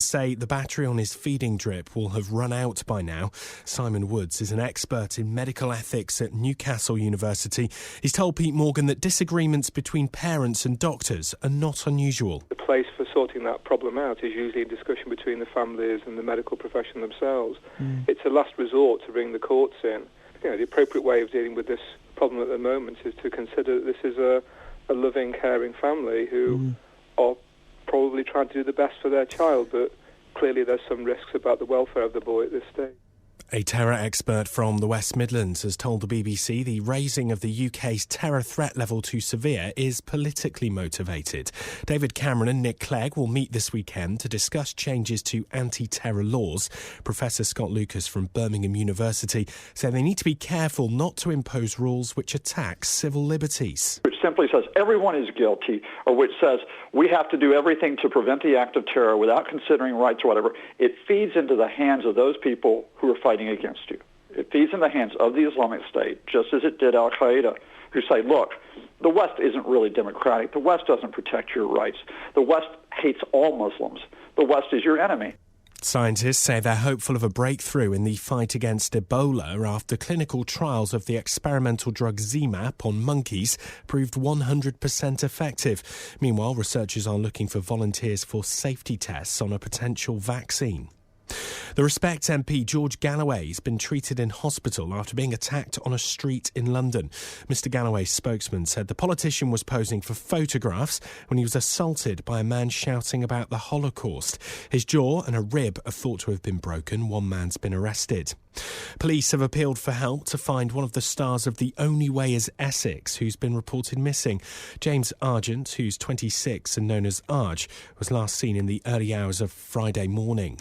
say the battery on his feeding drip will have run out by now. Simon Woods is an expert in medical ethics at Newcastle University. He's told Pete Morgan that disagreements between parents and doctors are not unusual. The place for sorting that problem out is usually a discussion between the families and the medical profession themselves. It's a last resort to bring the courts in. The appropriate way of dealing with this problem at the moment is to consider that this is a loving, caring family who are probably trying to do the best for their child, but clearly there's some risks about the welfare of the boy at this stage. A terror expert from the West Midlands has told the BBC the raising of the UK's terror threat level to severe is politically motivated. David Cameron and Nick Clegg will meet this weekend to discuss changes to anti-terror laws. Professor Scott Lucas from Birmingham University said they need to be careful not to impose rules which attack civil liberties. Which simply says everyone is guilty, or which says we have to do everything to prevent the act of terror without considering rights or whatever. It feeds into the hands of those people who are fighting against you. It feeds in the hands of the Islamic State, just as it did Al-Qaeda, who say, look, the West isn't really democratic. The West doesn't protect your rights. The West hates all Muslims. The West is your enemy. Scientists say they're hopeful of a breakthrough in the fight against Ebola after clinical trials of the experimental drug ZMapp on monkeys proved 100% effective. Meanwhile, researchers are looking for volunteers for safety tests on a potential vaccine. The Respect MP George Galloway has been treated in hospital after being attacked on a street in London. Mr Galloway's spokesman said the politician was posing for photographs when he was assaulted by a man shouting about the Holocaust. His jaw and a rib are thought to have been broken. One man's been arrested. Police have appealed for help to find one of the stars of The Only Way is Essex, who's been reported missing. James Argent, who's 26 and known as Arge, was last seen in the early hours of Friday morning.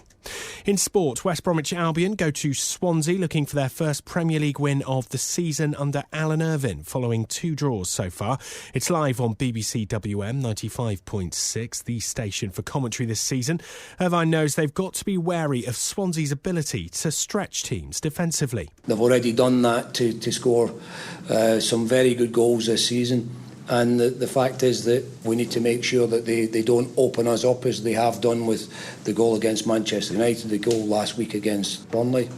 In sport, West Bromwich Albion go to Swansea looking for their first Premier League win of the season under Alan Irvine, following 2 draws so far. It's live on BBC WM 95.6, the station for commentary this season. Irvine knows they've got to be wary of Swansea's ability to stretch teams defensively. They've already done that to score some very good goals this season. And the fact is that we need to make sure that they don't open us up as they have done with the goal against Manchester United, the goal last week against Burnley.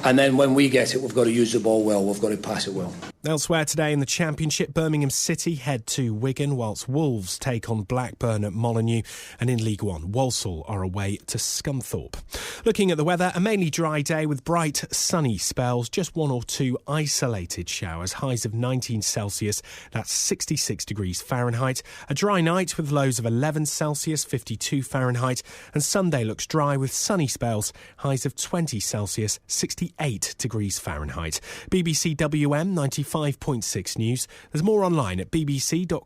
And then when we get it, we've got to use the ball well, we've got to pass it well. Elsewhere today in the Championship, Birmingham City head to Wigan, whilst Wolves take on Blackburn at Molineux. And in League One, Walsall are away to Scunthorpe. Looking at the weather, a mainly dry day with bright, sunny spells, just 1 or 2 isolated showers, highs of 19 Celsius, that's 66 degrees Fahrenheit. A dry night with lows of 11 Celsius, 52 Fahrenheit. And Sunday looks dry with sunny spells, highs of 20 Celsius, 68 degrees Fahrenheit. BBC WM 95.6 News. There's more online at bbc.co.uk/WM.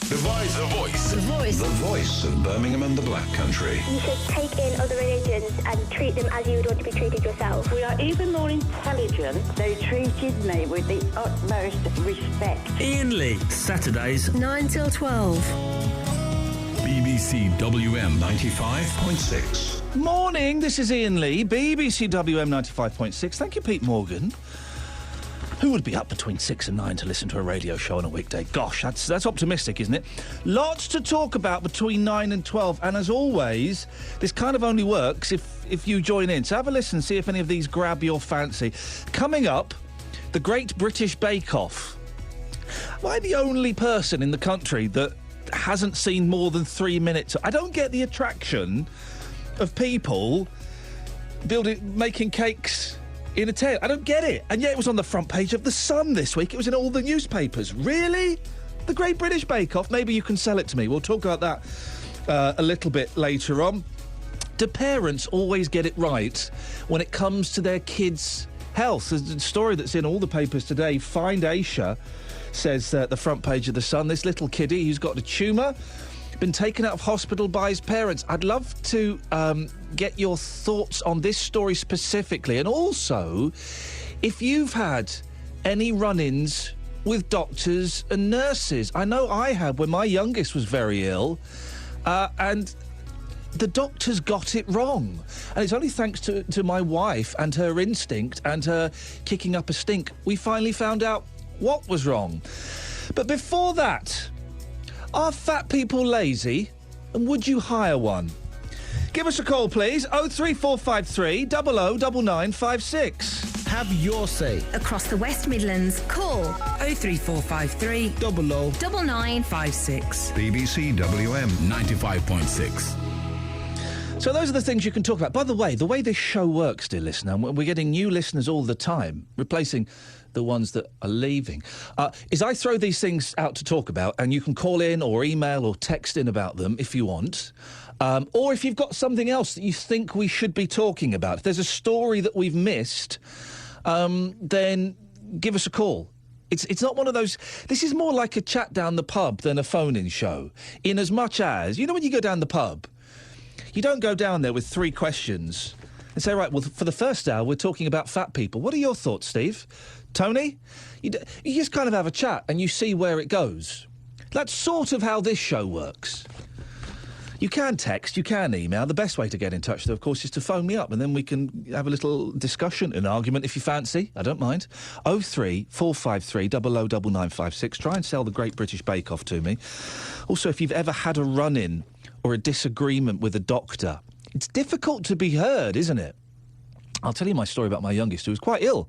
The voice of Birmingham and the Black Country. You should take in other religions and treat them as you would want to be treated yourself. We are even more intelligent. They treated me with the utmost respect. Iain Lee, Saturdays 9 till 12. BBC WM 95.6. Morning, this is Iain Lee, BBC WM 95.6. Thank you, Pete Morgan. Who would be up between 6 and 9 to listen to a radio show on a weekday? Gosh, that's optimistic, isn't it? Lots to talk about between 9 and 12. And as always, this kind of only works if you join in. So have a listen, see if any of these grab your fancy. Coming up, the Great British Bake Off. Am I the only person in the country that hasn't seen more than 3 minutes? I don't get the attraction of people making cakes in a tent. I don't get it. And yet it was on the front page of The Sun this week. It was in all the newspapers. Really? The Great British Bake Off? Maybe you can sell it to me. We'll talk about that a little bit later on. Do parents always get it right when it comes to their kids' health? There's a story that's in all the papers today. Find Aisha, says the front page of The Sun. This little kiddie who's got a tumour, been taken out of hospital by his parents. I'd love to get your thoughts on this story specifically, and also if you've had any run-ins with doctors and nurses. I know I had when my youngest was very ill, and the doctors got it wrong. And it's only thanks to my wife and her instinct and her kicking up a stink we finally found out what was wrong. But before that, are fat people lazy? And would you hire one? Give us a call, please. 03453 009956. Have your say. Across the West Midlands, call 03453 009956. BBC WM 95.6. So those are the things you can talk about. By the way this show works, dear listener, we're getting new listeners all the time, replacing the ones that are leaving, is I throw these things out to talk about, and you can call in or email or text in about them if you want. Or if you've got something else that you think we should be talking about, if there's a story that we've missed, then give us a call. It's not one of those... This is more like a chat down the pub than a phone-in show, in as much as... You know when you go down the pub, you don't go down there with 3 questions and say, right, well, for the first hour, we're talking about fat people. What are your thoughts, Steve? Tony? You just kind of have a chat and you see where it goes. That's sort of how this show works. You can text, you can email. The best way to get in touch, though, of course, is to phone me up, and then we can have a little discussion, an argument, if you fancy. I don't mind. 03453 009956. Try and sell the Great British Bake Off to me. Also, if you've ever had a run-in or a disagreement with a doctor, it's difficult to be heard, isn't it? I'll tell you my story about my youngest, who was quite ill.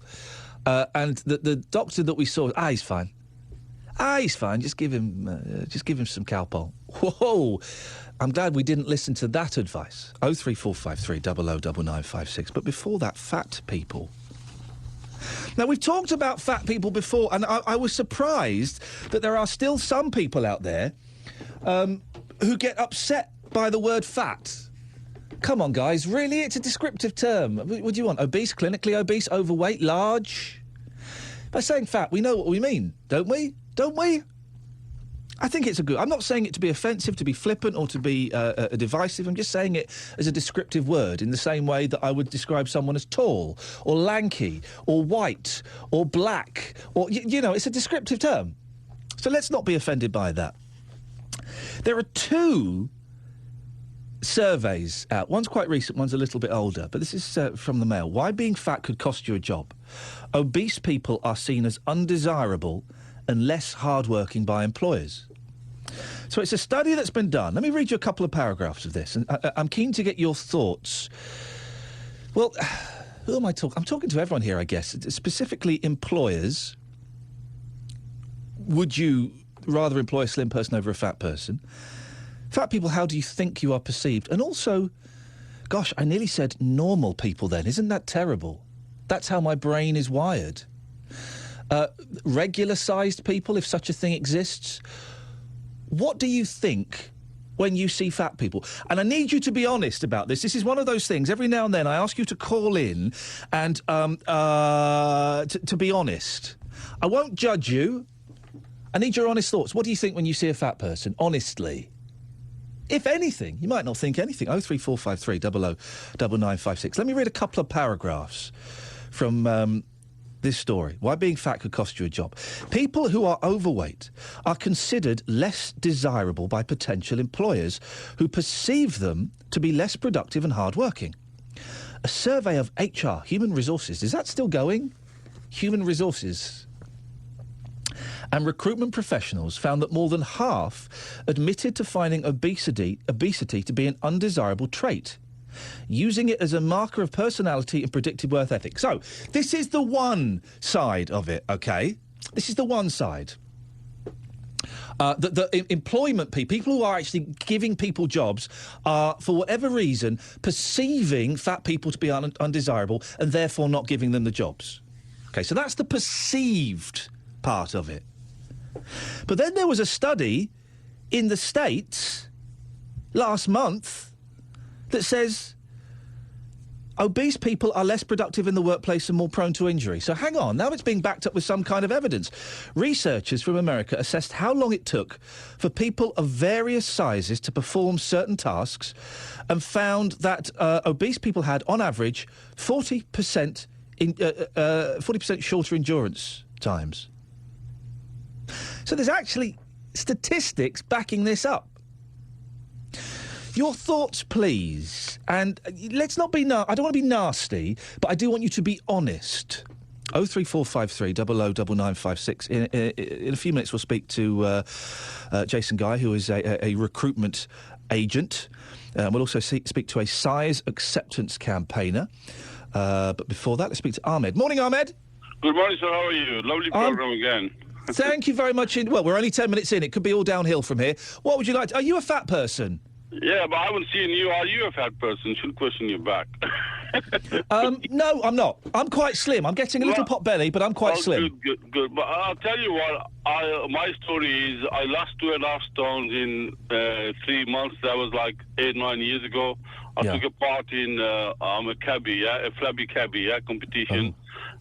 And the doctor that we saw, he's fine. He's fine. Just give him some Calpol. Whoa! I'm glad we didn't listen to that advice. 03453 009956. But before that, fat people. Now, we've talked about fat people before, and I was surprised that there are still some people out there who get upset by the word fat. Come on, guys. Really? It's a descriptive term. What do you want? Obese, clinically obese, overweight, large? By saying fat, we know what we mean, don't we? Don't we? I think it's a good... I'm not saying it to be offensive, to be flippant, or to be divisive. I'm just saying it as a descriptive word, in the same way that I would describe someone as tall, or lanky, or white, or black, or... You know, it's a descriptive term. So let's not be offended by that. There are 2 surveys out. One's quite recent, one's a little bit older, but this is from the Mail. Why being fat could cost you a job. Obese people are seen as undesirable and less hard-working by employers. So it's a study that's been done. Let me read you a couple of paragraphs of this, and I'm keen to get your thoughts. Well, who am I talking? I'm talking to everyone here, I guess. Specifically employers. Would you rather employ a slim person over a fat person? Fat people, how do you think you are perceived? And also, gosh, I nearly said normal people then. Isn't that terrible? That's how my brain is wired. Regular-sized people, if such a thing exists. What do you think when you see fat people? And I need you to be honest about this. This is one of those things. Every now and then I ask you to call in and to be honest. I won't judge you. I need your honest thoughts. What do you think when you see a fat person? Honestly. If anything. You might not think anything. 03453 009956. Let me read a couple of paragraphs from... this story. Why being fat could cost you a job. People who are overweight are considered less desirable by potential employers who perceive them to be less productive and hard-working. A survey of HR, Human Resources, is that still going? Human Resources. And recruitment professionals found that more than half admitted to finding obesity to be an undesirable trait, using it as a marker of personality and predicted worth ethic. So, this is the one side of it, OK? This is the one side. The employment people who are actually giving people jobs are, for whatever reason, perceiving fat people to be undesirable and therefore not giving them the jobs. OK, so that's the perceived part of it. But then there was a study in the States last month that says obese people are less productive in the workplace and more prone to injury. So hang on, now it's being backed up with some kind of evidence. Researchers from America assessed how long it took for people of various sizes to perform certain tasks and found that obese people had, on average, 40% shorter endurance times. So there's actually statistics backing this up. Your thoughts, please. And let's not be... I don't want to be nasty, but I do want you to be honest. 03453 009956. In a few minutes, we'll speak to Jason Guy, who is a recruitment agent. We'll also speak to a size acceptance campaigner. But before that, let's speak to Ahmed. Morning, Ahmed. Good morning, sir. How are you? Lovely program again. Thank you very much. Well, we're only 10 minutes in. It could be all downhill from here. What would you like? Are you a fat person? Yeah, but I haven't seen you. Are you a fat person? Shouldn't question your back. No, I'm not. I'm quite slim. I'm getting a little pot belly, but I'm quite slim. Good. But I'll tell you what, my story is I lost 2.5 stones in 3 months. That was like 8-9 years ago. I took a part in, I'm a cabbie, a flabby cabbie, competition.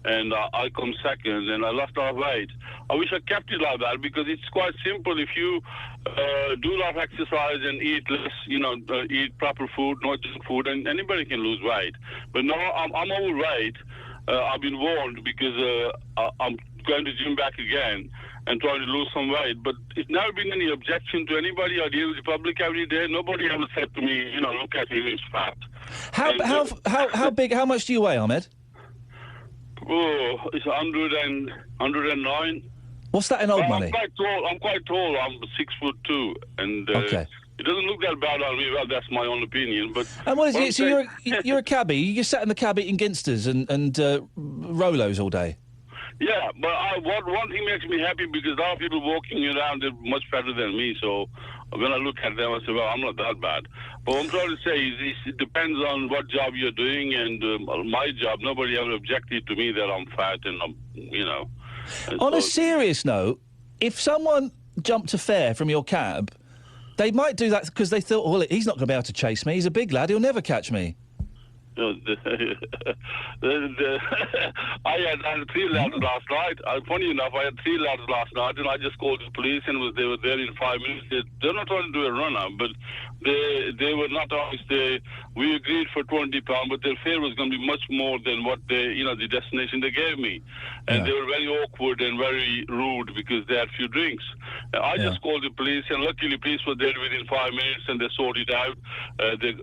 And I come second, and I lost a lot of weight. I wish I kept it like that because it's quite simple. If you do a lot of exercise and eat less, eat proper food, not junk food, and anybody can lose weight. But no, I'm overweight. I've been warned because I'm going to gym back again and trying to lose some weight. But it's never been any objection to anybody. I deal with the public every day. Nobody ever said to me, look at him, he's fat. How big? How much do you weigh, Ahmed? Oh, it's 109. What's that in old money? I'm quite tall. I'm 6'2", and it doesn't look that bad on me. Well, that's my own opinion. But and what is it? So you're a cabbie. You sat in the cab eating Ginsters and Rolos all day. Yeah, but one thing makes me happy because a lot of people walking around, they're much better than me. So when I look at them, I say, well, I'm not that bad. But what I'm trying to say is it depends on what job you're doing. And my job, nobody ever objected to me that I'm fat and I'm, On a serious note, if someone jumped a fare from your cab, they might do that because they thought, well, he's not going to be able to chase me. He's a big lad. He'll never catch me. I had 3 lads last night. Funny enough, I had 3 lads last night, and I just called the police, and they were there in 5 minutes. They're not trying to do a run-up, but they were not honest. We agreed for £20, but their fare was going to be much more than what the destination they gave me. And they were very awkward and very rude because they had a few drinks. I just called the police, and luckily police were there within 5 minutes, and they sorted it out.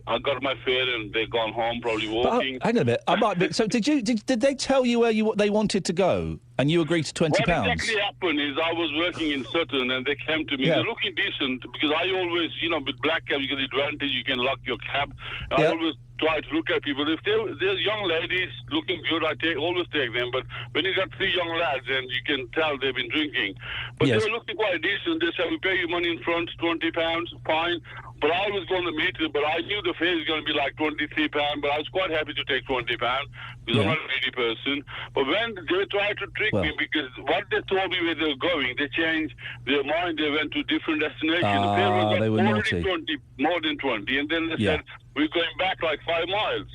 I got my fare, and they gone home, probably walking. Hang on a minute. So did they tell you where they wanted to go, and you agreed to £20? What exactly happened is I was working in Sutton, and they came to me. They're looking decent because I always, with black cab, you get the advantage. You can lock your cab. I always try to look at people. If there's young ladies looking good, I always take them. But when you got 3 young lads, and you can tell they've been drinking. But they were looking quite decent. They said, we pay you money in front, £20, fine. But I was going to meet them, but I knew the fare was going to be like £23, but I was quite happy to take £20 because I'm not a greedy person. But when they tried to trick me, because what they told me where they were going, they changed their mind. They went to different destinations. The fare was they were naughty. More than 20, and then they said, we're going back like 5 miles.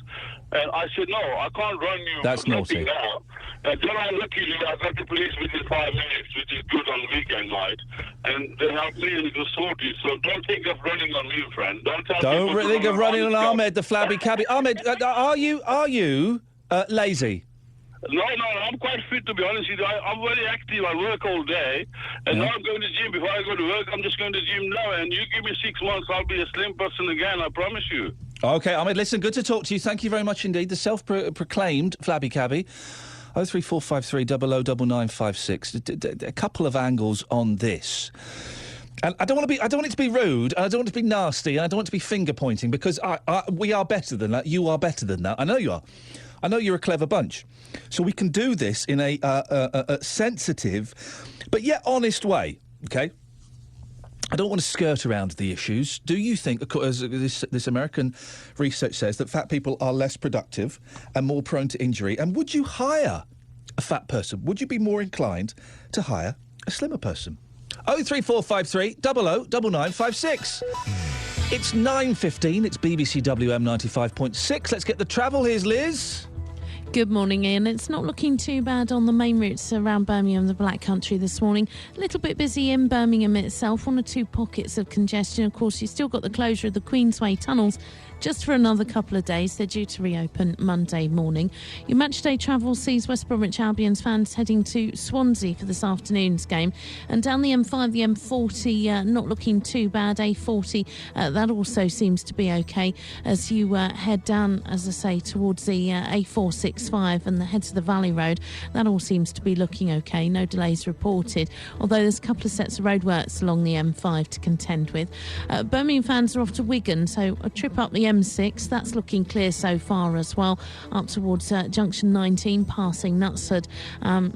And I said, no, I can't run you. That's naughty. Now. And then luckily I got the police within 5 minutes, which is good on weekend night. And they helped me and it was sorted. So don't think of running on me, friend. Don't think of running on Ahmed, the flabby cabbie. Ahmed, are you lazy? No, I'm quite fit, to be honest with you. I'm very active. I work all day. And now I'm going to the gym. Before I go to work, I'm just going to the gym now. And you give me 6 months, I'll be a slim person again, I promise you. OK, Ahmed, listen, good to talk to you. Thank you very much indeed. The self-proclaimed flabby cabbie. 03453 009956. A couple of angles on this. And I don't want it to be rude, and I don't want it to be nasty, and I don't want it to be finger-pointing, because we are better than that. You are better than that. I know you are. I know you're a clever bunch. So we can do this in a sensitive but yet honest way, OK? I don't want to skirt around the issues. Do you think, as this American research says, that fat people are less productive and more prone to injury? And would you hire a fat person? Would you be more inclined to hire a slimmer person? 03453 009956. It's 9:15. It's BBC WM 95.6. Let's get the travel. Here's Liz. Good morning, Ian. It's not looking too bad on the main routes around Birmingham, the Black Country this morning. A little bit busy in Birmingham itself. 1 or 2 pockets of congestion. Of course, you've still got the closure of the Queensway tunnels just for another couple of days. They're due to reopen Monday morning. Your matchday travel sees West Bromwich Albion's fans heading to Swansea for this afternoon's game. And down the M5, the M40, not looking too bad. A40, that also seems to be OK as you head down, as I say, towards the A46 M65 and the head to the Valley Road. That all seems to be looking okay. No delays reported, although there's a couple of sets of roadworks along the M5 to contend with. Birmingham fans are off to Wigan, so a trip up the M6, that's looking clear so far as well, up towards junction 19, passing Knutsford,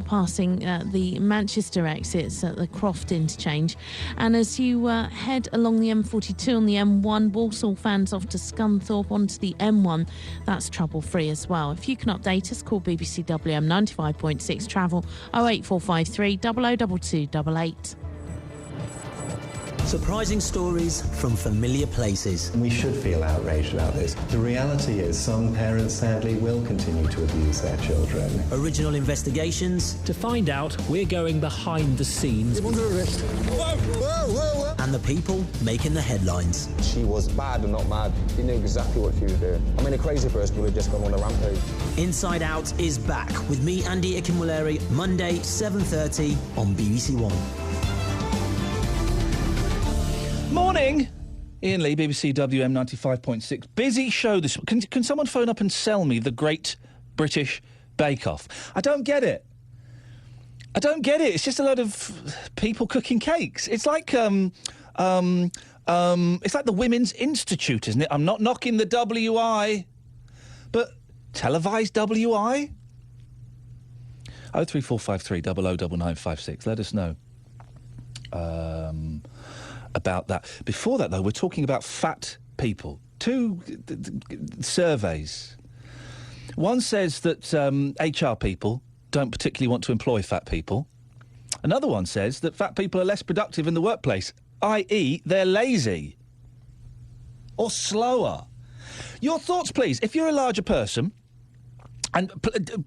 passing the Manchester exits at the Croft interchange. And as you head along the M42 on the M1, Walsall fans off to Scunthorpe onto the M1, that's trouble-free as well. If you can update us, call BBC WM 95.6 Travel 08453 002288. Surprising stories from familiar places. We should feel outraged about this. The reality is some parents sadly will continue to abuse their children. Original investigations. To find out, we're going behind the scenes. And the people making the headlines. She was bad and not mad. She knew exactly what she was doing. I mean, a crazy person would have just gone on a rampage. Inside Out is back with me, Andy Akinwolere, Monday, 7:30 on BBC One. Morning! Iain Lee, BBC WM 95.6. Busy show this... Can someone phone up and sell me the Great British Bake Off? I don't get it. It's just a load of people cooking cakes. It's like, it's like the Women's Institute, isn't it? I'm not knocking the WI, but televised WI? 03453 009956. Let us know. About that. Before that, though, we're talking about fat people. Two surveys. One says that HR people don't particularly want to employ fat people. Another one says that fat people are less productive in the workplace, i.e. they're lazy. Or slower. Your thoughts, please. If you're a larger person... And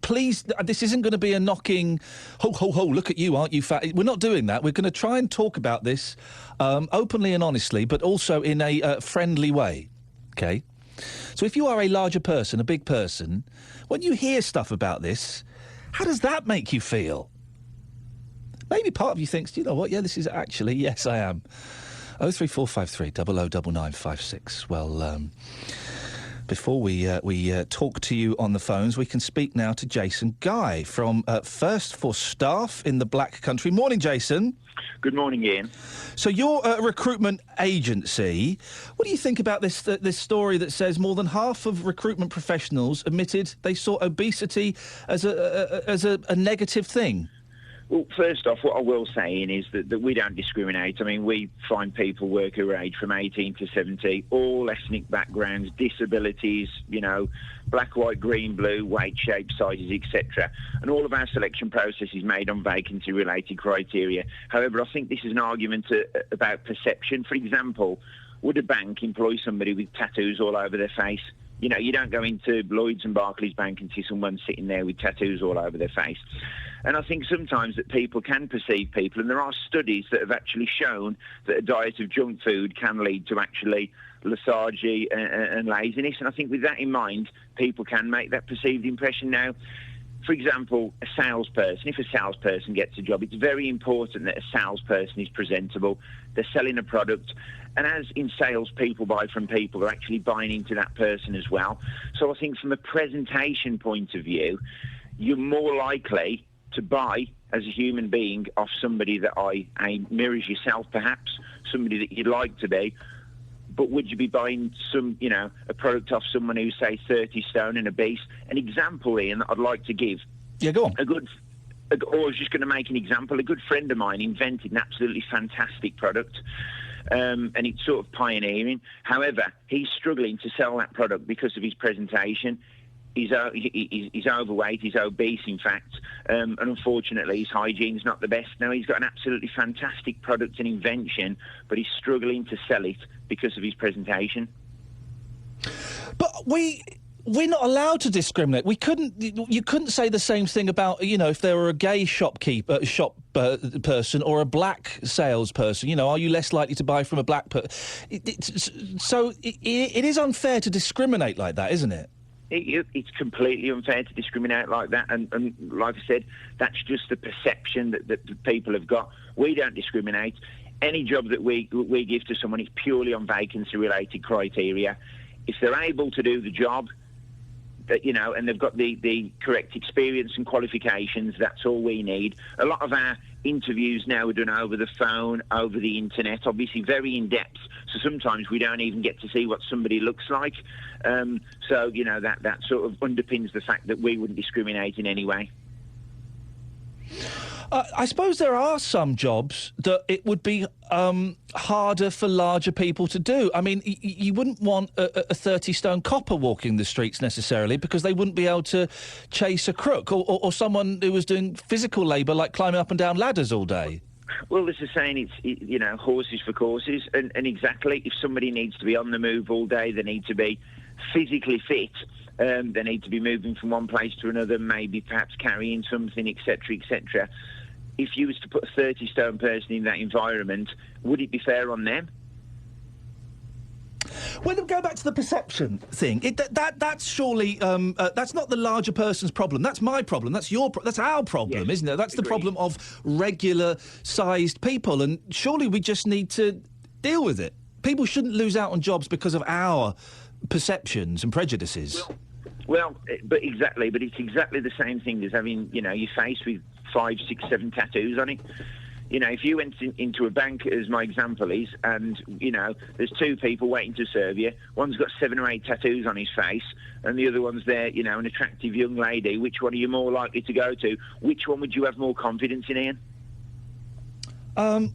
please, this isn't going to be a knocking, ho, ho, ho, look at you, aren't you fat? We're not doing that. We're going to try and talk about this openly and honestly, but also in a friendly way, OK? So if you are a larger person, a big person, when you hear stuff about this, how does that make you feel? Maybe part of you thinks, you know what, yeah, this is actually, yes, I am. 03453 009956. Well, before we talk to you on the phones, we can speak now to Jason Guy from First for Staff in the Black Country. Morning, Jason. Good morning, Ian. So you're a recruitment agency. What do you think about this story that says more than half of recruitment professionals admitted they saw obesity as a negative thing? Well, first off, what I will say, Ian, is that we don't discriminate. I mean, we find people work who are aged from 18 to 70, all ethnic backgrounds, disabilities, you know, black, white, green, blue, weight, shape, sizes, etc. And all of our selection process is made on vacancy-related criteria. However, I think this is an argument about perception. For example, would a bank employ somebody with tattoos all over their face? You know, you don't go into Lloyds and Barclays Bank and see someone sitting there with tattoos all over their face. And I think sometimes that people can perceive people, and there are studies that have actually shown that a diet of junk food can lead to actually lethargy and laziness. And I think with that in mind, people can make that perceived impression now. For example, a salesperson, if a salesperson gets a job, it's very important that a salesperson is presentable. They're selling a product. And as in sales, people buy from people, they're actually buying into that person as well. So I think from a presentation point of view, you're more likely to buy as a human being off somebody that mirrors yourself, perhaps, somebody that you'd like to be. But would you be buying a product off someone who's, say, 30 stone and obese? An example, Ian, that I'd like to give. Yeah, go on. I was just going to make an example. A good friend of mine invented an absolutely fantastic product. And it's sort of pioneering. However, he's struggling to sell that product because of his presentation. He's overweight, he's obese, in fact, and unfortunately his hygiene's not the best. Now, he's got an absolutely fantastic product and invention, but he's struggling to sell it because of his presentation. But we're not allowed to discriminate. You couldn't say the same thing about, if there were a gay person or a black salesperson. Are you less likely to buy from a black person? So it is unfair to discriminate like that, isn't it? It's completely unfair to discriminate like that, and like I said, that's just the perception that people have got. We don't discriminate. Any job that we give to someone is purely on vacancy-related criteria. If they're able to do the job, and they've got the correct experience and qualifications. That's all we need. A lot of our interviews now are done over the phone, over the internet, obviously very in-depth, so sometimes we don't even get to see what somebody looks like. So, that sort of underpins the fact that we wouldn't discriminate in any way. I suppose there are some jobs that it would be harder for larger people to do. I mean, you wouldn't want a 30-stone copper walking the streets necessarily, because they wouldn't be able to chase a crook, or someone who was doing physical labour like climbing up and down ladders all day. Well, there's a saying, it's horses for courses, and exactly, if somebody needs to be on the move all day, they need to be physically fit. They need to be moving from one place to another, maybe perhaps carrying something, etc., etc. If you was to put a 30-stone person in that environment, would it be fair on them? Well, go back to the perception thing. That's surely that's not the larger person's problem. That's my problem. That's that's our problem, isn't it? That's the problem of regular-sized people, and surely we just need to deal with it. People shouldn't lose out on jobs because of our perceptions and prejudices. But it's exactly the same thing as having, your face with 5, 6, 7 tattoos on it. If you went into a bank, as my example is, and, there's 2 people waiting to serve you, one's got 7 or 8 tattoos on his face, and the other one's there, an attractive young lady, which one are you more likely to go to? Which one would you have more confidence in, Ian?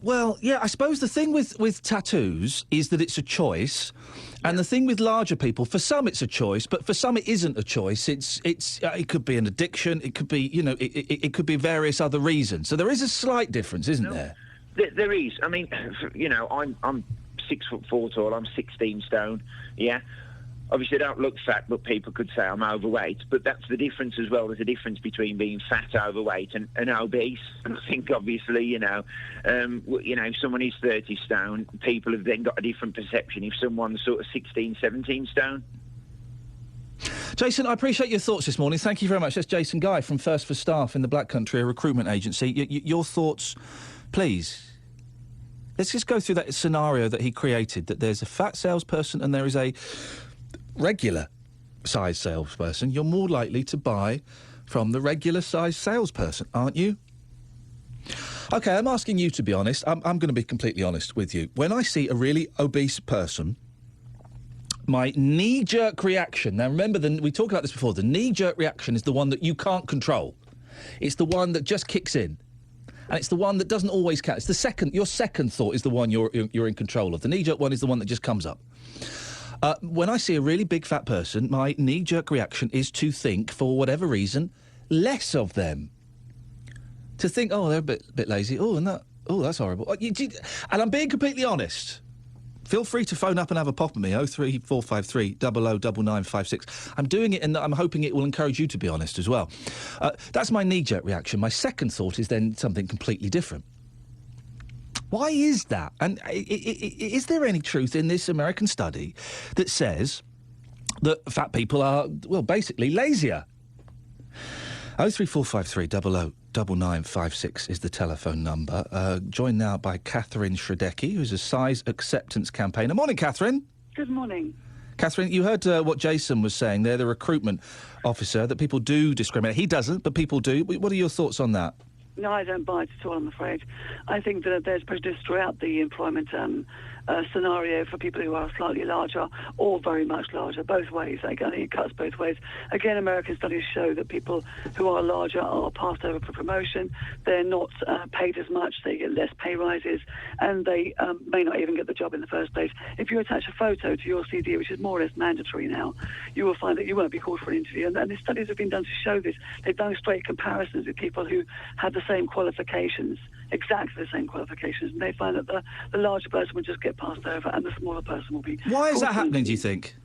Well, yeah, I suppose the thing with tattoos is that it's a choice, and the thing with larger people, for some it's a choice, but for some it isn't a choice. It could be an addiction. It could be, it could be various other reasons. So there is a slight difference, isn't there? There is. I mean, I'm 6'4" tall. I'm 16 stone. Yeah. Obviously, I don't look fat, but people could say I'm overweight. But that's the difference as well. There's a difference between being fat, overweight, and obese. And I think, obviously, if someone is 30 stone, people have then got a different perception if someone's sort of 16, 17 stone. Jason, I appreciate your thoughts this morning. Thank you very much. That's Jason Guy from First for Staff in the Black Country, a recruitment agency. Your thoughts, please. Let's just go through that scenario that he created, that there's a fat salesperson and there is a regular size salesperson. You're more likely to buy from the regular size salesperson, aren't you? OK, I'm asking you to be honest. I'm going to be completely honest with you. When I see a really obese person, my knee-jerk reaction... Now, remember, we talked about this before. The knee-jerk reaction is the one that you can't control. It's the one that just kicks in. And it's the one that doesn't always count. It's the second... Your second thought is the one you're in control of. The knee-jerk one is the one that just comes up. When I see a really big fat person, my knee-jerk reaction is to think, for whatever reason, less of them. To think, they're a bit lazy. That's horrible. And I'm being completely honest. Feel free to phone up and have a pop at me, 03453 009956. I'm doing it and I'm hoping it will encourage you to be honest as well. That's my knee-jerk reaction. My second thought is then something completely different. Why is that? And is there any truth in this American study that says that fat people are, basically lazier? 03453 009956 is the telephone number. Joined now by Catherine Shredecki, who's a size acceptance campaigner. Morning, Catherine. Good morning. Catherine, you heard what Jason was saying there, the recruitment officer, that people do discriminate. He doesn't, but people do. What are your thoughts on that? No, I don't buy it at all, I'm afraid. I think that there's prejudice throughout the employment scenario for people who are slightly larger or very much larger, both ways. I think it cuts both ways. Again, American studies show that people who are larger are passed over for promotion. They're not paid as much. They get less pay rises, and they may not even get the job in the first place. If you attach a photo to your CD, which is more or less mandatory now, you will find that you won't be called for an interview. And the studies have been done to show this. They've done straight comparisons with people who had the same qualifications, exactly the same qualifications, and they find that the larger person would just get passed over and the smaller person will be... Why is that happening, do you think?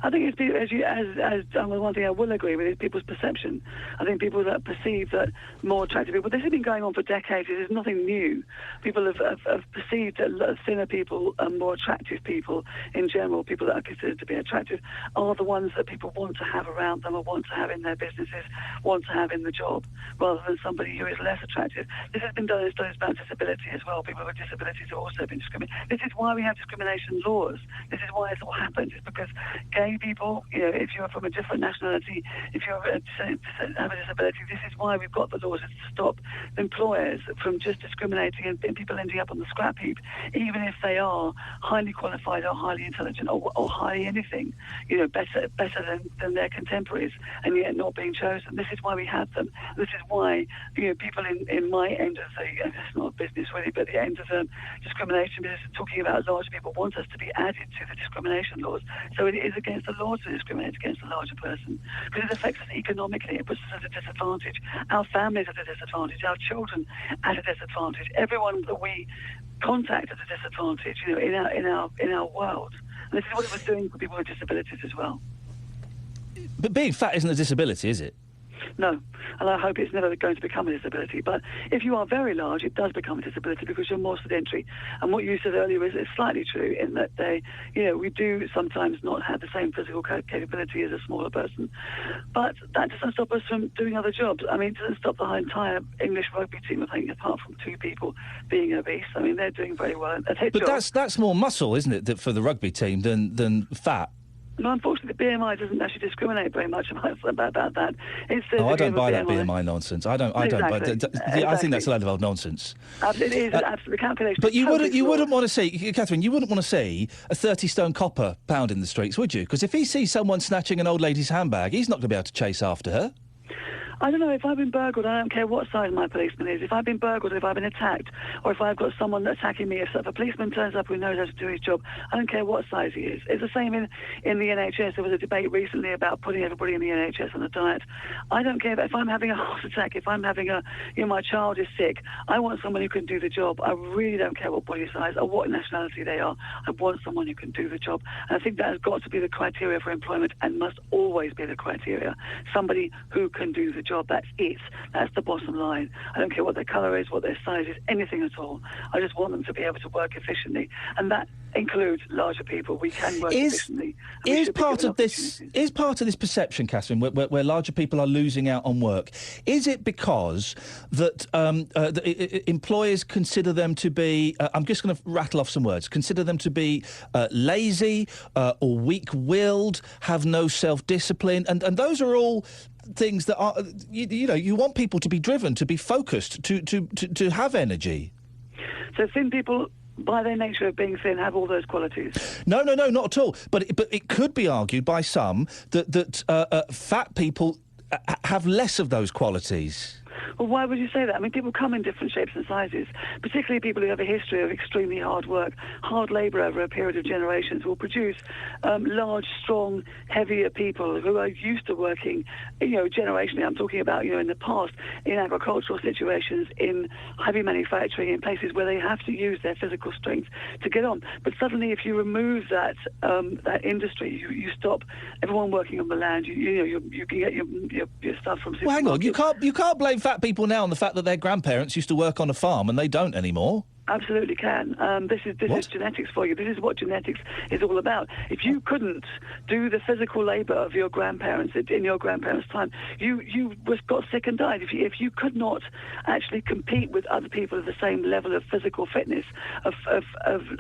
I think it's one thing I will agree with is people's perception. I think people that perceive that more attractive people... This has been going on for decades. It is nothing new. People have perceived that thinner people and more attractive people in general, people that are considered to be attractive, are the ones that people want to have around them or want to have in their businesses, want to have in the job, rather than somebody who is less attractive. This has been done in studies about disability as well. People with disabilities have also been discriminated. This is why we have discrimination laws. This is why it's all happened. It's because gay gay people, if you're from a different nationality, if you have a disability, this is why we've got the laws to stop employers from just discriminating and people ending up on the scrap heap, even if they are highly qualified or highly intelligent or highly anything, better than their contemporaries, and yet not being chosen. This is why we have them. This is why people in my end of it's not a business really, but the end of the discrimination business, talking about larger people, want us to be added to the discrimination laws. So it is against the law to discriminate against a larger person, because it affects us economically. It puts us at a disadvantage. Our families at a disadvantage. Our children at a disadvantage. Everyone that we contact at a disadvantage. In our world. And this is what it was doing for people with disabilities as well. But being fat isn't a disability, is it? No, and I hope it's never going to become a disability. But if you are very large, it does become a disability because you're more sedentary. And what you said earlier is slightly true in that we do sometimes not have the same physical capability as a smaller person. But that doesn't stop us from doing other jobs. I mean, it doesn't stop the entire English rugby team, I think, apart from 2 people being obese. I mean, they're doing very well. But that's more muscle, isn't it, for the rugby team than fat? No, unfortunately, the BMI doesn't actually discriminate very much about that. I don't buy that BMI nonsense. I don't. Exactly. I think that's a load of old nonsense. It is absolutely calculation. But you wouldn't want to see, Catherine. You wouldn't want to see a 30-stone copper pound in the streets, would you? Because if he sees someone snatching an old lady's handbag, he's not going to be able to chase after her. I don't know, if I've been burgled, I don't care what size my policeman is. If I've been burgled, if I've been attacked, or if I've got someone attacking me, if a policeman turns up who knows how to do his job, I don't care what size he is. It's the same in the NHS. There was a debate recently about putting everybody in the NHS on a diet. I don't care if I'm having a heart attack, if I'm having my child is sick, I want someone who can do the job. I really don't care what body size or what nationality they are. I want someone who can do the job. And I think that has got to be the criteria for employment and must always be the criteria. Somebody who can do the job. That's it. That's the bottom line. I don't care what their colour is, what their size is, anything at all. I just want them to be able to work efficiently. And that includes larger people. We can work efficiently. Is part of this perception, Catherine, where larger people are losing out on work, is it because that employers consider them to be, I'm just going to rattle off some words, consider them to be lazy or weak-willed, have no self-discipline, and those are all things that are, you want people to be driven, to be focused, to have energy. So thin people, by their nature of being thin, have all those qualities? No, not at all. But it could be argued by some that fat people have less of those qualities. Well, why would you say that? I mean, people come in different shapes and sizes, particularly people who have a history of extremely hard work. Hard labour over a period of generations will produce large, strong, heavier people who are used to working, generationally. I'm talking about, in the past, in agricultural situations, in heavy manufacturing, in places where they have to use their physical strength to get on. But suddenly, if you remove that industry, you stop everyone working on the land. You can get your stuff from supermarkets. Well, hang on, you can't blame fat people now on the fact that their grandparents used to work on a farm and they don't anymore. Absolutely can. This is genetics for you. This is what genetics is all about. If you couldn't do the physical labour of your grandparents in your grandparents' time, you got sick and died. If you could not actually compete with other people of the same level of physical fitness, of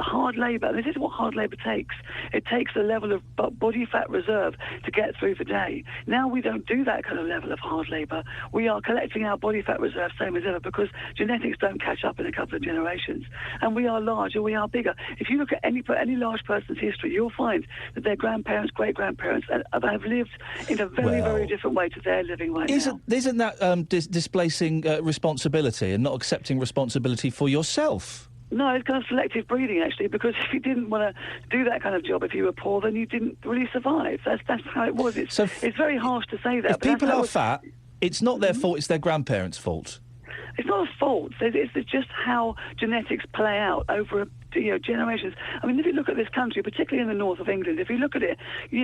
hard labour, this is what hard labour takes. It takes a level of body fat reserve to get through the day. Now we don't do that kind of level of hard labour. We are collecting our body fat reserve same as ever because genetics don't catch up in a couple of generations. And we are larger, we are bigger. If you look at any large person's history, you'll find that their grandparents, great-grandparents have lived in a very different way to their living right now. Isn't that displacing responsibility and not accepting responsibility for yourself? No, it's kind of selective breeding, actually, because if you didn't want to do that kind of job, if you were poor, then you didn't really survive. That's how it was. It's very harsh to say that. If people are fat, it's not their fault, it's their grandparents' fault. It's not a fault. It's just how genetics play out over generations. I mean, if you look at this country, particularly in the north of England, if you look at it,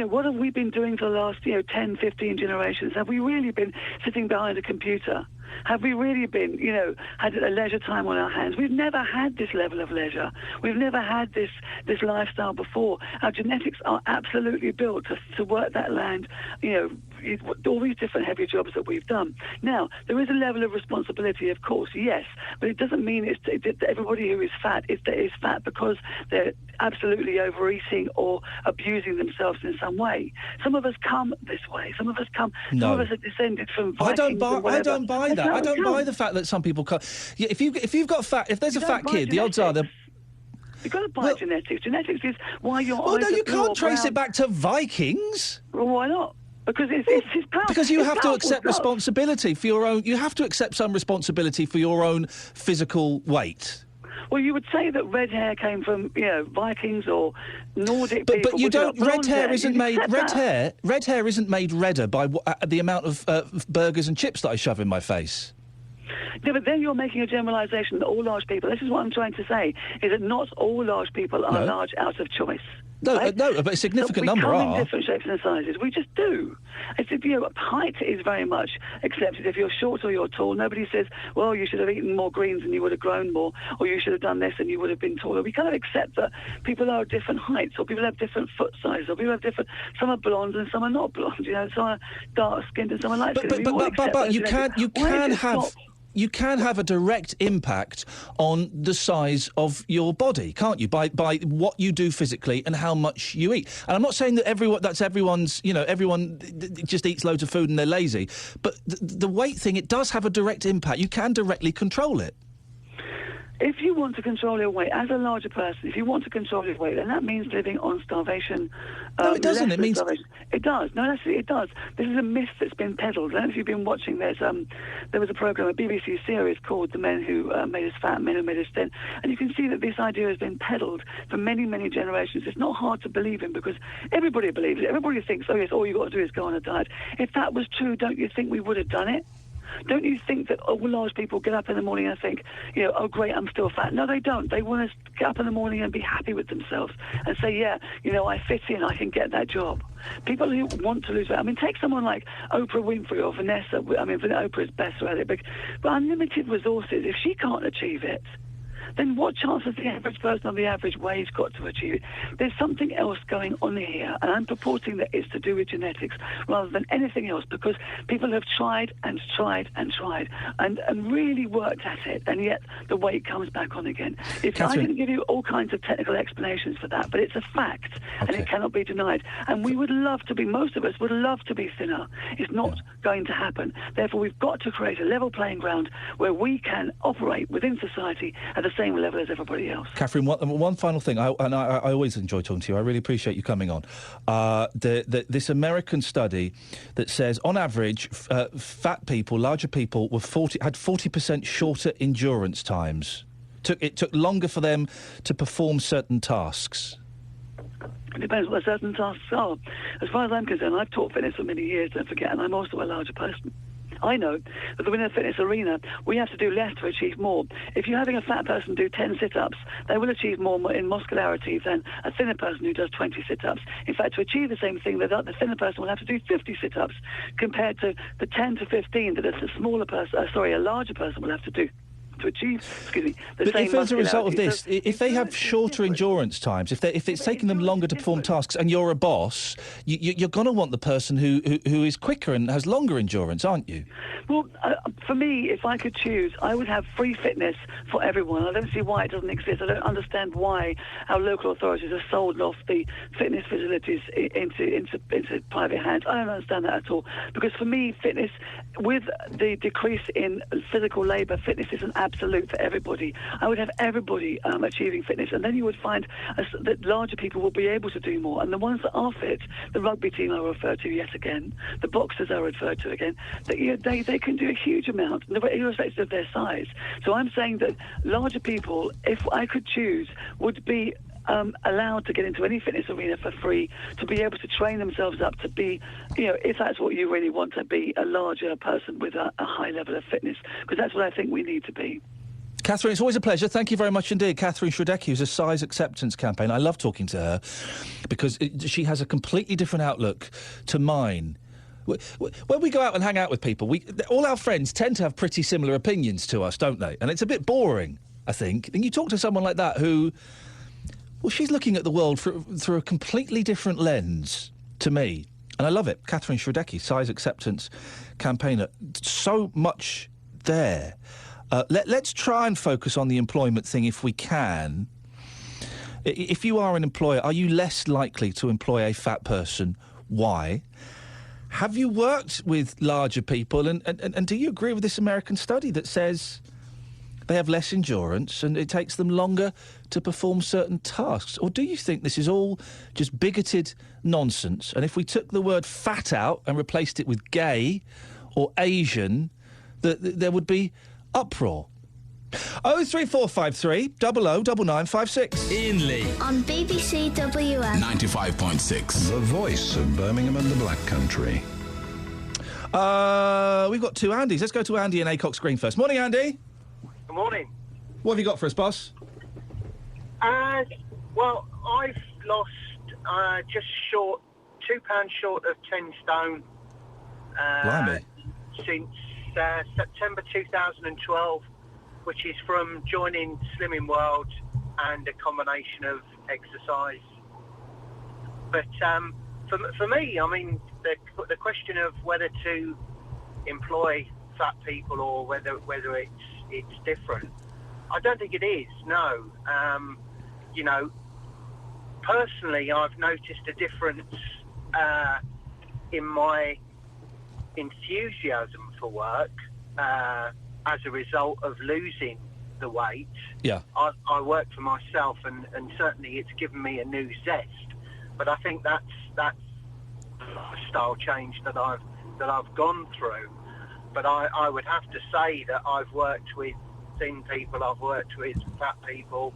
what have we been doing for the last 10, 15 generations? Have we really been sitting behind a computer? Have we really been, had a leisure time on our hands? We've never had this level of leisure. We've never had this lifestyle before. Our genetics are absolutely built to work that land, all these different heavy jobs that we've done. Now, there is a level of responsibility, of course, yes, but it doesn't mean that everybody who is fat is fat because they're absolutely overeating or abusing themselves in some way. Some of us come this way. Some of us are descended from Vikings. I don't buy that. I don't buy the fact that some people come. Yeah, if you've got if there's a fat kid, the odds are they're. You've got to buy genetics. Genetics is why you're. Well, no, you can't trace it back to Vikings. Well, why not? Because it's powerful. Because you have to accept responsibility for your own. You have to accept some responsibility for your own physical weight. Well, you would say that red hair came from, Vikings or Nordic people. But you don't. Red hair isn't made. Red hair isn't made redder by the amount of burgers and chips that I shove in my face. No, but then you're making a generalisation that all large people. This is what I'm trying to say: is that not all large people are large out of choice. No, right? But a significant number are. We come are. in different shapes and sizes. We just do. It's height is very much accepted. If you're short or you're tall, nobody says, well, you should have eaten more greens and you would have grown more, or you should have done this and you would have been taller. We kind of accept that people are different heights, or people have different foot sizes, or people have different. Some are blonde and some are not blonde. Some are dark skinned and some are light skinned. But you can have a direct impact on the size of your body, can't you? By what you do physically and how much you eat. And I'm not saying that everyone just eats loads of food and they're lazy. But the weight thing, it does have a direct impact. You can directly control it. If you want to control your weight, as a larger person, if you want to control your weight, then that means living on starvation. No, it doesn't. It means... starvation. It does. No, actually, it does. This is a myth that's been peddled. I don't know if you've been watching. There was a programme, a BBC series called The Men Who Made Us Fat, Men Who Made Us Thin. And you can see that this idea has been peddled for many, many generations. It's not hard to believe in because everybody believes it. Everybody thinks, oh, yes, all you've got to do is go on a diet. If that was true, don't you think we would have done it? Don't you think that all large people get up in the morning and think, oh, great, I'm still fat? No, they don't. They want to get up in the morning and be happy with themselves and say, yeah, I fit in, I can get that job. People who want to lose weight, take someone like Oprah Winfrey or Vanessa. Oprah is better at it, but unlimited resources, if she can't achieve it, then what chance has the average person on the average wage got to achieve it? There's something else going on here, and I'm purporting that it's to do with genetics rather than anything else, because people have tried and tried and tried and really worked at it, and yet the weight comes back on again. I can give you all kinds of technical explanations for that, but it's a fact, and it cannot be denied. And we would love to be, most of us would love to be thinner. It's not going to happen. Therefore, we've got to create a level playing ground where we can operate within society at the same level as everybody else. Catherine, one final thing, I always enjoy talking to you. I really appreciate you coming on. This American study that says, on average, fat people, larger people, had 40% shorter endurance times. It took longer for them to perform certain tasks. It depends what certain tasks are. As far as I'm concerned, I've taught fitness for many years, don't forget, and I'm also a larger person. I know that within the fitness arena, we have to do less to achieve more. If you're having a fat person do 10 sit-ups, they will achieve more in muscularity than a thinner person who does 20 sit-ups. In fact, to achieve the same thing, the thinner person will have to do 50 sit-ups compared to the 10 to 15 that a larger person will have to do to achieve, the same. But if as a result of this, if they have shorter endurance times, if it's taking them longer to perform tasks, and you're a boss, you're going to want the person who is quicker and has longer endurance, aren't you? Well, for me, if I could choose, I would have free fitness for everyone. I don't see why it doesn't exist. I don't understand why our local authorities have sold off the fitness facilities into private hands. I don't understand that at all. Because for me, fitness, with the decrease in physical labour, fitness is an absolute for everybody. I would have everybody achieving fitness, and then you would find that larger people will be able to do more. And the ones that are fit, the rugby team I refer to yet again, the boxers I referred to again, they can do a huge amount, irrespective of their size. So I'm saying that larger people, if I could choose, would be allowed to get into any fitness arena for free, to be able to train themselves up to be, if that's what you really want, to be a larger person with a high level of fitness, because that's what I think we need to be. Catherine, it's always a pleasure. Thank you very much indeed. Catherine Shradecki, who's a size acceptance campaign. I love talking to her because she has a completely different outlook to mine. When we go out and hang out with people, all our friends tend to have pretty similar opinions to us, don't they? And it's a bit boring, I think. And you talk to someone like that who, well, she's looking at the world through a completely different lens to me. And I love it. Catherine Shradecki, size acceptance campaigner. So much there. Let's try and focus on the employment thing if we can. If you are an employer, are you less likely to employ a fat person? Why? Have you worked with larger people? And do you agree with this American study that says they have less endurance and it takes them longer to perform certain tasks? Or do you think this is all just bigoted nonsense? And if we took the word fat out and replaced it with gay or Asian, there would be uproar? 03453 009956. Iain Lee. On BBC WM. 95.6. The voice of Birmingham and the Black Country. We've got two Andys. Let's go to Andy in Acox Green first. Morning, Andy. Good morning. What have you got for us, boss? Well, I've lost just short, £2 short of 10 stone Blimey. since September 2012, which is from joining Slimming World and a combination of exercise. But for me, I mean, the question of whether to employ fat people or whether it's different, I don't think it is. No, you know, personally, I've noticed a difference in my enthusiasm for work as a result of losing the weight. Yeah. I work for myself, and certainly it's given me a new zest. But I think that's a lifestyle change that I've gone through. But I would have to say that I've worked with thin people, I've worked with fat people,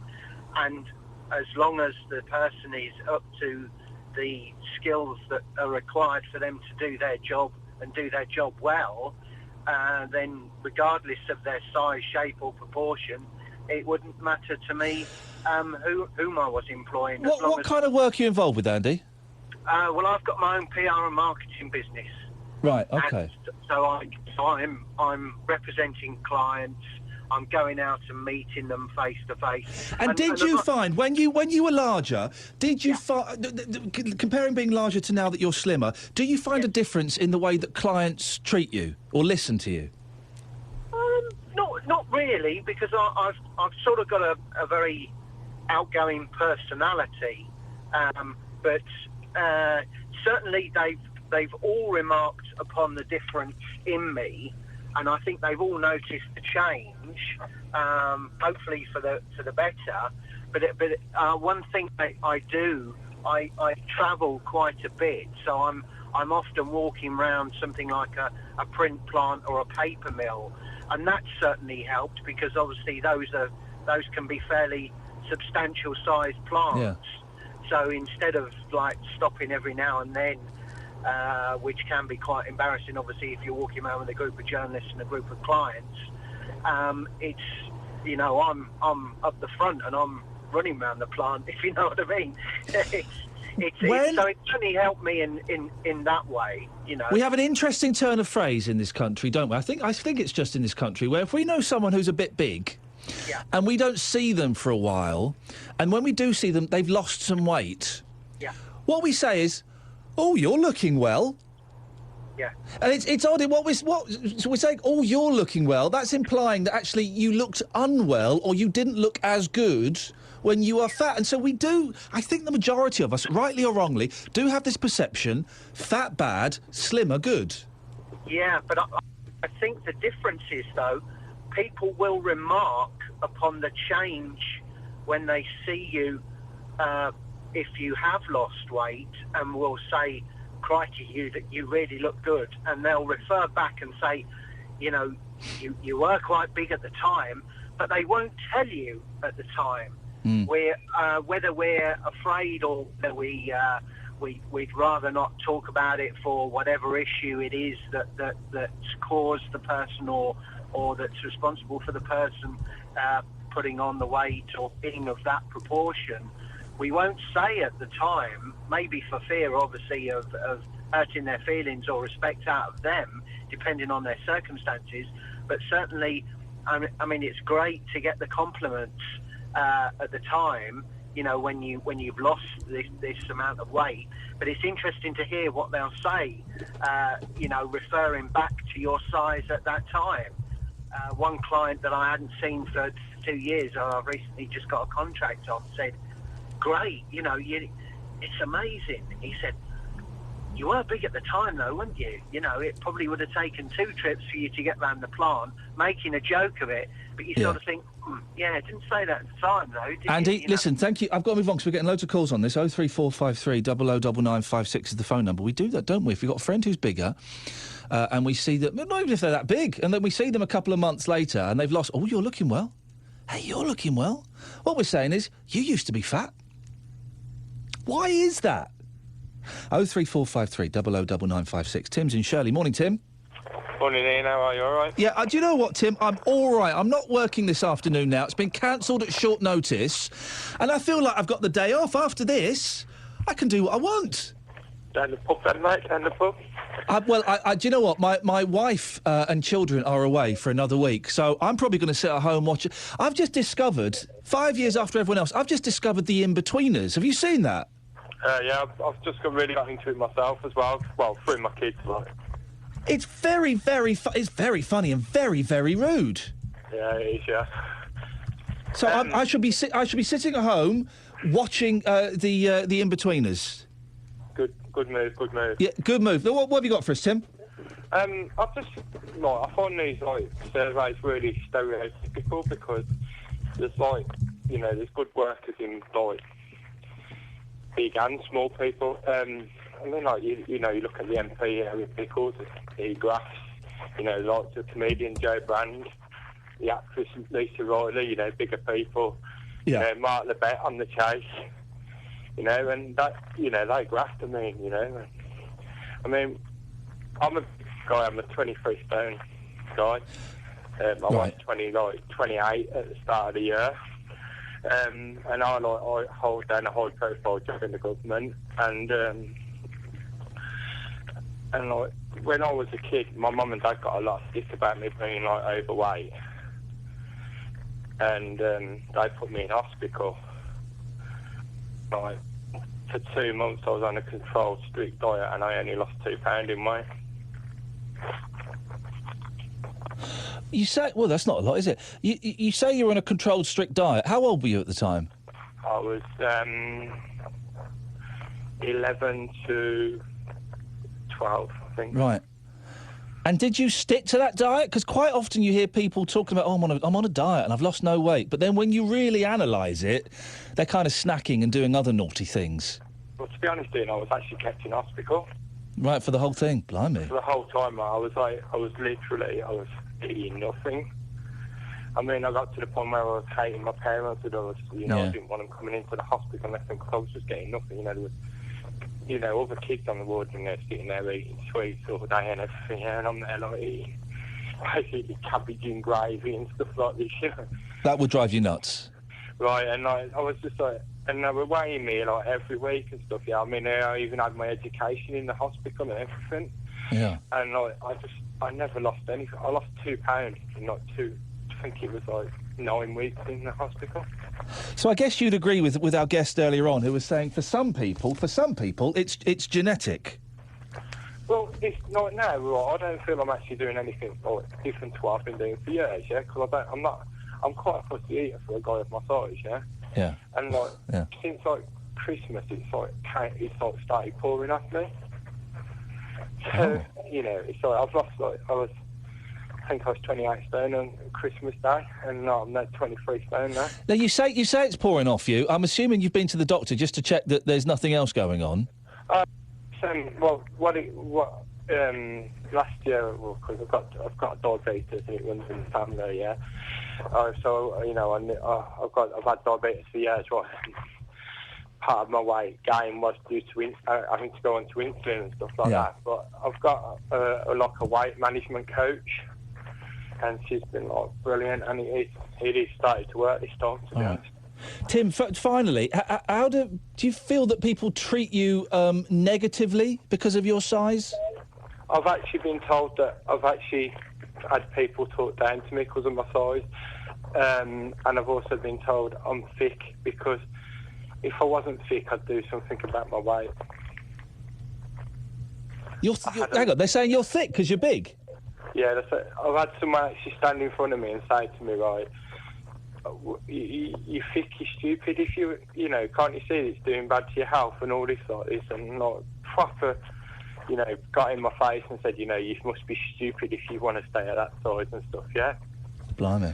and as long as the person is up to the skills that are required for them to do their job and do their job well, then regardless of their size, shape or proportion, it wouldn't matter to me whom I was employing. What kind of work are you involved with, Andy? Well, I've got my own PR and marketing business. Right, okay. And so I'm representing clients. I'm going out and meeting them face to face. And did you find when you were larger, did you find, comparing being larger to now that you're slimmer, do you find a difference in the way that clients treat you or listen to you? Not really, because I've sort of got a very outgoing personality, but certainly they've all remarked upon the difference in me, and I think they've all noticed the change, hopefully for the better. But one thing I do, I travel quite a bit, so I'm often walking around something like a print plant or a paper mill, and that's certainly helped because obviously those can be fairly substantial sized plants. Yeah. So instead of like stopping every now and then, which can be quite embarrassing, obviously, if you're walking around with a group of journalists and a group of clients, it's, you know, I'm up the front and I'm running around the plant, if you know what I mean. So it certainly helped me in that way, you know. We have an interesting turn of phrase in this country, don't we? I think it's just in this country where if we know someone who's a bit big, and we don't see them for a while, and when we do see them, they've lost some weight. Yeah. What we say is, "Oh, you're looking well." Yeah. And it's odd. So we're saying, "Oh, you're looking well." That's implying that actually you looked unwell or you didn't look as good when you are fat. And so we do. I think the majority of us, rightly or wrongly, do have this perception: fat bad, slimmer good. Yeah, but I think the difference is though, people will remark upon the change when they see you. If you have lost weight, and will say, crikey, you really look good, and they'll refer back and say, you know, you were quite big at the time, but they won't tell you at the time. Whether we're afraid or whether we'd rather not talk about it for whatever issue it is that's caused the person or that's responsible for the person putting on the weight or being of that proportion. We won't say at the time, maybe for fear, obviously, of hurting their feelings or respect out of them, depending on their circumstances. But certainly, I mean, it's great to get the compliments at the time when you've lost this amount of weight. But it's interesting to hear what they'll say, referring back to your size at that time. One client that I hadn't seen for 2 years, I've recently just got a contract on, said, "Great, it's amazing." He said, "You were big at the time, though, weren't you? It probably would have taken 2 trips for you to get round the plant," making a joke of it. But you sort of think, it didn't say that at the time, though, did Andy, listen, thank you. I've got to move on because we're getting loads of calls on this. 03453 009956 is the phone number. We do that, don't we? If we've got a friend who's bigger and we see that, not even if they're that big, and then we see them a couple of months later and they've lost, "Oh, you're looking well. Hey, you're looking well." What we're saying is, you used to be fat. Why is that? 03453 009956. Tim's in Shirley. Morning, Tim. Morning, Ian. How are you? All right? Yeah, do you know what, Tim? I'm all right. I'm not working this afternoon now. It's been cancelled at short notice, and I feel like I've got the day off. After this, I can do what I want. Down the pub that night? Down the pub? Do you know what? My wife and children are away for another week, so I'm probably going to sit at home watching. I've just discovered, 5 years after everyone else, I've just discovered the In-Betweeners. Have you seen that? Yeah, I've just really got into it myself as well. Well, through my kids, like. It's very, it's very funny and very, very rude. Yeah, it is. Yeah. So I should be sitting at home watching the In-Betweeners. Good move. Yeah, good move. What have you got for us, Tim? I find these surveys really stereotypical because there's there's good workers in big and small people. I mean, you look at the MP Harry Pickles, the Graffs, the comedian Joe Brand, the actress Lisa Riley, bigger people, Mark Lebet on The Chase, and that, they graft, I mean, I'm a big guy, I'm a 23 stone guy. I was 28 at the start of the year. And I hold down a high profile job in the government, and when I was a kid, my mum and dad got a lot of stick about me being overweight, and they put me in hospital. For 2 months, I was on a controlled, strict diet, and I only lost 2 pounds in weight. You say, well, that's not a lot, is it? You say you're on a controlled, strict diet. How old were you at the time? I was 11 to 12, I think. Right. And did you stick to that diet? Because quite often you hear people talking about, I'm on a diet and I've lost no weight. But then when you really analyse it, they're kind of snacking and doing other naughty things. Well, to be honest, Ian, I was actually kept in hospital. Right, for the whole thing? Blimey. For the whole time, I was eating nothing. I mean, I got to the point where I was hating my parents, and I didn't want them coming into the hospital unless because I was just getting nothing. There was, other kids on the ward, and they're sitting there eating sweets all day and everything, and I'm there eating basically cabbage and gravy and stuff like this. That would drive you nuts. Right, and I was just and they were weighing me every week and stuff. Yeah, I mean, I even had my education in the hospital and everything. Yeah. And I never lost anything. I lost 2 pounds in I think it was 9 weeks in the hospital. So I guess you'd agree with our guest earlier on, who was saying for some people, it's genetic. Well, it's not now. Right? I don't feel I'm actually doing anything different to what I've been doing for years. Yeah, because I'm quite a fussy eater for a guy of my size. Yeah. Yeah. And since Christmas, it's started pouring off me. So I've lost I think I was 28 stone on Christmas Day, and I'm now 23 stone now. Now you say it's pouring off you. I'm assuming you've been to the doctor just to check that there's nothing else going on. Last year, because I've got diabetes and it runs in the family, yeah. I've had diabetes for years, right? Part of my weight gain was due to having to go on to insulin and stuff like that. But I've got a weight management coach, and she's been brilliant, and it is started to work this time, to be honest. Tim, finally, how do you feel that people treat you negatively because of your size? I've actually been told that I've actually had people talk down to me because of my size, and I've also been told I'm thick because if I wasn't thick, I'd do something about my weight. Hang on, they're saying you're thick because you're big? Yeah, that's it. I've had someone actually stand in front of me and say to me, right, you thick, you're stupid. If you know, can't you see it's doing bad to your health and all this like this, and like proper, you know, got in my face and said, you know, you must be stupid if you want to stay at that size and stuff, yeah? Blimey.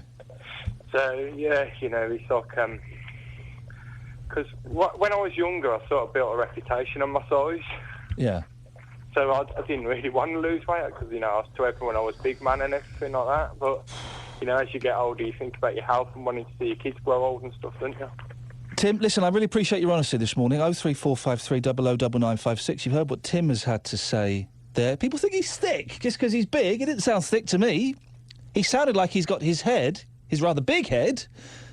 So, yeah, you know, it's like, because when I was younger, I sort of built a reputation on my size. Yeah. So I didn't really want to lose weight because, you know, I was to everyone I was big man and everything like that. But, you know, as you get older, you think about your health and wanting to see your kids grow old and stuff, don't you? Tim, listen, I really appreciate your honesty this morning. 03453 009956. You've heard what Tim has had to say there. People think he's thick just because he's big. He didn't sound thick to me. He sounded like he's got his head, his rather big head,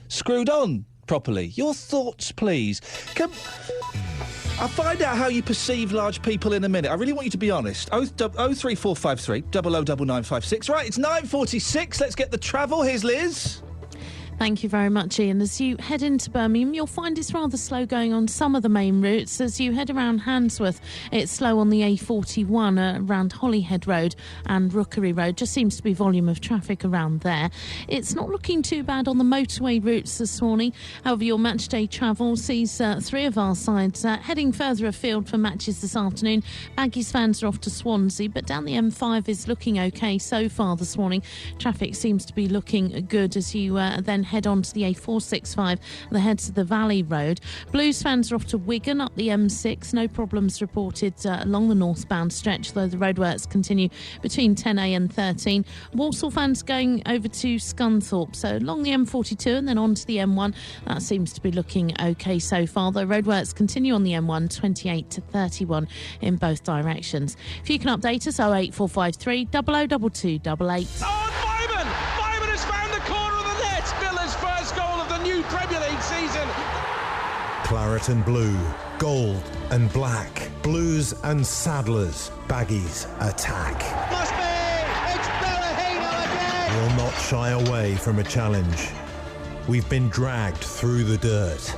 screwed on properly. Your thoughts, please. I'll find out how you perceive large people in a minute. I really want you to be honest. 03453 009956. Right, it's 9:46. Let's get the travel. Here's Liz. Thank you very much, Ian. As you head into Birmingham, you'll find it's rather slow going on some of the main routes. As you head around Handsworth, it's slow on the A41 around Holyhead Road and Rookery Road. Just seems to be volume of traffic around there. It's not looking too bad on the motorway routes this morning. However, your match day travel sees three of our sides heading further afield for matches this afternoon. Baggies fans are off to Swansea, but down the M5 is looking okay so far this morning. Traffic seems to be looking good as you then head on to the A465, the heads of the Valley Road. Blues fans are off to Wigan up the M6. No problems reported along the northbound stretch, though the roadworks continue between 10A and 13. Walsall fans going over to Scunthorpe, so along the M42 and then on to the M1. That seems to be looking okay so far, though roadworks continue on the M1 28 to 31 in both directions. If you can update us, 08453 002288. Fireman has found the corner of the net. Villa's first goal of the new Premier League season. Claret and blue, gold and black, blues and saddlers, baggies attack. Must be! It's Berahino again! We'll not shy away from a challenge. We've been dragged through the dirt.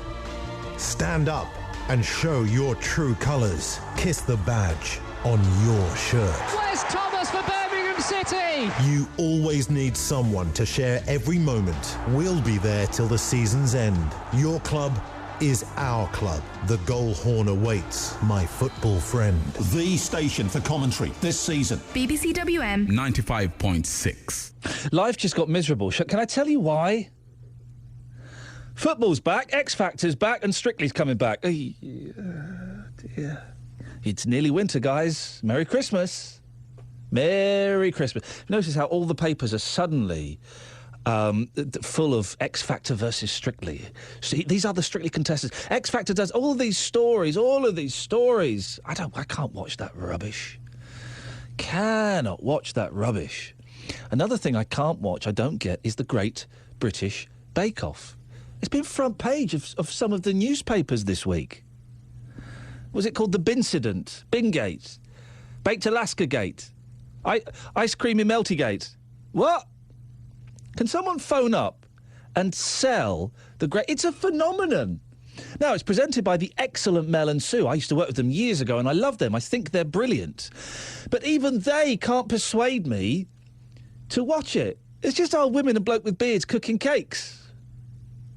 Stand up and show your true colours. Kiss the badge on your shirt. Where's Thomas for Birmingham City? You always need someone to share every moment. We'll be there till the season's end. Your club is our club. The goal horn awaits, my football friend. The station for commentary this season. BBC WM 95.6. Life just got miserable. Can I tell you why? Football's back, X Factor's back, and Strictly's coming back. Dear. It's nearly winter, guys. Merry Christmas. Merry Christmas. Notice how all the papers are suddenly full of X Factor versus Strictly. See, these are the Strictly contestants. X Factor does all of these stories. I can't watch that rubbish. Cannot watch that rubbish. Another thing I can't watch, I don't get, is the Great British Bake Off. It's been front page of some of the newspapers this week. Was it called the Bincident? Bingate? Baked Alaska Gate? Ice Creamy Melty Gate? What? Can someone phone up and sell the great... It's a phenomenon. Now, it's presented by the excellent Mel and Sue. I used to work with them years ago, and I love them. I think they're brilliant. But even they can't persuade me to watch it. It's just old women and bloke with beards cooking cakes.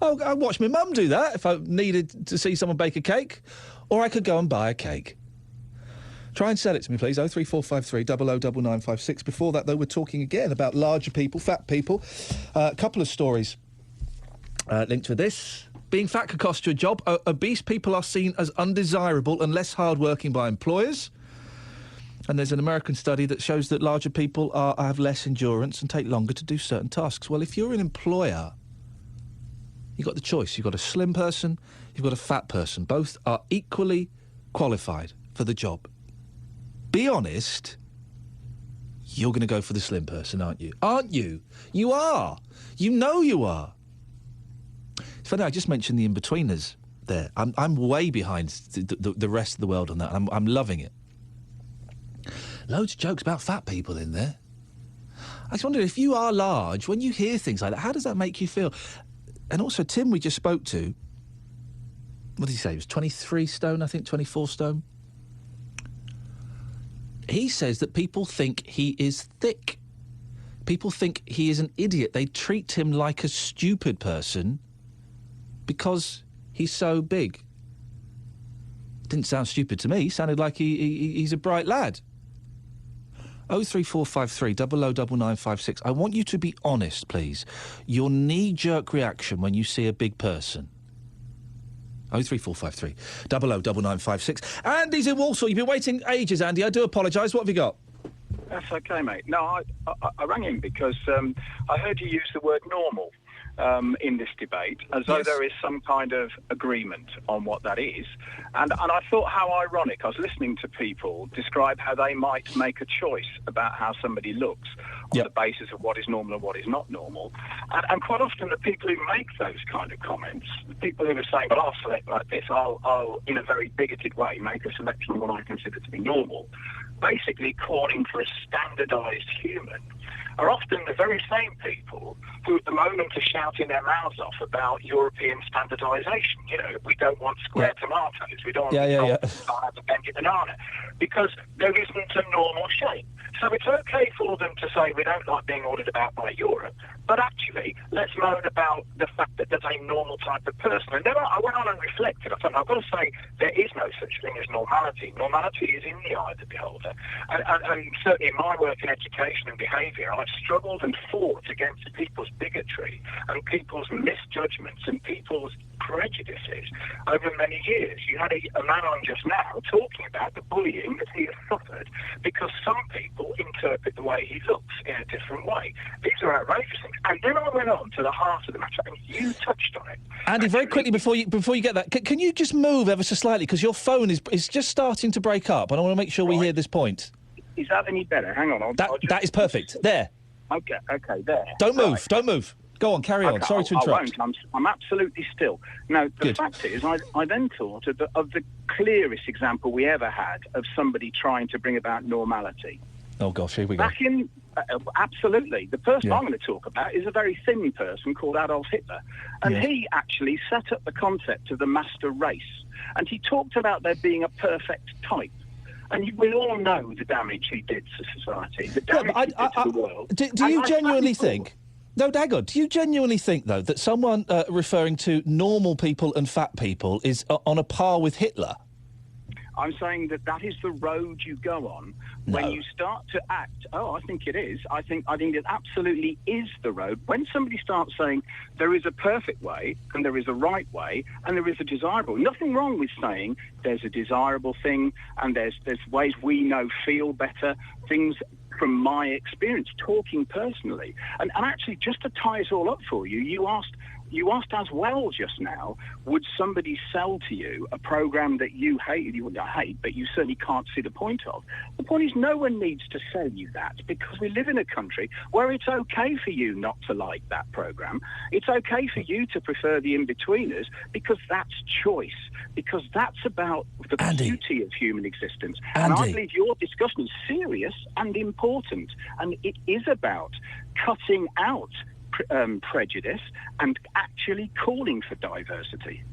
I'd watch my mum do that if I needed to see someone bake a cake. Or I could go and buy a cake. Try and sell it to me, please. 03453 009956. Before that, though, we're talking again about larger people, fat people. A couple of stories linked with this. Being fat could cost you a job. Obese people are seen as undesirable and less hard-working by employers. And there's an American study that shows that larger people have less endurance and take longer to do certain tasks. Well, if you're an employer, you've got the choice. You've got a slim person, you've got a fat person. Both are equally qualified for the job. Be honest, you're going to go for the slim person, aren't you? Aren't you? You are. You know you are. It's funny, I just mentioned the in-betweeners there. I'm way behind the rest of the world on that. I'm loving it. Loads of jokes about fat people in there. I just wonder, if you are large, when you hear things like that, how does that make you feel? And also, Tim, we just spoke to, what did he say? He was 23 stone, I think, 24 stone. He says that people think he is thick. People think he is an idiot. They treat him like a stupid person because he's so big. Didn't sound stupid to me. Sounded like he's a bright lad. 03453 009956. I want you to be honest, please. Your knee-jerk reaction when you see a big person. 03453 009956. Andy's in Walsall. You've been waiting ages, Andy. I do apologise. What have you got? That's okay, mate. No, I rang in because I heard you use the word normal in this debate, as though there is some kind of agreement on what that is. And I thought how ironic. I was listening to people describe how they might make a choice about how somebody looks on the basis of what is normal and what is not normal. And quite often the people who make those kind of comments, the people who are saying, well, I'll select like this, I'll in a very bigoted way, make a selection of what I consider to be normal, basically calling for a standardised human, are often the very same people who at the moment are shouting their mouths off about European standardisation. You know, we don't want square tomatoes, we don't want a bendy banana, because there isn't a normal shape. So it's okay for them to say we don't like being ordered about by Europe, but actually let's moan about the fact that there's a normal type of person. And then I went on and reflected. I thought, I've got to say, there is no such thing as normality. Normality is in the eye of the beholder. And certainly in my work in education and behaviour, I've struggled and fought against people's bigotry and people's misjudgments and people's prejudices over many years. You had a man on just now talking about the bullying that he has suffered because some people interpret the way he looks in a different way. These are outrageous things. And then I went on to the heart of the matter, and you touched on it. Andy, very quickly before you get that, can you just move ever so slightly, because your phone is just starting to break up, and I want to make sure we hear this point. Is that any better? Hang on. That is perfect. There. Okay, there. Don't move. Go on, carry on. Okay, Sorry to interrupt. I won't. I'm absolutely still. Now, the fact is, I then thought of the clearest example we ever had of somebody trying to bring about normality. Oh, gosh, here we go. Back in... absolutely. The person I'm going to talk about is a very thin person called Adolf Hitler. And he actually set up the concept of the master race. And he talked about there being a perfect type. And we all know the damage he did to society, the damage he did to the world. Do you genuinely think... No, hang on. Do you genuinely think, though, that someone referring to normal people and fat people is on a par with Hitler? I'm saying that is the road you go on when you start to act. Oh, I think it is. I think it absolutely is the road. When somebody starts saying there is a perfect way and there is a right way and there is a desirable, nothing wrong with saying there's a desirable thing and there's ways we know feel better, things from my experience, talking personally. And actually, just to tie it all up for you, you asked as well just now, would somebody sell to you a programme that you hate, but you certainly can't see the point of? The point is no one needs to sell you that, because we live in a country where it's okay for you not to like that programme. It's okay for you to prefer the in-betweeners, because that's choice, because that's about the beauty of human existence. And I believe your discussion is serious and important, and it is about cutting out prejudice and actually calling for diversity.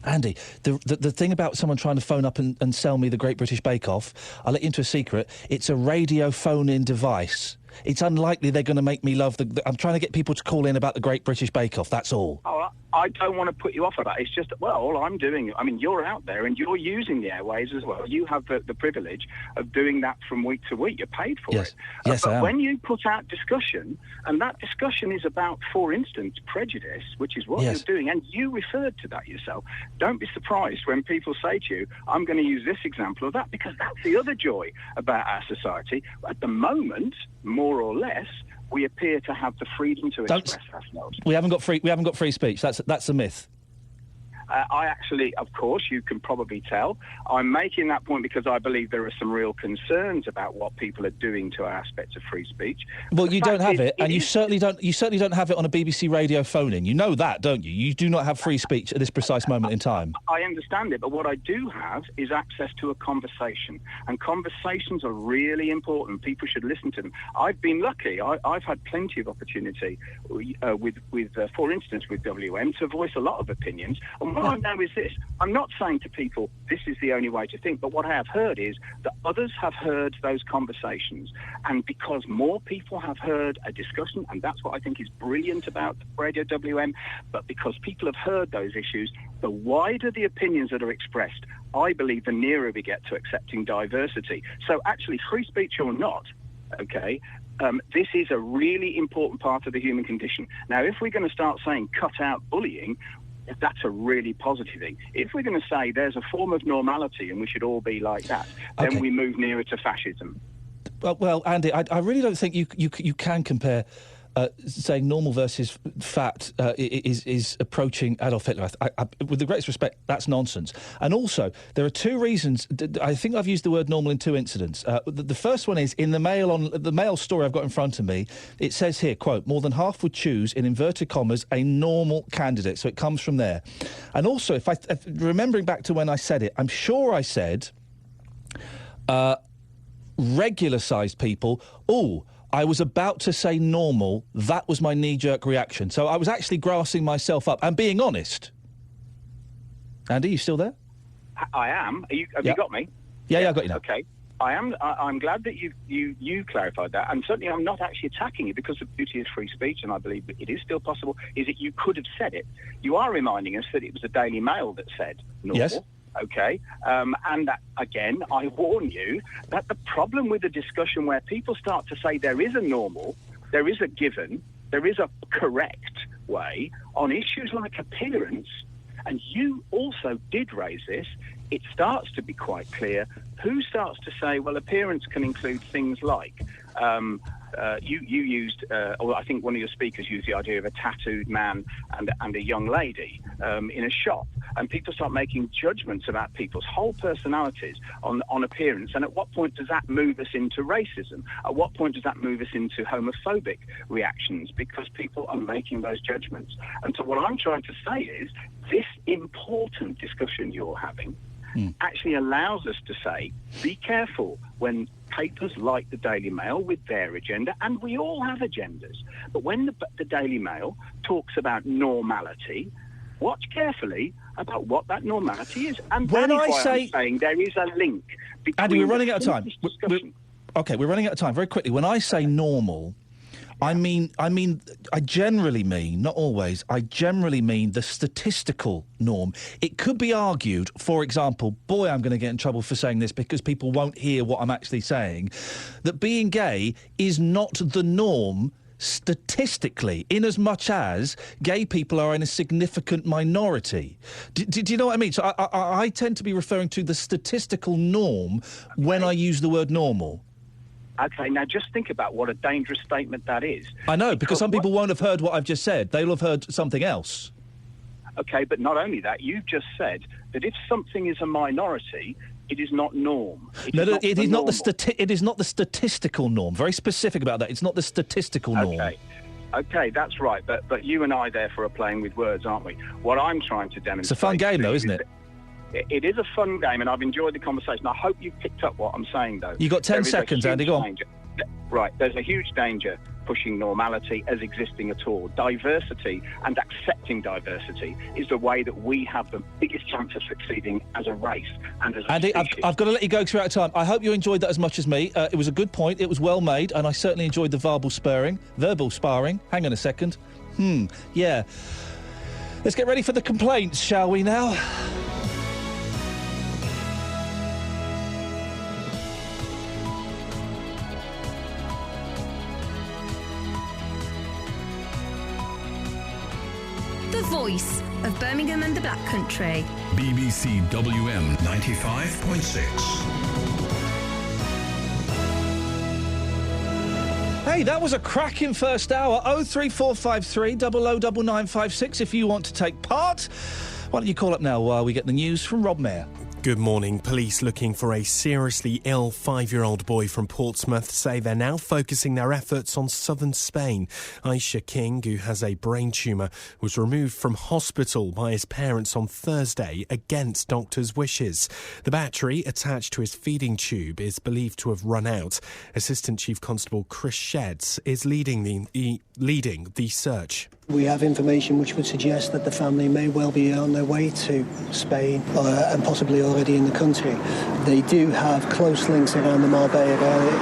Andy, the thing about someone trying to phone up and sell me the Great British Bake Off, I'll let you into a secret, it's a radio phone-in device. It's unlikely they're going to make me love I'm trying to get people to call in about the Great British Bake Off, that's all. Oh, I don't want to put you off of that. It's just, all I'm doing, you're out there and you're using the airwaves as well. You have the privilege of doing that from week to week. You're paid for it. Yes, but I am. When you put out discussion, and that discussion is about, for instance, prejudice, which is what you're doing, and you referred to that yourself, don't be surprised when people say to you, I'm going to use this example or that, because that's the other joy about our society. At the moment, more or less, we appear to have the freedom to express ourselves. We haven't got free speech. That's a myth. I actually, of course, you can probably tell, I'm making that point because I believe there are some real concerns about what people are doing to our aspects of free speech. Well, you don't have it, and you certainly don't have it on a BBC radio phone-in. You know that, don't you? You do not have free speech at this precise moment in time. I understand it, but what I do have is access to a conversation, and conversations are really important. People should listen to them. I've been lucky. I've had plenty of opportunity with for instance, with WM to voice a lot of opinions. And All I know is this. I'm not saying to people, this is the only way to think, but what I have heard is that others have heard those conversations. And because more people have heard a discussion, and that's what I think is brilliant about Radio WM, but because people have heard those issues, the wider the opinions that are expressed, I believe the nearer we get to accepting diversity. So actually, free speech or not, okay, this is a really important part of the human condition. Now, if we're going to start saying cut out bullying, that's a really positive thing. If we're going to say there's a form of normality and we should all be like that, then we move nearer to fascism. Well, Andy, I really don't think you can compare saying normal versus fat is approaching Adolf Hitler. With the greatest respect, that's nonsense. And also, there are two reasons. I think I've used the word normal in two incidents. The first one is in the Mail story I've got in front of me. It says here, quote, more than half would choose, in inverted commas, a normal candidate. So it comes from there. And also, if remembering back to when I said it, I'm sure I said regular-sized people. I was about to say normal. That was my knee-jerk reaction. So I was actually grassing myself up and being honest. Andy, you still there? I am. Have you got me? Yeah, I got you now. Okay. I am. I'm glad that you clarified that, and certainly I'm not actually attacking you, because the beauty of free speech, and I believe that it is still possible, is that you could have said it. You are reminding us that it was the Daily Mail that said normal. Yes. Okay, and that, again, I warn you that the problem with the discussion where people start to say there is a normal, there is a given, there is a correct way on issues like appearance, and you also did raise this, it starts to be quite clear who starts to say, well, appearance can include things like, you used, or I think one of your speakers used the idea of a tattooed man and a young lady in a shop, and people start making judgments about people's whole personalities on appearance. And at what point does that move us into racism? At what point does that move us into homophobic reactions? Because people are making those judgments. And so what I'm trying to say is this important discussion you're having actually allows us to say, be careful when papers like the Daily Mail with their agenda, and we all have agendas, but when the Daily Mail talks about normality, watch carefully about what that normality is. And when I'm saying there is a link between... Andy, we're running out of time. We're running out of time. Very quickly, when I say normal... I generally mean, not always, I generally mean the statistical norm. It could be argued, for example, boy, I'm going to get in trouble for saying this because people won't hear what I'm actually saying, that being gay is not the norm statistically, in as much as gay people are in a significant minority. Do you know what I mean? So I tend to be referring to the statistical norm when I use the word normal. Okay, now just think about what a dangerous statement that is. I know, because some people won't have heard what I've just said. They'll have heard something else. Okay, but not only that, you've just said that if something is a minority, it is not norm. It is not the statistical norm. Very specific about that. It's not the statistical norm. Okay, that's right. But you and I, therefore, are playing with words, aren't we? What I'm trying to demonstrate... It's a fun game, though, isn't it? It is a fun game, and I've enjoyed the conversation. I hope you picked up what I'm saying, though. You've got 10 seconds, Andy, go on. Right, there's a huge danger pushing normality as existing at all. Diversity and accepting diversity is the way that we have the biggest chance of succeeding as a race and as a Andy, species. I've got to let you go because we're out of time. I hope you enjoyed that as much as me. It was a good point. It was well made, and I certainly enjoyed the verbal sparring. Hang on a second. Yeah. Let's get ready for the complaints, shall we now? The voice of Birmingham and the Black Country. BBC WM 95.6. Hey, that was a cracking first hour. 03453 009956 if you want to take part. Why don't you call up now while we get the news from Rob Mayer. Good morning. Police looking for a seriously ill 5-year-old boy from Portsmouth say they're now focusing their efforts on southern Spain. Aisha King, who has a brain tumour, was removed from hospital by his parents on Thursday against doctors' wishes. The battery attached to his feeding tube is believed to have run out. Assistant Chief Constable Chris Sheds is leading the search. We have information which would suggest that the family may well be on their way to Spain and possibly already in the country. They do have close links around the Marbella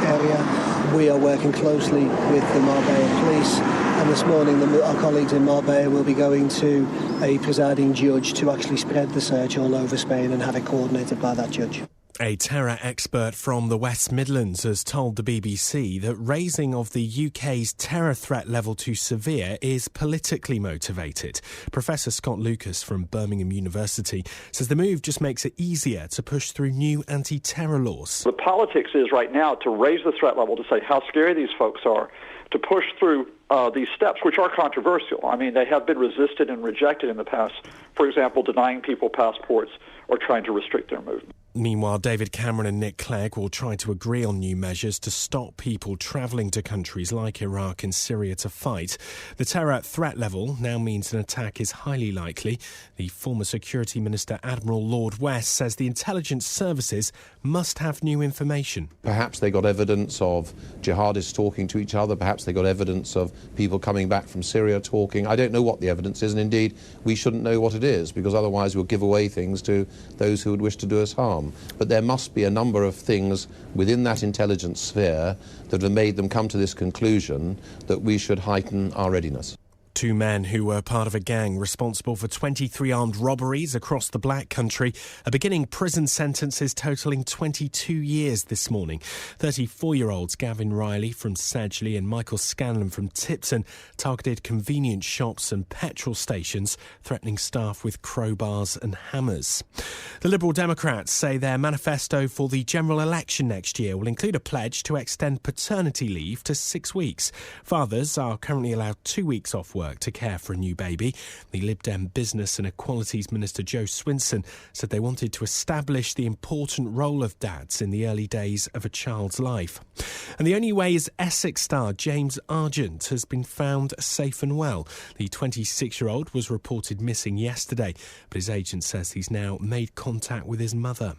area. We are working closely with the Marbella police, and this morning our colleagues in Marbella will be going to a presiding judge to actually spread the search all over Spain and have it coordinated by that judge. A terror expert from the West Midlands has told the BBC that raising of the UK's terror threat level to severe is politically motivated. Professor Scott Lucas from Birmingham University says the move just makes it easier to push through new anti-terror laws. The politics is right now to raise the threat level, to say how scary these folks are, to push through these steps, which are controversial. I mean, they have been resisted and rejected in the past. For example, denying people passports or trying to restrict their movement. Meanwhile, David Cameron and Nick Clegg will try to agree on new measures to stop people travelling to countries like Iraq and Syria to fight. The terror threat level now means an attack is highly likely. The former Security Minister Admiral Lord West says the intelligence services must have new information. Perhaps they got evidence of jihadists talking to each other. Perhaps they got evidence of people coming back from Syria talking. I don't know what the evidence is, and indeed we shouldn't know what it is, because otherwise we'll give away things to those who would wish to do us harm. But there must be a number of things within that intelligence sphere that have made them come to this conclusion that we should heighten our readiness. Two men who were part of a gang responsible for 23 armed robberies across the Black Country are beginning prison sentences totalling 22 years this morning. 34-year-olds Gavin Riley from Sedgley and Michael Scanlon from Tipton targeted convenience shops and petrol stations, threatening staff with crowbars and hammers. The Liberal Democrats say their manifesto for the general election next year will include a pledge to extend paternity leave to 6 weeks. Fathers are currently allowed 2 weeks off work to care for a new baby. The Lib Dem Business and Equalities Minister Joe Swinson said they wanted to establish the important role of dads in the early days of a child's life. And the only way is Essex star James Argent has been found safe and well. The 26-year-old was reported missing yesterday, but his agent says he's now made contact with his mother.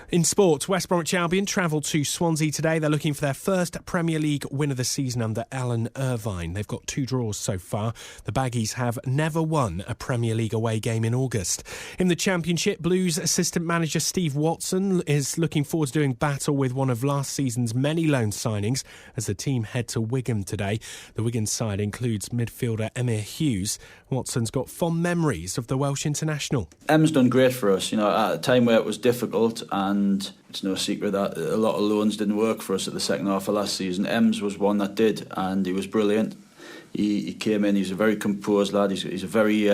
In sport, West Bromwich Albion travel to Swansea today. They're looking for their first Premier League win of the season under Alan Irvine. They've got 2 draws so far. The Baggies have never won a Premier League away game in August. In the Championship, Blues assistant manager Steve Watson is looking forward to doing battle with one of last season's many loan signings as the team head to Wigan today. The Wigan side includes midfielder Emyr Hughes. Watson's got fond memories of the Welsh international. Em's done great for us, at a time where it was difficult, and it's no secret that a lot of loans didn't work for us at the second half of last season. Ems was one that did, and he was brilliant. He came in, he's a very composed lad, he's very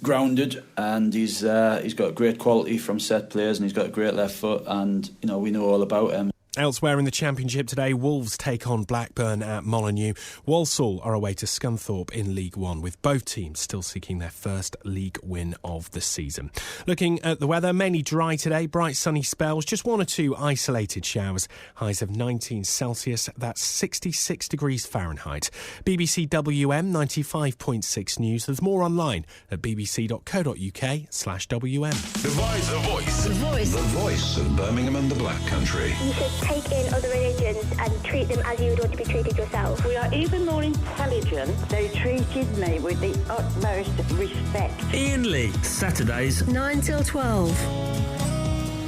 grounded, and he's got great quality from set players, and he's got a great left foot, and we know all about him. Elsewhere in the Championship today, Wolves take on Blackburn at Molineux. Walsall are away to Scunthorpe in League One, with both teams still seeking their first league win of the season. Looking at the weather, mainly dry today, bright sunny spells, just 1 or 2 isolated showers, highs of 19 Celsius, that's 66 degrees Fahrenheit. BBC WM 95.6 News. There's more online at bbc.co.uk/WM. The Voice. The Voice. The Voice. The Voice of Birmingham and the Black Country. You should take in other religions and treat them as you would want to be treated yourself. We are even more intelligent. They treated me with the utmost respect. Iain Lee, Saturdays 9 till 12.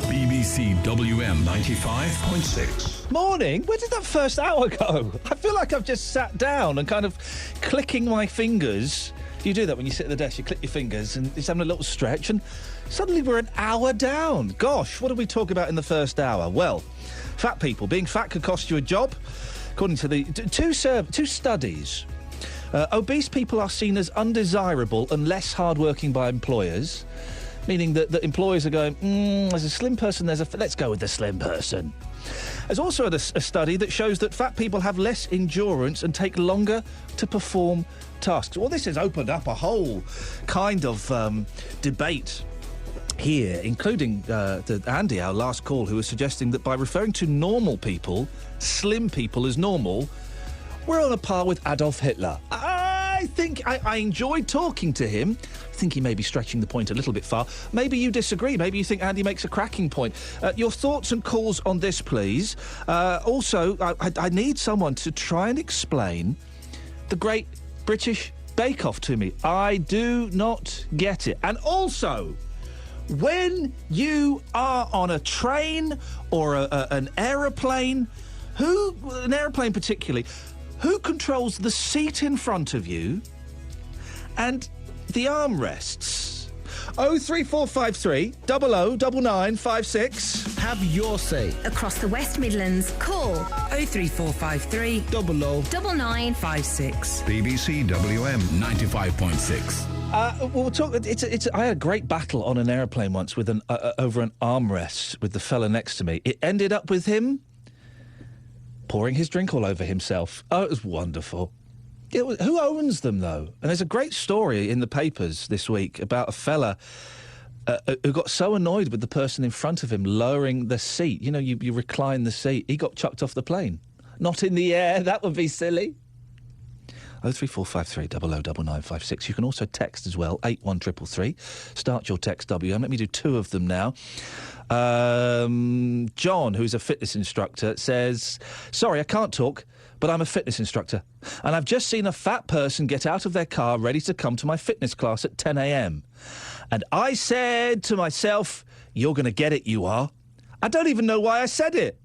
BBC WM 95.6. Morning. Where did that first hour go? I feel like I've just sat down and kind of clicking my fingers. You do that when you sit at the desk, you click your fingers and it's having a little stretch, and suddenly we're an hour down. Gosh, what did we talk about in the first hour? Well, fat people. Being fat could cost you a job. According to the two studies, obese people are seen as undesirable and less hard-working by employers, meaning that employers are going, there's a slim person, let's go with the slim person. There's also a study that shows that fat people have less endurance and take longer to perform tasks. Well, this has opened up a whole kind of debate here, including Andy, our last call, who was suggesting that by referring to normal people, slim people, as normal, we're on a par with Adolf Hitler. I think I enjoyed talking to him. I think he may be stretching the point a little bit far. Maybe you disagree. Maybe you think Andy makes a cracking point. Your thoughts and calls on this, please. Also, I need someone to try and explain the great British Bake Off to me. I do not get it. And also, when you are on a train or an aeroplane, an aeroplane particularly, who controls the seat in front of you and the armrests? 03453 009956. Have your say. Across the West Midlands, call 03453 009956. BBC WM 95.6. We'll talk. I had a great battle on an aeroplane once with over an armrest with the fella next to me. It ended up with him pouring his drink all over himself. Oh, it was wonderful. Who owns them, though? And there's a great story in the papers this week about a fella who got so annoyed with the person in front of him lowering the seat. You know, you recline the seat. He got chucked off the plane. Not in the air. That would be silly. 03453 009956. You can also text as well, 81333. Start your text WM. Let me do two of them now. John, who's a fitness instructor, says, sorry, I can't talk, but I'm a fitness instructor. And I've just seen a fat person get out of their car ready to come to my fitness class at 10 a.m. And I said to myself, you're going to get it, you are. I don't even know why I said it.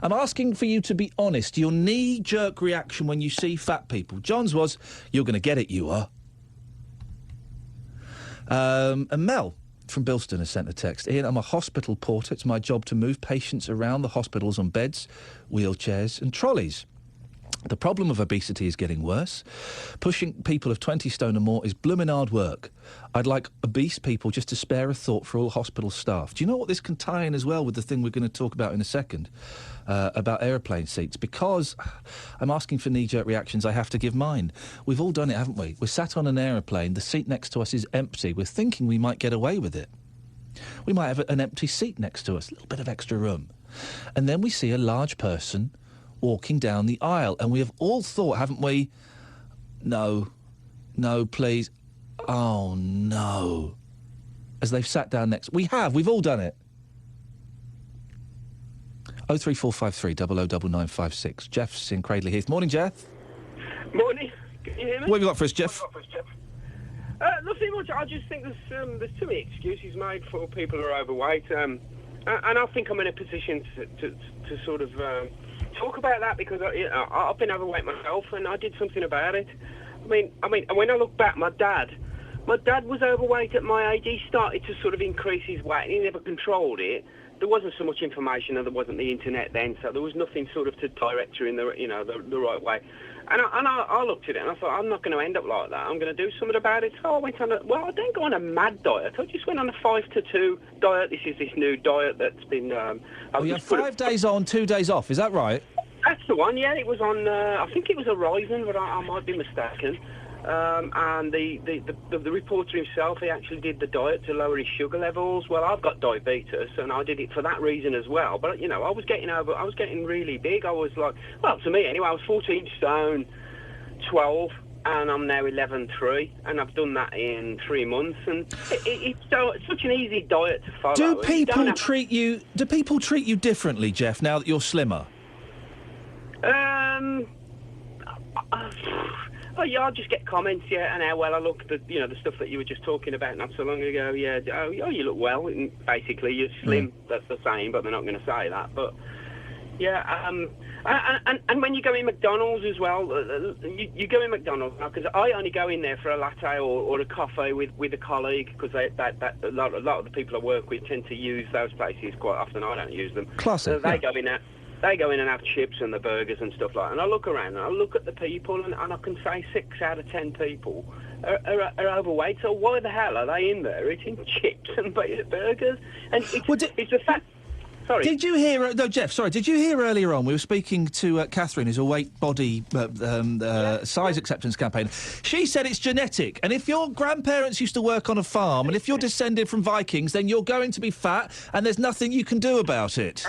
I'm asking for you to be honest. Your knee-jerk reaction when you see fat people. John's was, you're going to get it, you are. And Mel from Bilston has sent a text. Iain, I'm a hospital porter. It's my job to move patients around the hospitals on beds, wheelchairs and trolleys. The problem of obesity is getting worse. Pushing people of 20 stone or more is blooming hard work. I'd like obese people just to spare a thought for all hospital staff. Do you know what this can tie in as well with the thing we're going to talk about in a second, about aeroplane seats? Because I'm asking for knee-jerk reactions, I have to give mine. We've all done it, haven't we? We're sat on an aeroplane, the seat next to us is empty. We're thinking we might get away with it. We might have an empty seat next to us, a little bit of extra room. And then we see a large person walking down the aisle, and we have all thought, haven't we, no, please, oh no, as they've sat down next. We've all done it. 03453 009956. Jeff's in Cradley Heath. Morning, Jeff. Morning. Can you hear me? What have you got for us, Jeff? Nothing much. I just think there's too many excuses made for people who are overweight, and I think I'm in a position to sort of talk about that because I've been overweight myself and I did something about it. I mean, when I look back, my dad was overweight at my age. He started to sort of increase his weight and he never controlled it. There wasn't so much information and there wasn't the internet then, so there was nothing sort of to direct you in the right way. And I looked at it and I thought, I'm not going to end up like that. I'm going to do something about it. So I went on I didn't go on a mad diet. I just went on a 5-2 diet. This is this new diet that's been... you have 5 days on, 2 days off, is that right? That's the one, yeah. It was on, I think it was Horizon, but I might be mistaken. And the reporter himself, he actually did the diet to lower his sugar levels. Well, I've got diabetes, and I did it for that reason as well. But I was getting really big. I was like, well, to me anyway, I was 14 stone, 12, and I'm now 11.3, and I've done that in 3 months. And it's such an easy diet to follow. Do people treat you differently, Jeff? Now that you're slimmer? Oh, yeah, I'll just get comments, yeah, and how well I look, the stuff that you were just talking about not so long ago, yeah, oh, you look well, and basically you're slim, that's the same, but they're not going to say that, but, yeah, and when you go in McDonald's as well, you go in McDonald's now, because I only go in there for a latte or a coffee with a colleague, because a lot of the people I work with tend to use those places quite often. I don't use them. Classic, so they go in there. They go in and have chips and the burgers and stuff like that. And I look around and I look at the people and I can say 6 out of 10 people are overweight. So why the hell are they in there eating chips and burgers? And it's the fact... Sorry. Did you hear... No, Jeff, sorry. Did you hear earlier on, we were speaking to Catherine, who's a weight body size acceptance campaigner. She said it's genetic. And if your grandparents used to work on a farm and if you're descended from Vikings, then you're going to be fat and there's nothing you can do about it.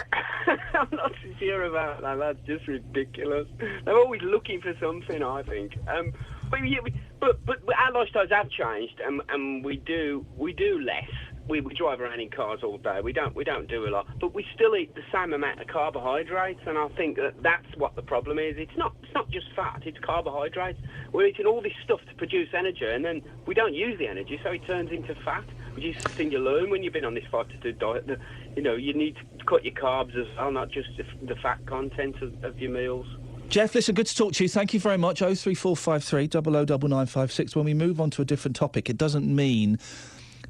I'm not so sure about that. That's just ridiculous. They're always looking for something, I think. But our lifestyles have changed, and we do less. we drive around in cars all day. We don't do a lot, but we still eat the same amount of carbohydrates, and I think that's what the problem is. It's not just fat; it's carbohydrates. We're eating all this stuff to produce energy, and then we don't use the energy, so it turns into fat. Which is something you learn when you've been on this 5-2 diet. You need to cut your carbs as well, not just the fat content of your meals. Jeff, listen, good to talk to you. Thank you very much. 03453 009956. When we move on to a different topic, it doesn't mean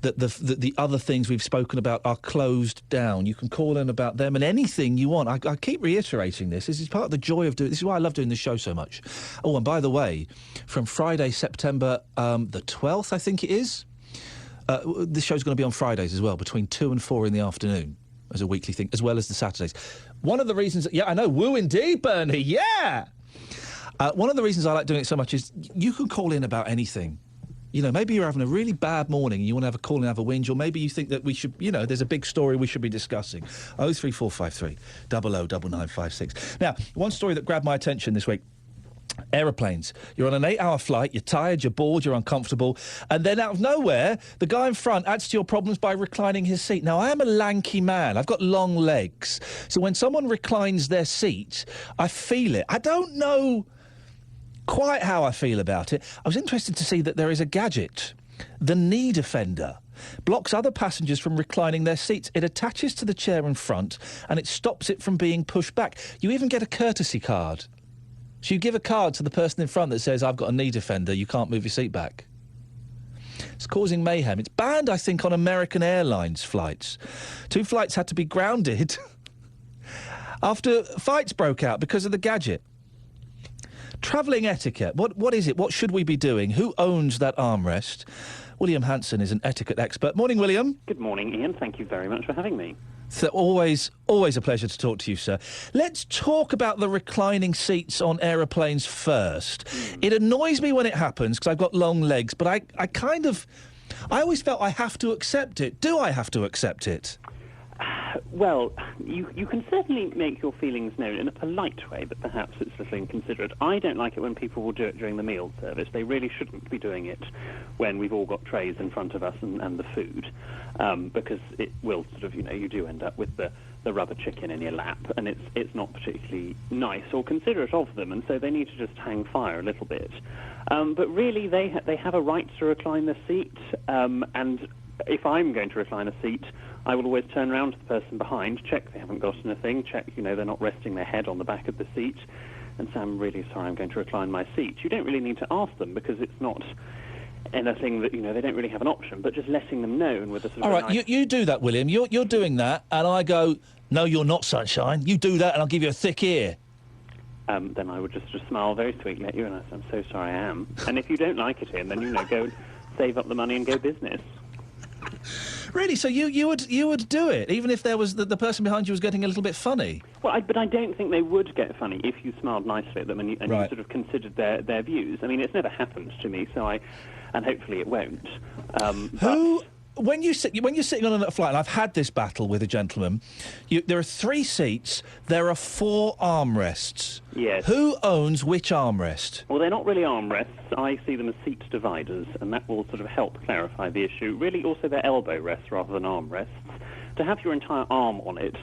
that the other things we've spoken about are closed down. You can call in about them and anything you want. I keep reiterating this. This is part of the joy of doing. This is why I love doing this show so much. Oh, and by the way, from Friday, September the 12th, I think it is. This show's going to be on Fridays as well, between 2 and 4 in the afternoon, as a weekly thing, as well as the Saturdays. One of the reasons... Yeah, I know, woo indeed, Bernie, yeah! One of the reasons I like doing it so much is you can call in about anything. Maybe you're having a really bad morning and you want to have a call and have a whinge, or maybe you think that we should, there's a big story we should be discussing. 03453 009956. Now, one story that grabbed my attention this week. Aeroplanes. You're on an 8-hour flight, you're tired, you're bored, you're uncomfortable, and then out of nowhere, the guy in front adds to your problems by reclining his seat. Now, I am a lanky man. I've got long legs. So when someone reclines their seat, I feel it. I don't know quite how I feel about it. I was interested to see that there is a gadget, the knee defender. Blocks other passengers from reclining their seats. It attaches to the chair in front, and it stops it from being pushed back. You even get a courtesy card. So you give a card to the person in front that says, I've got a knee defender, you can't move your seat back. It's causing mayhem. It's banned, I think, on American Airlines flights. 2 flights had to be grounded after fights broke out because of the gadget. Travelling etiquette. What is it? What should we be doing? Who owns that armrest? William Hanson is an etiquette expert. Morning, William. Good morning, Ian. Thank you very much for having me. So always a pleasure to talk to you, sir. Let's talk about the reclining seats on aeroplanes first. It annoys me when it happens because I've got long legs, but I always felt I have to accept it. Do I have to accept it? Well, you can certainly make your feelings known in a polite way, but perhaps it's a little inconsiderate. I don't like it when people will do it during the meal service. They really shouldn't be doing it when we've all got trays in front of us and the food, because it will sort of, you do end up with the rubber chicken in your lap, and it's not particularly nice or considerate of them, and so they need to just hang fire a little bit. But really, they have a right to recline their seat, and if I'm going to recline a seat, I will always turn around to the person behind, check they haven't got anything, check, they're not resting their head on the back of the seat, and say, I'm really sorry, I'm going to recline my seat. You don't really need to ask them, because it's not anything that, they don't really have an option, but just letting them know and with a sort of... All right, nice... you do that, William. You're doing that, and I go, no, you're not, sunshine. You do that, and I'll give you a thick ear. Then I would just smile very sweetly at you, and I say, I'm so sorry, I am. And if you don't like it, Ian, then, go save up the money and go business. Really? So you would do it, even if there was the person behind you was getting a little bit funny? Well, but I don't think they would get funny if you smiled nicely at them and you sort of considered their views. I mean, it's never happened to me, and hopefully it won't. When you're sitting on a flight, and I've had this battle with a gentleman, there are 3 seats, there are 4 armrests. Yes. Who owns which armrest? Well, they're not really armrests. I see them as seat dividers, and that will sort of help clarify the issue. Really, also they're elbow rests rather than armrests. To have your entire arm on it,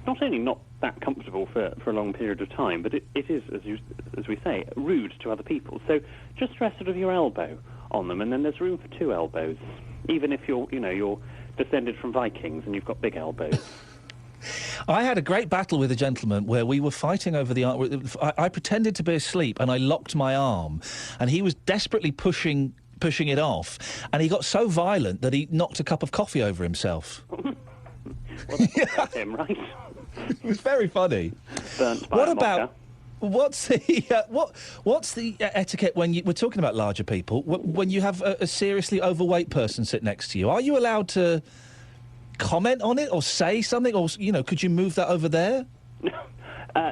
not only not that comfortable for a long period of time, but it is, as we say, rude to other people. So just rest sort of your elbow on them, and then there's room for 2 elbows. Even if you're descended from Vikings and you've got big elbows. I had a great battle with a gentleman where we were fighting over the arm. I pretended to be asleep and I locked my arm, and he was desperately pushing it off, and he got so violent that he knocked a cup of coffee over himself. Well, that's him, right? It was very funny. Burnt by a mocker. What's the etiquette when we're talking about larger people, when you have a seriously overweight person sit next to you? Are you allowed to comment on it or say something, or could you move that over there?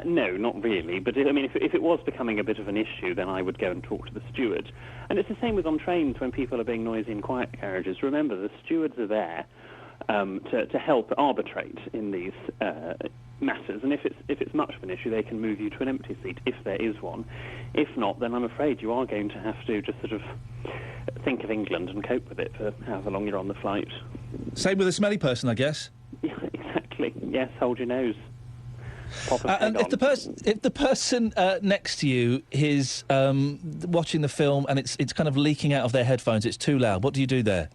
No, not really. But I mean, if it was becoming a bit of an issue, then I would go and talk to the steward. And it's the same with on trains when people are being noisy in quiet carriages. Remember, the stewards are there to help arbitrate in these matters, and if it's much of an issue, they can move you to an empty seat if there is one. If not, then I'm afraid you are going to have to just sort of think of England and cope with it for however long you're on the flight. Same with a smelly person, I guess. Exactly. Yes, hold your nose. And if the person next to you is watching the film and it's kind of leaking out of their headphones, it's too loud, what do you do there?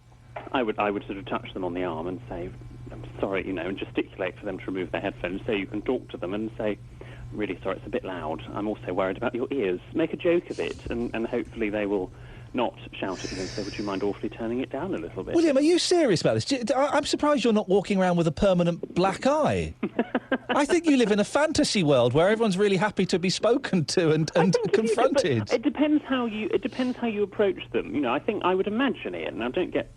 I would sort of touch them on the arm and say, I'm sorry, and gesticulate for them to remove their headphones so you can talk to them and say, I'm really sorry, it's a bit loud. I'm also worried about your ears. Make a joke of it, and hopefully they will not shout at you and say, would you mind awfully turning it down a little bit? William, are you serious about this? I'm surprised you're not walking around with a permanent black eye. I think you live in a fantasy world where everyone's really happy to be spoken to and confronted. It depends how you approach them. I think I would imagine it. Now,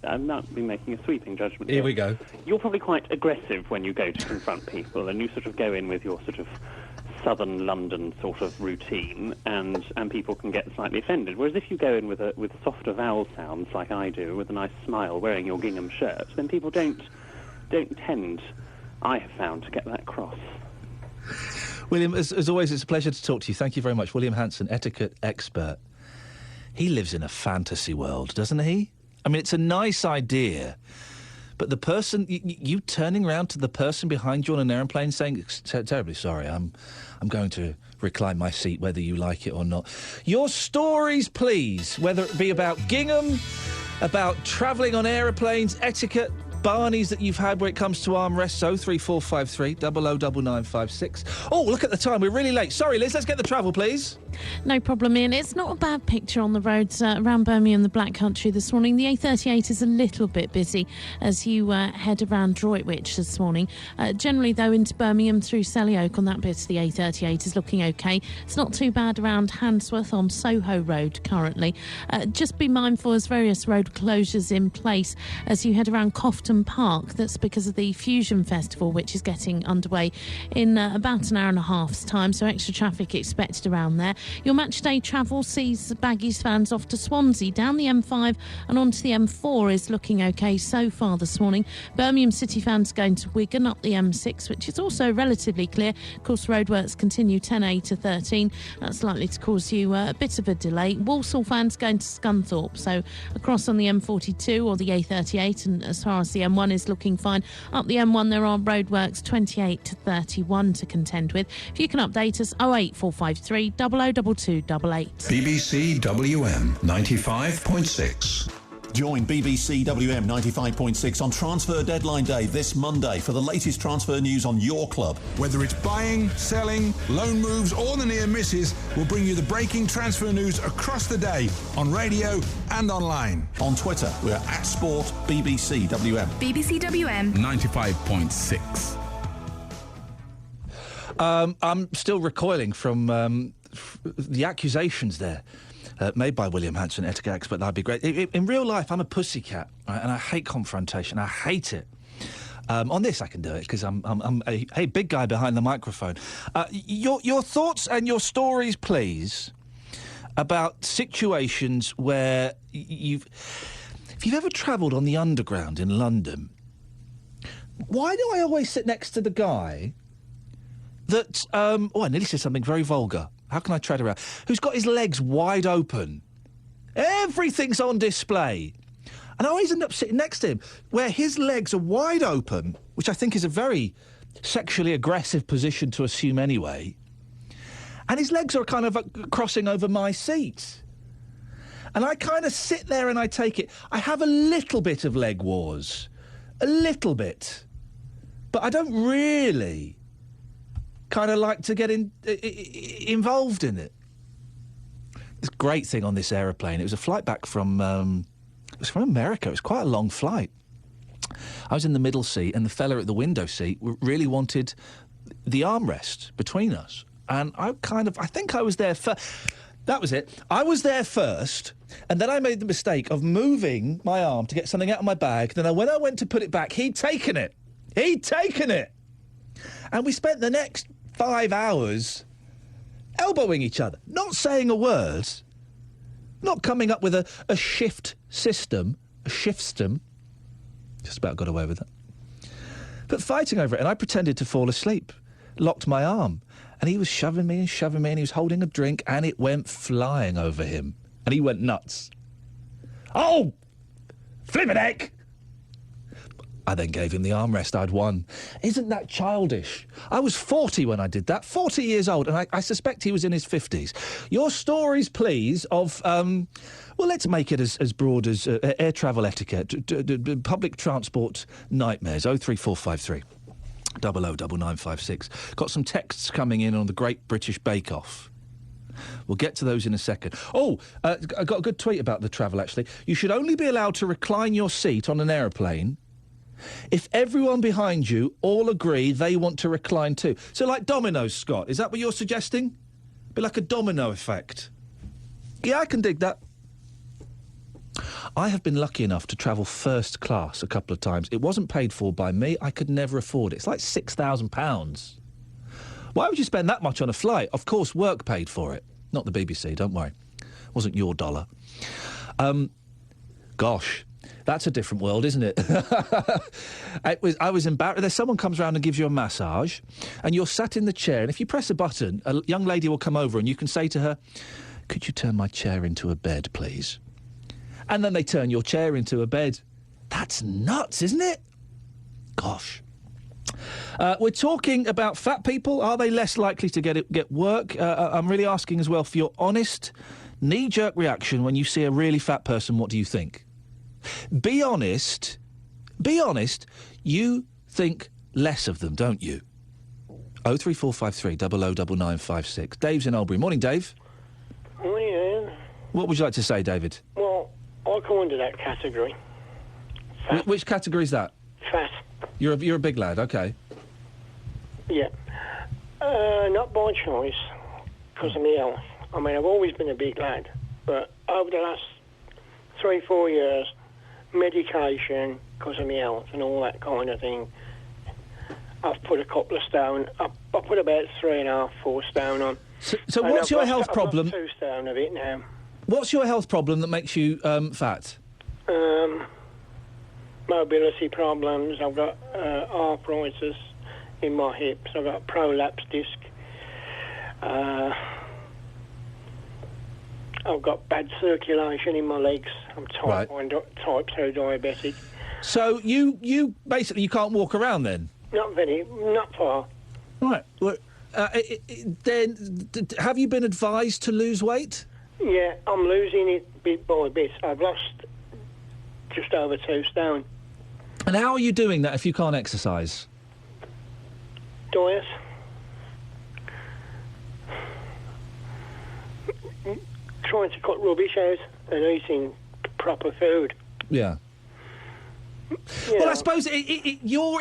I'm not making a sweeping judgment. Here we go. You're probably quite aggressive when you go to confront people, and you sort of go in with your sort of southern London sort of routine, and people can get slightly offended. Whereas if you go in with softer vowel sounds like I do, with a nice smile, wearing your gingham shirt, then people don't tend, I have found, to get that cross. William, as always, it's a pleasure to talk to you. Thank you very much. William Hanson, etiquette expert. He lives in a fantasy world, doesn't he? I mean, it's a nice idea, but the person, you turning around to the person behind you on an aeroplane saying, terribly sorry, I'm going to recline my seat whether you like it or not. Your stories, please, whether it be about gingham, about travelling on aeroplanes, etiquette, Barneys that you've had where it comes to armrests. 03453 009956. Oh, look at the time, we're really late. Sorry, Liz, let's get the travel, please. No problem, Ian. It's not a bad picture on the roads around Birmingham, the Black Country this morning. The A38 is a little bit busy as you head around Droitwich this morning. Generally, though, into Birmingham through Selly Oak on that bit of the A38 is looking OK. It's not too bad around Handsworth on Soho Road currently. Just be mindful as various road closures in place as you head around Cofton Park. That's because of the Fusion Festival, which is getting underway in about an hour and a half's time, so extra traffic expected around there. Your match day travel sees Baggies fans off to Swansea, down the M5 and onto the M4 is looking OK so far this morning. Birmingham City fans going to Wigan up the M6, which is also relatively clear. Of course, roadworks continue 10A to 13. That's likely to cause you a bit of a delay. Walsall fans going to Scunthorpe, so across on the M42 or the A38, and as far as the M1 is looking fine. Up the M1 there are roadworks 28 to 31 to contend with. If you can update us, 08453 002288. BBC WM 95.6. Join BBC WM 95.6 on Transfer Deadline Day this Monday for the latest transfer news on your club. Whether it's buying, selling, loan moves or the near misses, we'll bring you the breaking transfer news across the day on radio and online. On Twitter, we're at Sport BBC WM. BBC WM 95.6. I'm still recoiling from the accusations there. Made by William Hanson, etiquette expert. That'd be great. In real life, I'm a pussycat, right, and I hate confrontation. I hate it. On this, I can do it because I'm a big guy behind the microphone. Your thoughts and your stories, please, about situations where if you've ever travelled on the Underground in London. Why do I always sit next to the guy that? I nearly said something very vulgar. How can I tread around? Who's got his legs wide open. Everything's on display. And I always end up sitting next to him, where his legs are wide open, which I think is a very sexually aggressive position to assume anyway. And his legs are kind of crossing over my seat. And I kind of sit there and I take it. I have a little bit of leg wars. A little bit. But I don't really kind of like to get involved in it. This great thing on this aeroplane, it was a flight back from it was from America. It was quite a long flight. I was in the middle seat and the fella at the window seat really wanted the armrest between us, and I think I was there first. That was it. I was there first, and then I made the mistake of moving my arm to get something out of my bag. Then when I went to put it back, he'd taken it, and we spent the next 5 hours elbowing each other, not saying a word, not coming up with a shift system, just about got away with that, but fighting over it. And I pretended to fall asleep, locked my arm, and he was shoving me, and he was holding a drink, and it went flying over him, and he went nuts. Oh, flippin' heck! I then gave him the armrest I'd won. Isn't that childish? I was 40 when I did that, 40 years old, and I suspect he was in his 50s. Your stories, please, of, well, let's make it as broad as air travel etiquette, public transport nightmares, 03453 009956. Got some texts coming in on the Great British Bake Off. We'll get to those in a second. Oh, I got a good tweet about the travel, actually. You should only be allowed to recline your seat on an aeroplane if everyone behind you all agree they want to recline too. So like dominoes, Scott, is that what you're suggesting? Be like a domino effect. Yeah, I can dig that. I have been lucky enough to travel first class a couple of times. It wasn't paid for by me. I could never afford it. It's like £6,000. Why would you spend that much on a flight? Of course, work paid for it. Not the BBC, don't worry. Wasn't your dollar. Gosh, that's a different world, isn't it? I was embarrassed. There's someone comes around and gives you a massage, and you're sat in the chair, and if you press a button, a young lady will come over and you can say to her, could you turn my chair into a bed, please? And then they turn your chair into a bed. That's nuts, isn't it? Gosh. We're talking about fat people. Are they less likely to get work? I'm really asking as well for your honest, knee-jerk reaction when you see a really fat person. What do you think? Be honest. Be honest. You think less of them, don't you? 03453 009956. Dave's in Albury. Morning, Dave. Morning, Ian. What would you like to say, David? Well, I come into that category. Which category is that? Fat. You're a big lad, okay. Yeah. Not by choice, because of my health. I mean, I've always been a big lad, but over the last 3-4 years, medication, because of my health and all that kind of thing, I've put a couple of stone. I put about 3.5, 4 stone on. So what's your health problem? I've got 2 stone of it now. What's your health problem that makes you fat? Mobility problems. I've got arthritis in my hips. I've got prolapse disc. I've got bad circulation in my legs. I'm type 2 diabetic. So you basically you can't walk around then? Not far. Right. Well, then have you been advised to lose weight? Yeah, I'm losing it bit by bit. I've lost just over 2 stone. And how are you doing that if you can't exercise? Diet. Trying to cut rubbish out and eating proper food. Yeah. Well, I suppose your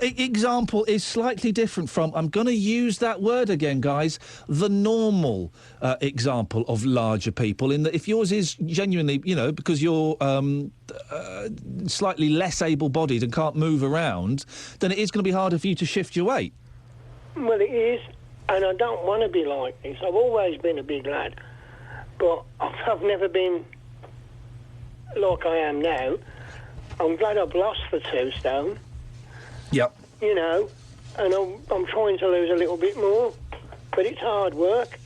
example is slightly different from, I'm going to use that word again, guys, the normal example of larger people, in that if yours is genuinely, because you're slightly less able-bodied and can't move around, then it is going to be harder for you to shift your weight. Well, it is, and I don't want to be like this. I've always been a big lad, but I've never been like I am now. I'm glad I've lost the 2 stone. Yep. And I'm trying to lose a little bit more, but it's hard work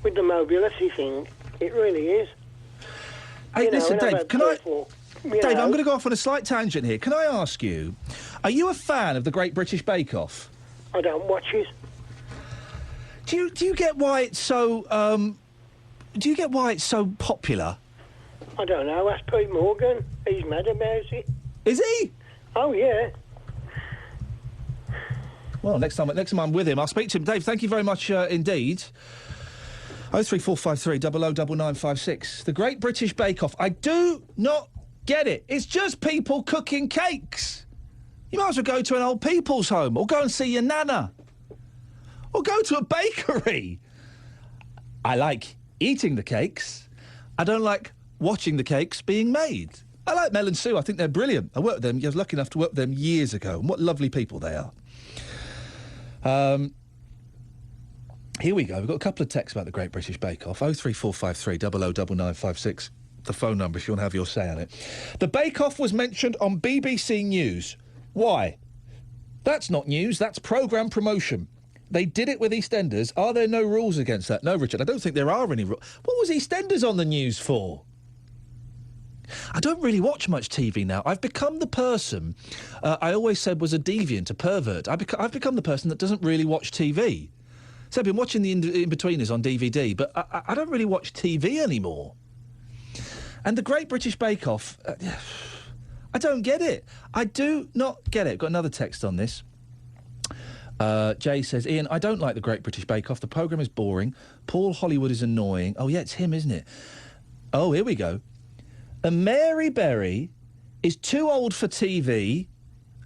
with the mobility thing. It really is. Hey, listen, Dave, Dave, I'm going to go off on a slight tangent here. Can I ask you, are you a fan of the Great British Bake Off? I don't watch it. Do you get why it's so? Do you get why it's so popular? I don't know. Ask Pete Morgan. He's mad about it. Is he? Oh, yeah. Well, next time I'm with him, I'll speak to him. Dave, thank you very much indeed. 03453 009956. The Great British Bake Off. I do not get it. It's just people cooking cakes. You might as well go to an old people's home or go and see your nana. Or go to a bakery. I like eating the cakes. I don't like watching the cakes being made. I like Mel and Sue. I think they're brilliant. I worked with them. I was lucky enough to work with them years ago. And what lovely people they are. Here we go. We've got a couple of texts about the Great British Bake Off. 03453 009956. The phone number if you want to have your say on it. The Bake Off was mentioned on BBC News. Why? That's not news. That's programme promotion. They did it with EastEnders. Are there no rules against that? No, Richard, I don't think there are any rules. What was EastEnders on the news for? I don't really watch much TV now. I've become the person I always said was a deviant, a pervert. I've become the person that doesn't really watch TV. So I've been watching the In-Betweeners on DVD, but I don't really watch TV anymore. And the Great British Bake Off, I don't get it. I do not get it. Got another text on this. Jay says, Ian, I don't like the Great British Bake Off. The programme is boring. Paul Hollywood is annoying. Oh, yeah, it's him, isn't it? Oh, here we go. And Mary Berry is too old for TV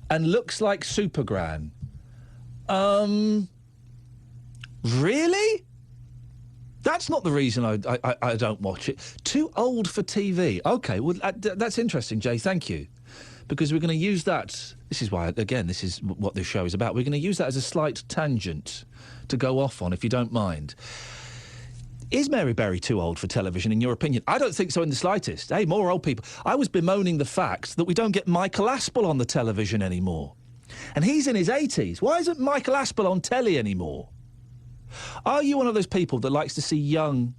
and looks like Supergran. Really? That's not the reason I don't watch it. Too old for TV. OK, well, that's interesting, Jay. Thank you. Because we're going to use that. This is why, again, this is what this show is about. We're going to use that as a slight tangent to go off on, if you don't mind. Is Mary Berry too old for television, in your opinion? I don't think so in the slightest. Hey, more old people. I was bemoaning the fact that we don't get Michael Aspel on the television anymore. And he's in his 80s. Why isn't Michael Aspel on telly anymore? Are you one of those people that likes to see young...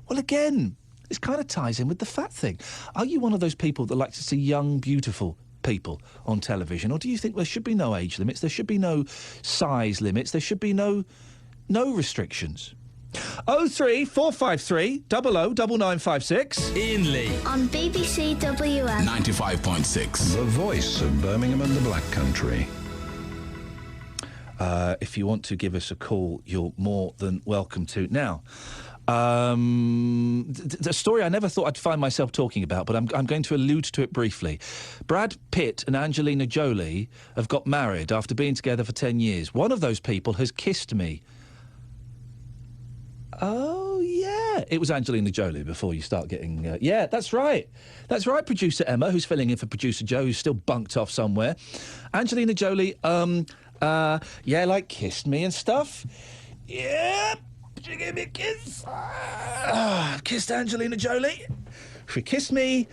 Well, again, this kind of ties in with the fat thing. Are you one of those people that likes to see young, beautiful people on television? Or do you think there should be no age limits, there should be no size limits, there should be no restrictions? 03453 009956. Ian Lee. On BBC WM. 95.6. The voice of Birmingham and the Black Country. If you want to give us a call, you're more than welcome to. Now, the story I never thought I'd find myself talking about, but I'm going to allude to it briefly. Brad Pitt and Angelina Jolie have got married after being together for 10 years. One of those people has kissed me. Oh, yeah. It was Angelina Jolie before you start getting... yeah, that's right. That's right, producer Emma, who's filling in for producer Joe, who's still bunked off somewhere. Angelina Jolie, yeah, like, kissed me and stuff. Yeah, she gave me a kiss. Kissed Angelina Jolie. She kissed me...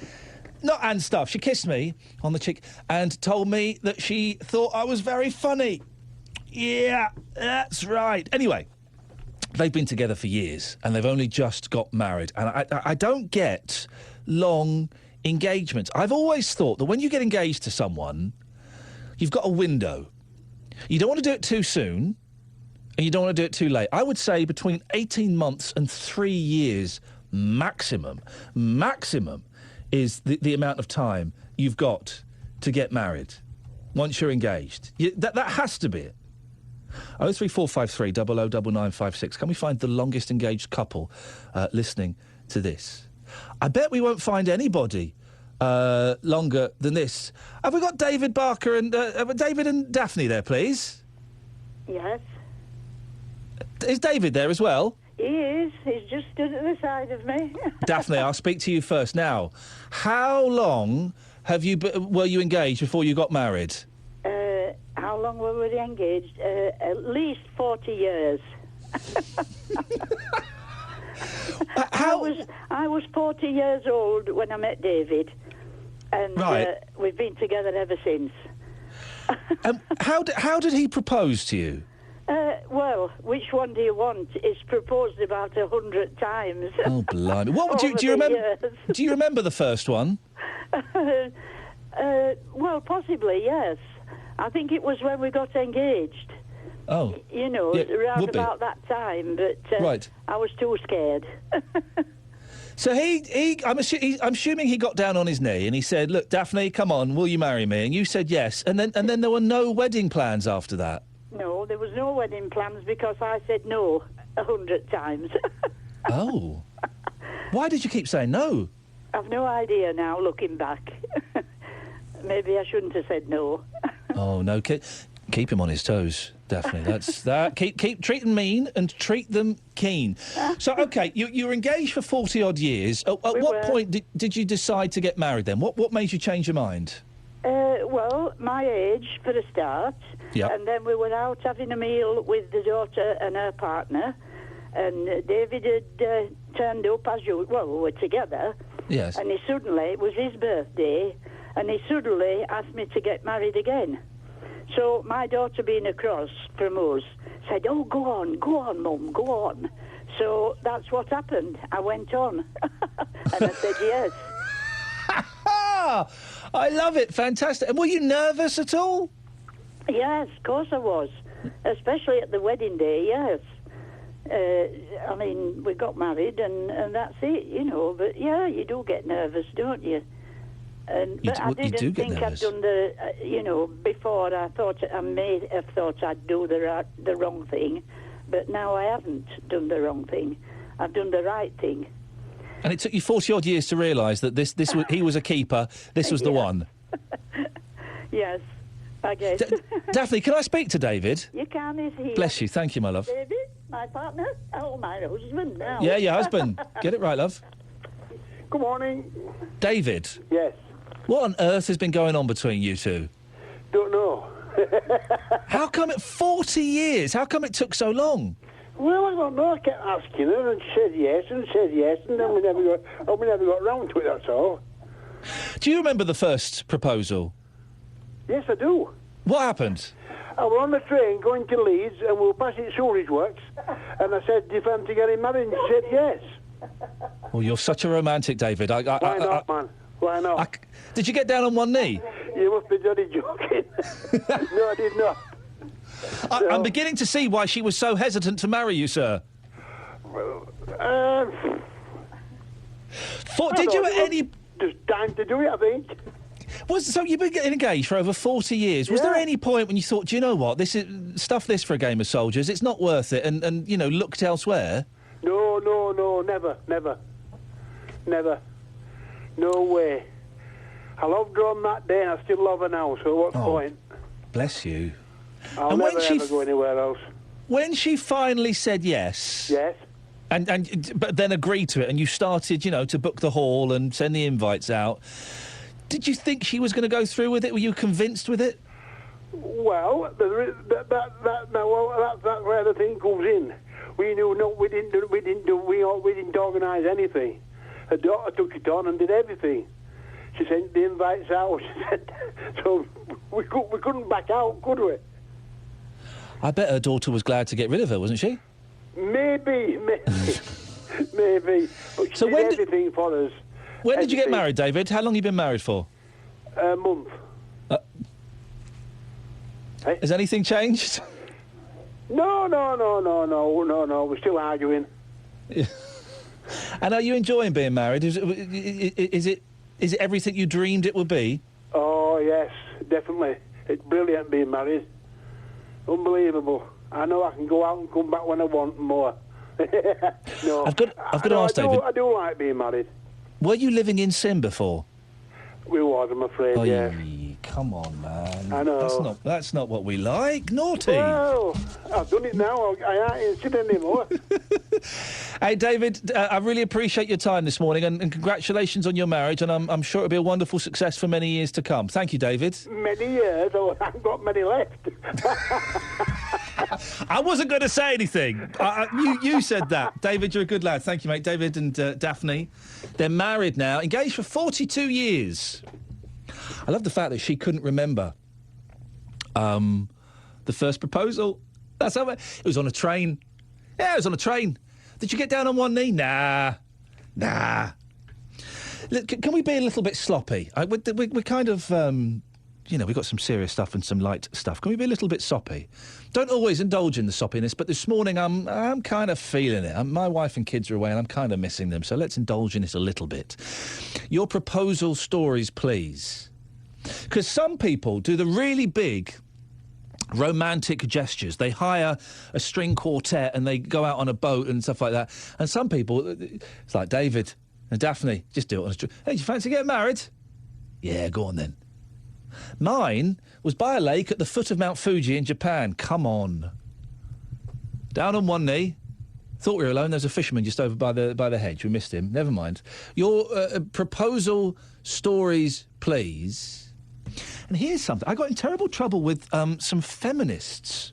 Not and stuff. She kissed me on the cheek and told me that she thought I was very funny. Yeah, that's right. Anyway... They've been together for years, and they've only just got married. And I don't get long engagements. I've always thought that when you get engaged to someone, you've got a window. You don't want to do it too soon, and you don't want to do it too late. I would say between 18 months and 3 years maximum. Maximum is the amount of time you've got to get married once you're engaged. That has to be it. 03453 009956. Can we find the longest engaged couple listening to this? I bet we won't find anybody longer than this. Have we got David Barker and David and Daphne there, please? Yes. Is David there as well? He is. He's just stood at the side of me. Daphne, I'll speak to you first. Now, how long were you engaged before you got married? How long were we engaged? At least 40 years. I was 40 years old when I met David, and we've been together ever since. How did he propose to you? Well, which one do you want? It's proposed about 100 times. Oh, blimey! What do you remember? Do you remember the first one? Well, possibly, yes. I think it was when we got engaged. Oh. You know, around about that time, but right. I was too scared. So I'm assuming he got down on his knee and he said, "Look, Daphne, come on, will you marry me?" And you said yes. And then there were no wedding plans after that. No, there was no wedding plans because I said no 100 times. Oh. Why did you keep saying no? I've no idea now, looking back. Maybe I shouldn't have said no. Oh, no. Keep him on his toes, Daphne. That's that. Keep treat them mean and treat them keen. So, OK, you were engaged for 40-odd years. At what point did you decide to get married then? What made you change your mind? Well, my age, for a start. Yep. And then we were out having a meal with the daughter and her partner. And David had turned up as usual. Well, we were together. Yes. And it was his birthday. And he suddenly asked me to get married again. So my daughter, being across from us, said, "Oh, go on, Mum, go on." So that's what happened. I went on. And I said yes. I love it. Fantastic. And were you nervous at all? Yes, of course I was. Especially at the wedding day, yes. I mean, we got married and that's it, you know. But, yeah, you do get nervous, don't you? But I didn't think I'd done the, you know, before I thought I may have thought I'd do the wrong thing. But now I haven't done the wrong thing. I've done the right thing. And it took you 40-odd years to realise that he was a keeper, this was the one. Yes, I guess. Daphne, can I speak to David? You can, is he? Bless you, thank you, my love. David, my partner? Oh, my husband now. Yeah, your husband. Get it right, love. Good morning. David. Yes. What on earth has been going on between you two? Don't know. How come 40 years? How come it took so long? Well, I don't know. I kept asking her and said yes, and then we never got round to it, that's all. Do you remember the first proposal? Yes, I do. What happened? I was on the train going to Leeds, and we were passing Sewerage Works, and I said, do you fancy getting married? And she said yes. Well, you're such a romantic, David. Why not, man? Why not? Did you get down on one knee? You must be bloody joking. No, I did not. I'm beginning to see why she was so hesitant to marry you, sir. Did you at any... Just time to do it, I think. So you've been getting engaged for over 40 years. Was there any point when you thought, do you know what, stuff this for a game of soldiers, it's not worth it, and you know, looked elsewhere? No, never. No way. I loved her on that day, and I still love her now, so what's the point? Bless you. I'll never ever go anywhere else. When she finally said yes... Yes. But then agreed to it, and you started, you know, to book the hall and send the invites out, did you think she was going to go through with it? Were you convinced with it? Well, that's where the thing comes in. We knew we didn't organise anything. Her daughter took it on and did everything. She sent the invites out. So we couldn't back out, could we? I bet her daughter was glad to get rid of her, wasn't she? Maybe. But she did everything for us. When did you get married, David? How long have you been married for? A month. Has anything changed? No. We're still arguing. And are you enjoying being married? Is it everything you dreamed it would be? Oh, yes, definitely. It's brilliant being married. Unbelievable. I know I can go out and come back when I want more. No. I've got to ask David. I do like being married. Were you living in sin before? We was, I'm afraid, yeah. Come on, man. I know. That's not what we like. Naughty. Well, I've done it now. I ain't insisting anymore. Hey, David, I really appreciate your time this morning, and congratulations on your marriage, and I'm sure it'll be a wonderful success for many years to come. Thank you, David. Many years? Oh, I haven't got many left. I wasn't going to say anything. You said that. David, you're a good lad. Thank you, mate. David and Daphne, they're married now, engaged for 42 years. I love the fact that she couldn't remember the first proposal. That's how it was on a train. Yeah, it was on a train. Did you get down on one knee? Nah. Look, can we be a little bit sloppy? We're kind of, we've got some serious stuff and some light stuff. Can we be a little bit soppy? Don't always indulge in the soppiness, but this morning I'm kind of feeling it. My wife and kids are away and I'm kind of missing them, so let's indulge in it a little bit. Your proposal stories, please. Because some people do the really big romantic gestures. They hire a string quartet and they go out on a boat and stuff like that. And some people, it's like David and Daphne, just do it on a string. Hey, do you fancy getting married? Yeah, go on then. Mine was by a lake at the foot of Mount Fuji in Japan. Come on. Down on one knee. Thought we were alone. There's a fisherman just over by the hedge. We missed him. Never mind. Your proposal stories, please. And here's something. I got in terrible trouble with some feminists.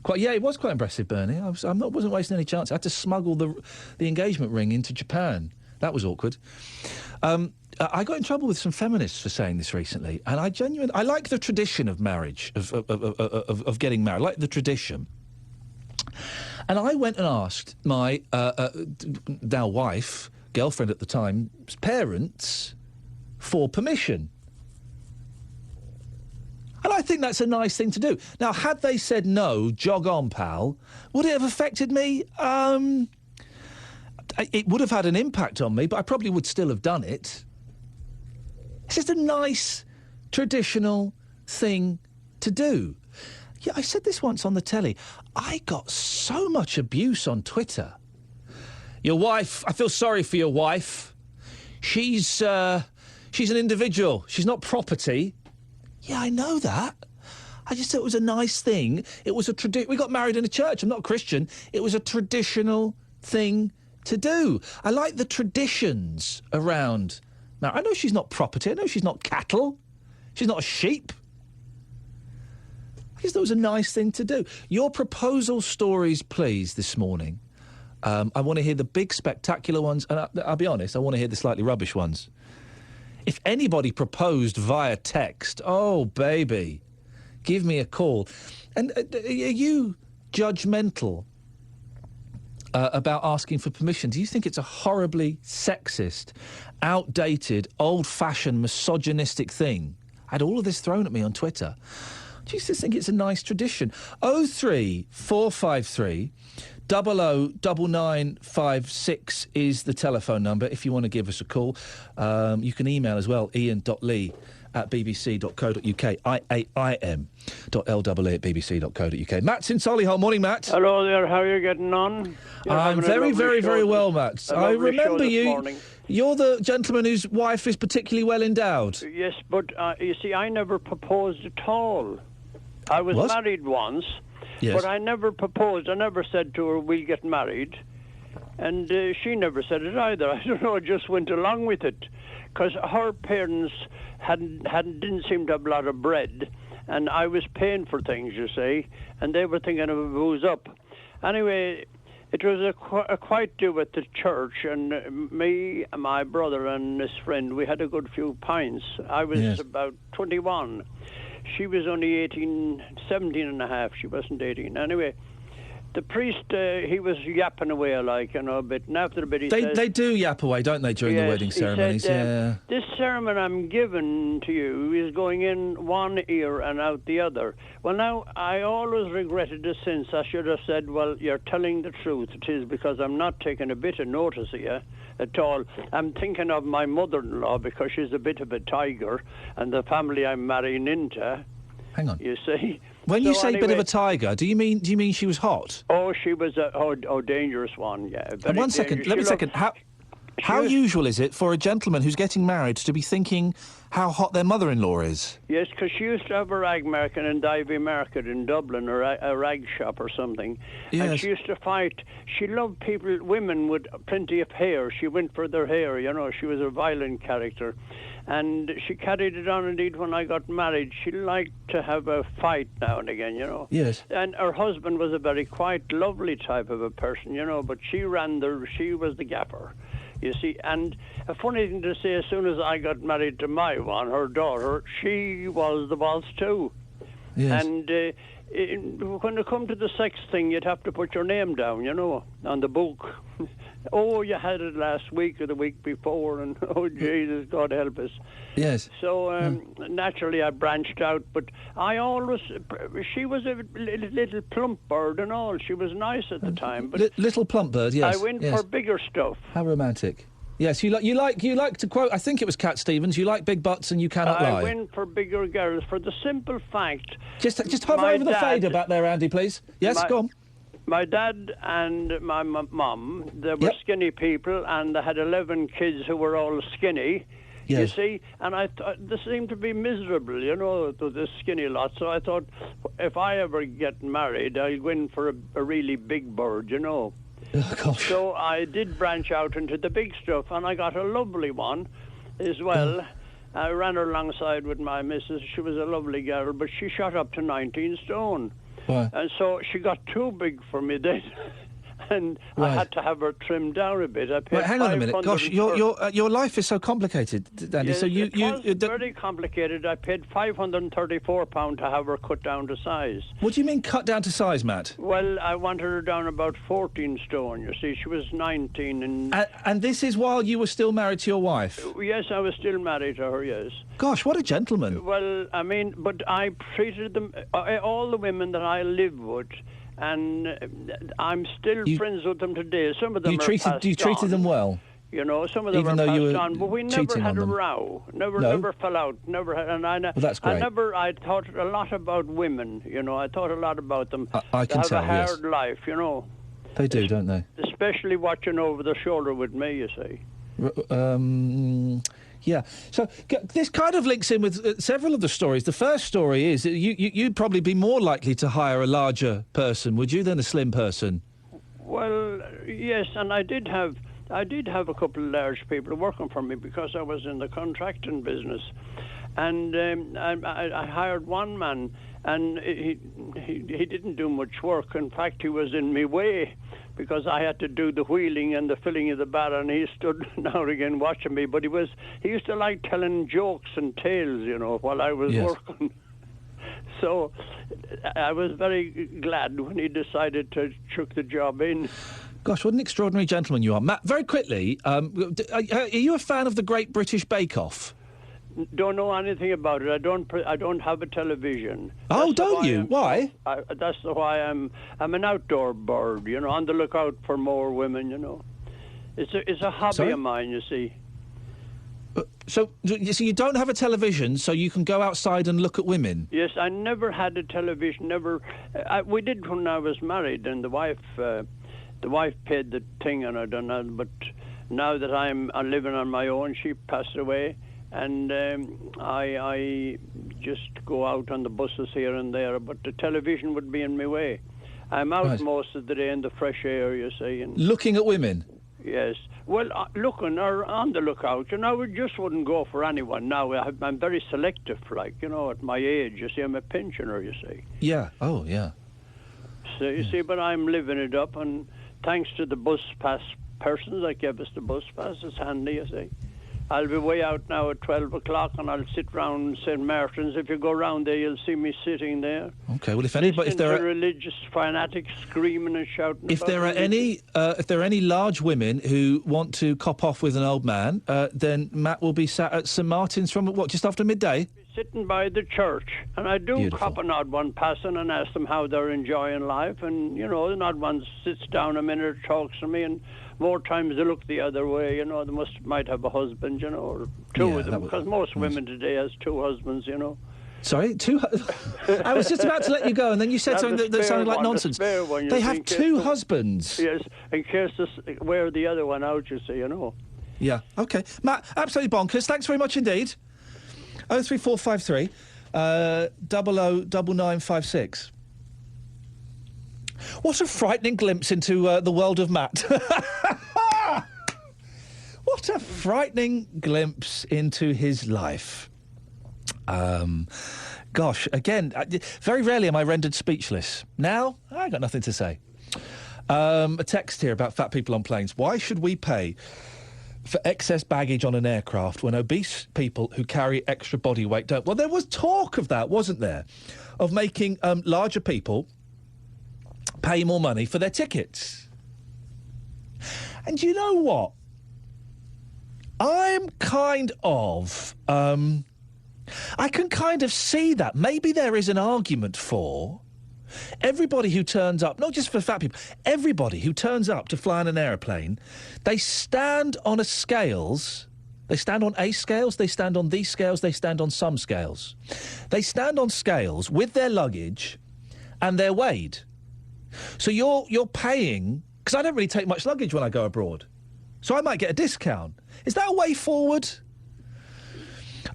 It was quite impressive, Bernie. I wasn't wasting any chance. I had to smuggle the engagement ring into Japan. That was awkward. I got in trouble with some feminists for saying this recently, and I like the tradition of marriage, of getting married. I like the tradition. And I went and asked my now wife, girlfriend at the time, parents, for permission. And I think that's a nice thing to do. Now, had they said no, jog on, pal, would it have affected me? It would have had an impact on me, but I probably would still have done it. It's just a nice, traditional thing to do. Yeah, I said this once on the telly. I got so much abuse on Twitter. Your wife, I feel sorry for your wife. She's an individual. She's not property. Yeah, I know that. I just thought it was a nice thing. It was we got married in a church. I'm not Christian. It was a traditional thing to do. I like the traditions around. Now, I know she's not property. I know she's not cattle. She's not a sheep. I just thought it was a nice thing to do. Your proposal stories, please, this morning. I want to hear the big, spectacular ones, and I'll be honest, I want to hear the slightly rubbish ones. If anybody proposed via text, oh, baby, give me a call. And are you judgmental about asking for permission? Do you think it's a horribly sexist, outdated, old-fashioned, misogynistic thing? I had all of this thrown at me on Twitter. Do you just think it's a nice tradition? 03453 009956 is the telephone number if you want to give us a call. You can email as well, ian.lee@bbc.co.uk, iam.lee@bbc.co.uk. Matt's in Solihull. Morning, Matt. Hello there, how are you getting on? I'm very, very, very well, Matt. I remember you. Morning. You're the gentleman whose wife is particularly well endowed. Yes, but you see, I never proposed at all. I was married once, but I never proposed. I never said to her, we'll get married. And she never said it either. I don't know, I just went along with it. Because her parents didn't seem to have a lot of bread. And I was paying for things, you see. And they were thinking of a booze up. Anyway, it was a quiet do at the church. And me, my brother and his friend, we had a good few pints. I was about 21. She was only 17 and a half. She wasn't 18. Anyway, the priest, he was yapping away a bit. And after a bit he said... They do yap away, don't they, during the wedding ceremonies? He said, this sermon I'm giving to you is going in one ear and out the other. Well, now, I always regretted it since. I should have said, well, you're telling the truth. It is because I'm not taking a bit of notice of you at all. I'm thinking of my mother-in-law because she's a bit of a tiger and the family I'm marrying into. Hang on. You see? When you say bit of a tiger, do you mean she was hot? Oh, she was a dangerous one, yeah. And one second, let me second. How usual is it for a gentleman who's getting married to be thinking how hot their mother-in-law is? Yes, because she used to have a rag market in Davy Market in Dublin, or a rag shop or something. Yes. And she used to fight. She loved women with plenty of hair. She went for their hair, you know. She was a violent character. And she carried it on, indeed, when I got married. She liked to have a fight now and again, you know. Yes. And her husband was a very quiet, lovely type of a person, you know, but she was the gaffer. You see, and a funny thing to say, as soon as I got married to my one, her daughter, she was the boss too. Yes. And when it come to the sex thing, you'd have to put your name down, you know, on the book. Oh, you had it last week or the week before, and oh, Jesus, God help us. Yes. So, naturally, I branched out, but she was a little plump bird and all. She was nice at the time. But little plump bird, yes. I went for bigger stuff. How romantic. Yes, you like to quote, I think it was Cat Stevens, you like big butts and you cannot lie. I went for bigger girls for the simple fact... Just hover over the fader back there, Andy, please. Yes, go on. My dad and my mum, they were skinny people, and they had 11 kids who were all skinny, you see, and I thought they seemed to be miserable, you know, the skinny lot. So I thought, if I ever get married, I'll go in for a really big bird, you know. Oh, gosh. So I did branch out into the big stuff, and I got a lovely one as well. I ran her alongside with my missus. She was a lovely girl, but she shot up to 19 stone. Why? And so she got too big for me then. and I had to have her trimmed down a bit. I paid Wait, hang on a minute. Gosh, your life is so complicated, Andy. Yes, so it was very complicated. I paid £534 to have her cut down to size. What do you mean cut down to size, Matt? Well, I wanted her down about 14 stone, you see. She was 19 and this is while you were still married to your wife? Yes, I was still married to her, yes. Gosh, what a gentleman. Well, I mean, but I treated them, all the women that I lived with, and I'm still friends with them today. Some of them you treated them well? You know, some of them even are though you passed were on, but we never had a row. Never fell out. Never had, and well, that's great. I thought a lot about women. You know, I thought a lot about them. I can tell. They have a hard life. You know. They do, don't they? Especially watching over their shoulder with me. You see. Yeah. So this kind of links in with several of the stories. The first story is that you'd probably be more likely to hire a larger person, would you, than a slim person? Well, yes, and I did have a couple of large people working for me because I was in the contracting business, and I hired one man, and he didn't do much work. In fact, he was in my way because I had to do the wheeling and the filling of the barrel, and he stood now and again watching me. But he used to like telling jokes and tales, you know, while I was working. So I was very glad when he decided to chuck the job in. Gosh, what an extraordinary gentleman you are. Matt, very quickly, are you a fan of the Great British Bake Off? Don't know anything about it. I don't have a television. Oh, don't you? Why? That's why I'm an outdoor bird, you know, on the lookout for more women, you know. It's a hobby of mine, you see. So you don't have a television, so you can go outside and look at women? Yes, I never had a television. Never. We did when I was married, and the wife paid the thing, and I don't know. But now that I'm living on my own, she passed away, and I just go out on the buses here and there. But the television would be in my way. I'm out most of the day in the fresh air, you see. And looking at women? Yes. Well, looking or on the lookout, you know, we just wouldn't go for anyone. Now, I'm very selective, like, you know, at my age. You see, I'm a pensioner, you see. Yeah. Oh, yeah. So, you see, but I'm living it up, and thanks to the bus pass persons that gave us the bus pass, it's handy, you see. I'll be way out now at 12 o'clock, and I'll sit round St. Martin's. If you go round there, you'll see me sitting there. Okay, well, if there are religious fanatics screaming and shouting. If there are any large women who want to cop off with an old man, then Matt will be sat at St. Martin's from just after midday. Sitting by the church, and I do cop an odd one passing and ask them how they're enjoying life, and you know, the odd one sits down a minute, talks to me, and more times they look the other way. You know, they might have a husband, you know, or two of them, because most women today has two husbands, you know. Sorry, two. I was just about to let you go, and then you said something that sounded like nonsense. They have two husbands. Yes, in case they wear the other one out, you see, you know. Yeah. Okay, Matt. Absolutely bonkers. Thanks very much indeed. 03453 009956. What a frightening glimpse into the world of Matt. What a frightening glimpse into his life. Gosh, again, very rarely am I rendered speechless. Now, I got nothing to say. A text here about fat people on planes. Why should we pay for excess baggage on an aircraft when obese people who carry extra body weight don't? Well, there was talk of that, wasn't there? Of making larger people pay more money for their tickets. And you know what? I'm kind of... I can kind of see that. Maybe there is an argument for everybody who turns up, not just for fat people, everybody who turns up to fly on an aeroplane, they stand on scales. They stand on A scales, they stand on these scales, they stand on some scales. They stand on scales with their luggage and they're weighed. So you're paying, because I don't really take much luggage when I go abroad, so I might get a discount. Is that a way forward?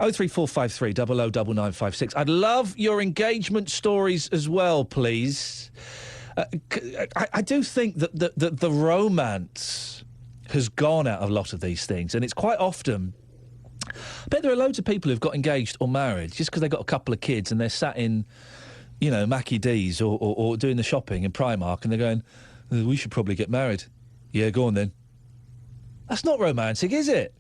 03453 009956. I'd love your engagement stories as well, please. I do think that the romance has gone out of a lot of these things, and it's quite often... I bet there are loads of people who've got engaged or married just because they've got a couple of kids and they're sat in, you know, Mackie D's or doing the shopping in Primark, and they're going, We should probably get married. Yeah, go on then. That's not romantic, is it?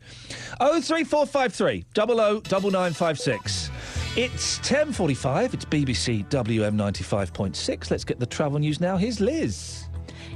03453 00 9956. It's 10:45. It's BBC WM 95.6. Let's get the travel news now. Here's Liz.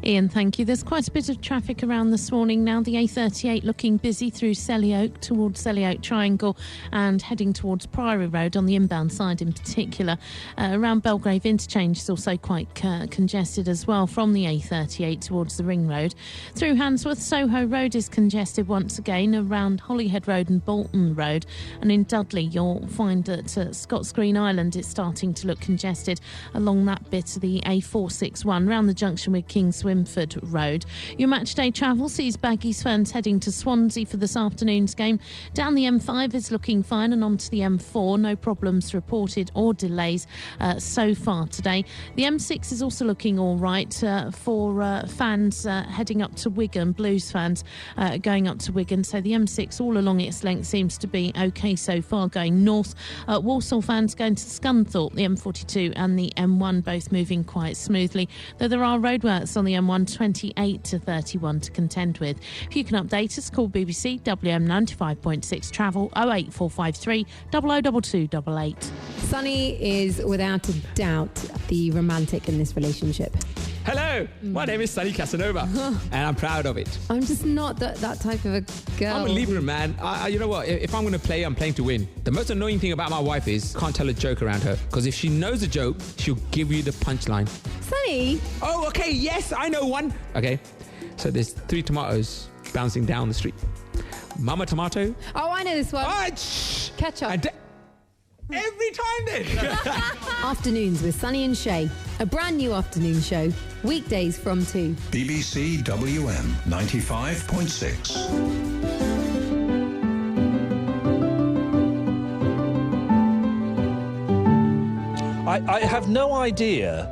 Ian, thank you. There's quite a bit of traffic around this morning now. The A38 looking busy through Selly Oak towards Selly Oak Triangle and heading towards Priory Road on the inbound side in particular. Around Belgrave Interchange is also quite congested as well from the A38 towards the Ring Road. Through Handsworth, Soho Road is congested once again around Holyhead Road and Bolton Road. And in Dudley, you'll find that Scots Green Island is starting to look congested along that bit of the A461 round the junction with Kings Swinford Road. Your match day travel sees Baggies Ferns heading to Swansea for this afternoon's game. Down the M5 is looking fine and onto the M4. No problems reported or delays so far today. The M6 is also looking all right for fans heading up to Wigan, Blues fans going up to Wigan. So the M6 all along its length seems to be okay so far going north. Walsall fans going to Scunthorpe, the M42 and the M1 both moving quite smoothly, though there are roadworks on the M1 28 to 31 to contend with. If you can update us, call BBC WM 95.6 travel 08453 002288. Sonny is without a doubt the romantic in this relationship. Hello, my name is Sunny Casanova, and I'm proud of it. I'm just not that type of a girl. I'm a Libra, man. You know what? If I'm going to play, I'm playing to win. The most annoying thing about my wife is can't tell a joke around her, because if she knows a joke, she'll give you the punchline. Sunny? Oh, okay, yes, I know one. Okay, so there's 3 tomatoes bouncing down the street. Mama tomato. Oh, I know this one. Ketchup. Every time then. Afternoons with Sonny and Shay. A brand new afternoon show. Weekdays from 2. BBC WM 95.6. I have no idea,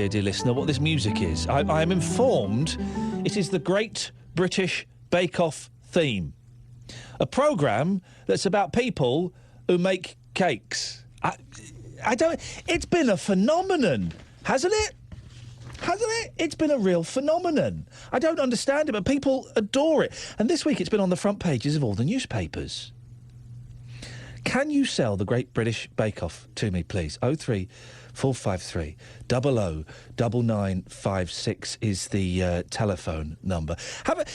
dear listener, what this music is. I am informed it is the Great British Bake Off theme. A programme that's about people who make cakes. I don't... It's been a phenomenon, hasn't it? Hasn't it? It's been a real phenomenon. I don't understand it, but people adore it. And this week it's been on the front pages of all the newspapers. Can you sell the Great British Bake Off to me, please? 03453 00 9956 is the telephone number.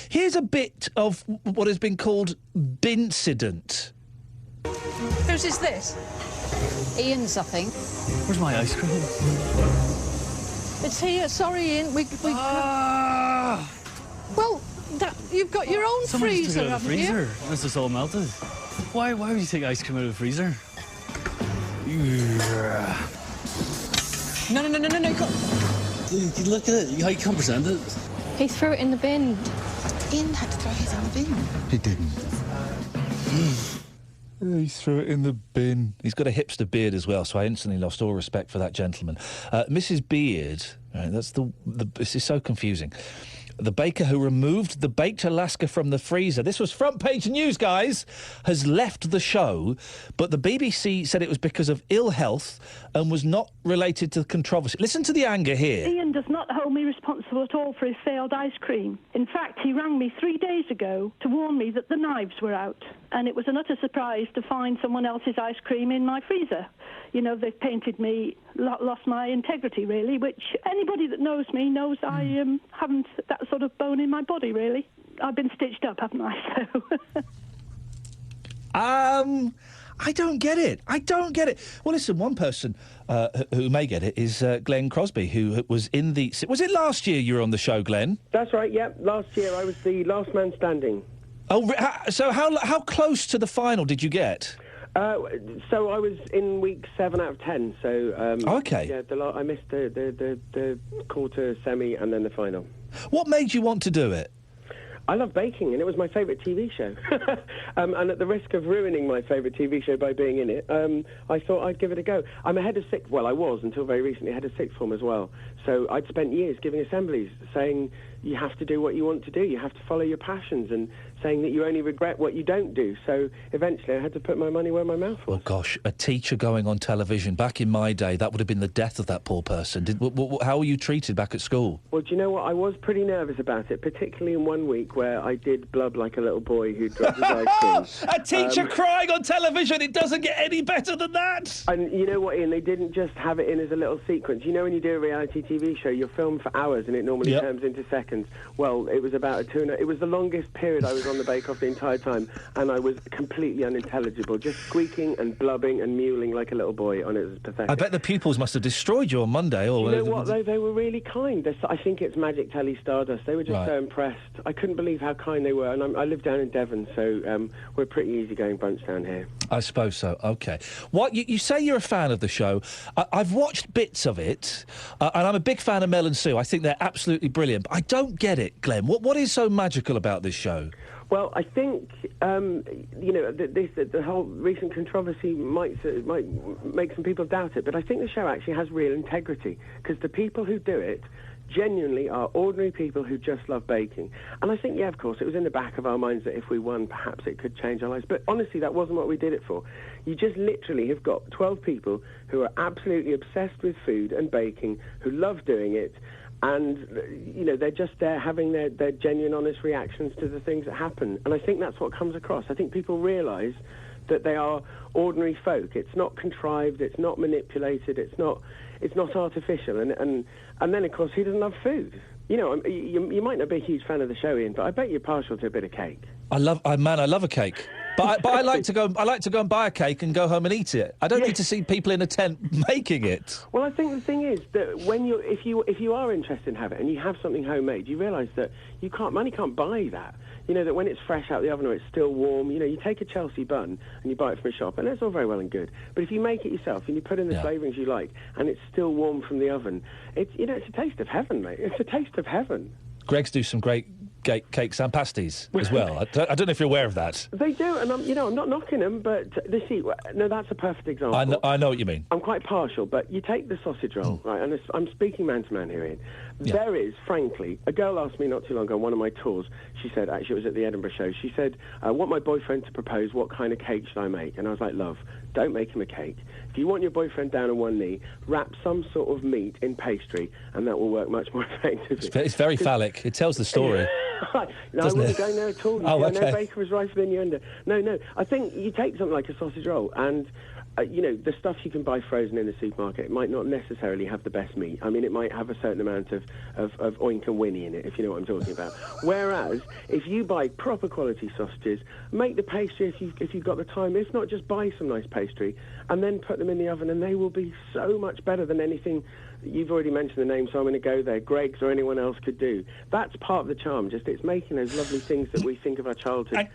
Here's a bit of what has been called Bincident. Whose is this? Ian's, I think. Where's my ice cream? It's here. Sorry, Ian. Well, you've got your own freezer, haven't you? This is all melted. Why would you take ice cream out of the freezer? No. Dude, look at it. How you can't present it. He threw it in the bin. Ian had to throw his in the bin. He didn't. He threw it in the bin. He's got a hipster beard as well, so I instantly lost all respect for that gentleman. Mrs. Beard, right, that's this is so confusing. The baker who removed the baked Alaska from the freezer, this was front page news, guys, has left the show, but the BBC said it was because of ill health and was not related to the controversy. Listen to the anger here. Ian does not hold me responsible at all for his failed ice cream. In fact, he rang me 3 days ago to warn me that the knives were out, and it was an utter surprise to find someone else's ice cream in my freezer. You know, they've painted me, lost my integrity, really, which anybody that knows me knows I haven't that sort of bone in my body, really. I've been stitched up, haven't I? So. I don't get it. Well, listen, one person who may get it is Glenn Crosby, who was in the... Was it last year you were on the show, Glenn? That's right, yeah. Last year I was the last man standing. Oh, so how close to the final did you get? So I was in week 7 out of 10. So okay. Yeah, I missed the quarter, semi, and then the final. What made you want to do it? I love baking, and it was my favourite TV show. And at the risk of ruining my favourite TV show by being in it, I thought I'd give it a go. I'm a head of sixth... Well, I was, until very recently, head of sixth form as well. So I'd spent years giving assemblies saying, you have to do what you want to do. You have to follow your passions, and saying that you only regret what you don't do. So eventually I had to put my money where my mouth was. Oh, gosh, a teacher going on television. Back in my day, that would have been the death of that poor person. How were you treated back at school? Well, do you know what? I was pretty nervous about it, particularly in one week where I did blub like a little boy who dropped his ice cream. A teacher crying on television! It doesn't get any better than that! And you know what, Ian? They didn't just have it in as a little sequence. You know when you do a reality TV show, you're filmed for hours and it normally turns into seconds. Well, it was about it was the longest period I was on the Bake Off the entire time, and I was completely unintelligible, just squeaking and blubbing and mewling like a little boy, and it was pathetic. I bet the pupils must have destroyed you on Monday. You know what, though? They were really kind. I think it's Magic Telly Stardust. They were just so impressed. I couldn't believe how kind they were, and I live down in Devon, so we're a pretty easygoing bunch down here. I suppose so. OK. What you say you're a fan of the show. I've watched bits of it, and I'm a big fan of Mel and Sue. I think they're absolutely brilliant. But I don't get it, Glenn. What is so magical about this show? Well, I think the whole recent controversy might make some people doubt it, but I think the show actually has real integrity, because the people who do it genuinely are ordinary people who just love baking. And I think, of course, it was in the back of our minds that if we won, perhaps it could change our lives. But honestly, that wasn't what we did it for. You just literally have got 12 people who are absolutely obsessed with food and baking, who love doing it, and, they're just there having their genuine, honest reactions to the things that happen. And I think that's what comes across. I think people realise that they are ordinary folk. It's not contrived, it's not manipulated, it's not artificial. And then, of course, who doesn't love food? You might not be a huge fan of the show, Ian, but I bet you're partial to a bit of cake. I love a cake. But I like to go and buy a cake and go home and eat it. I don't need to see people in a tent making it. Well, I think the thing is that if you are interested in having it and you have something homemade, you realise that money can't buy that. That when it's fresh out the oven or it's still warm, you take a Chelsea bun and you buy it from a shop, and that's all very well and good. But if you make it yourself and you put in the flavourings you like, and it's still warm from the oven, it's a taste of heaven, mate. It's a taste of heaven. Greggs do some great cakes and pasties as well. I don't know if you're aware of that. They do, and I'm not knocking them, but that's a perfect example. I know what you mean. I'm quite partial, but you take the sausage roll, right, and I'm speaking man to man here, Ian. There is, frankly, a girl asked me not too long ago on one of my tours, she said, actually it was at the Edinburgh show, she said, I want my boyfriend to propose, what kind of cake should I make? And I was like, love, don't make him a cake. If you want your boyfriend down on one knee, wrap some sort of meat in pastry, and that will work much more effectively. It's very phallic. It tells the story. No, I wasn't going there at all. Okay. No baker was rife than innuendo. No. I think you take something like a sausage roll, and the stuff you can buy frozen in the supermarket, it might not necessarily have the best meat. I mean, it might have a certain amount of oink and winnie in it, if you know what I'm talking about. Whereas, if you buy proper quality sausages, make the pastry if you've got the time. If not, just buy some nice pastry and then put them in the oven, and they will be so much better than anything. You've already mentioned the name, so I'm going to go there. Greggs or anyone else could do. That's part of the charm. Just it's making those lovely things that we think of our childhood.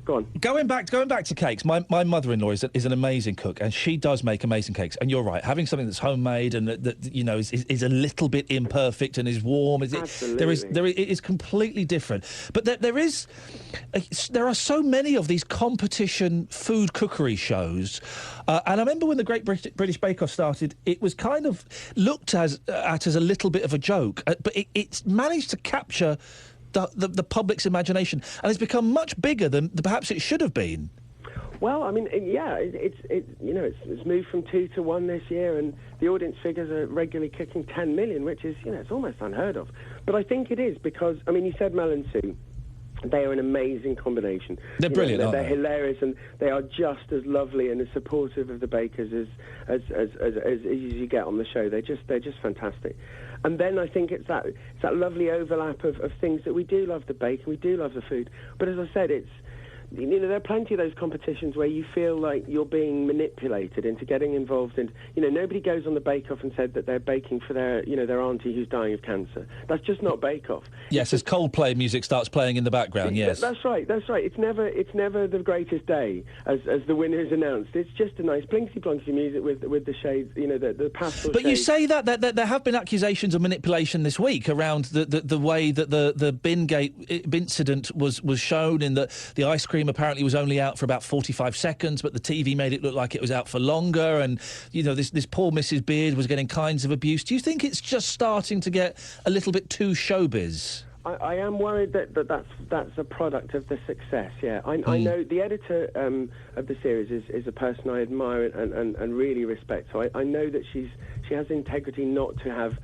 Go on. Going back to cakes, my mother-in-law is an amazing cook, and she does make amazing cakes. And you're right, having something that's homemade and that is a little bit imperfect and is warm, it is completely different. But there are so many of these competition food cookery shows, and I remember when the Great British Bake Off started, it was kind of looked at as a little bit of a joke, but it's managed to capture the public's imagination, and it's become much bigger than perhaps it should have been. Well, I mean, it's moved from 2 to 1 this year, and the audience figures are regularly kicking 10 million, which is, it's almost unheard of. But I think it is because, I mean, you said Mel and Sue. They are an amazing combination. They're brilliant, aren't they? They're hilarious, and they are just as lovely and as supportive of the bakers as you get on the show. They're just fantastic. And then I think it's that lovely overlap of things that we do love the bake and we do love the food. But as I said, there are plenty of those competitions where you feel like you're being manipulated into getting involved in. Nobody goes on the Bake Off and said that they're baking for their auntie who's dying of cancer. That's just not Bake Off. Yes, as Coldplay music starts playing in the background. Yes, that's right. It's never the greatest day as the winner is announced. It's just a nice blinksy-blonksy music with the shades, the pastel. But shades. you say that there have been accusations of manipulation this week around the way that the Bingate incident was shown, in that the ice cream apparently was only out for about 45 seconds, but the TV made it look like it was out for longer, and this poor Mrs. Beard was getting kinds of abuse. Do you think it's just starting to get a little bit too showbiz? I am worried that's a product of the success. Yeah, I know the editor of the series is a person I admire and really respect. So I know that she has integrity not to have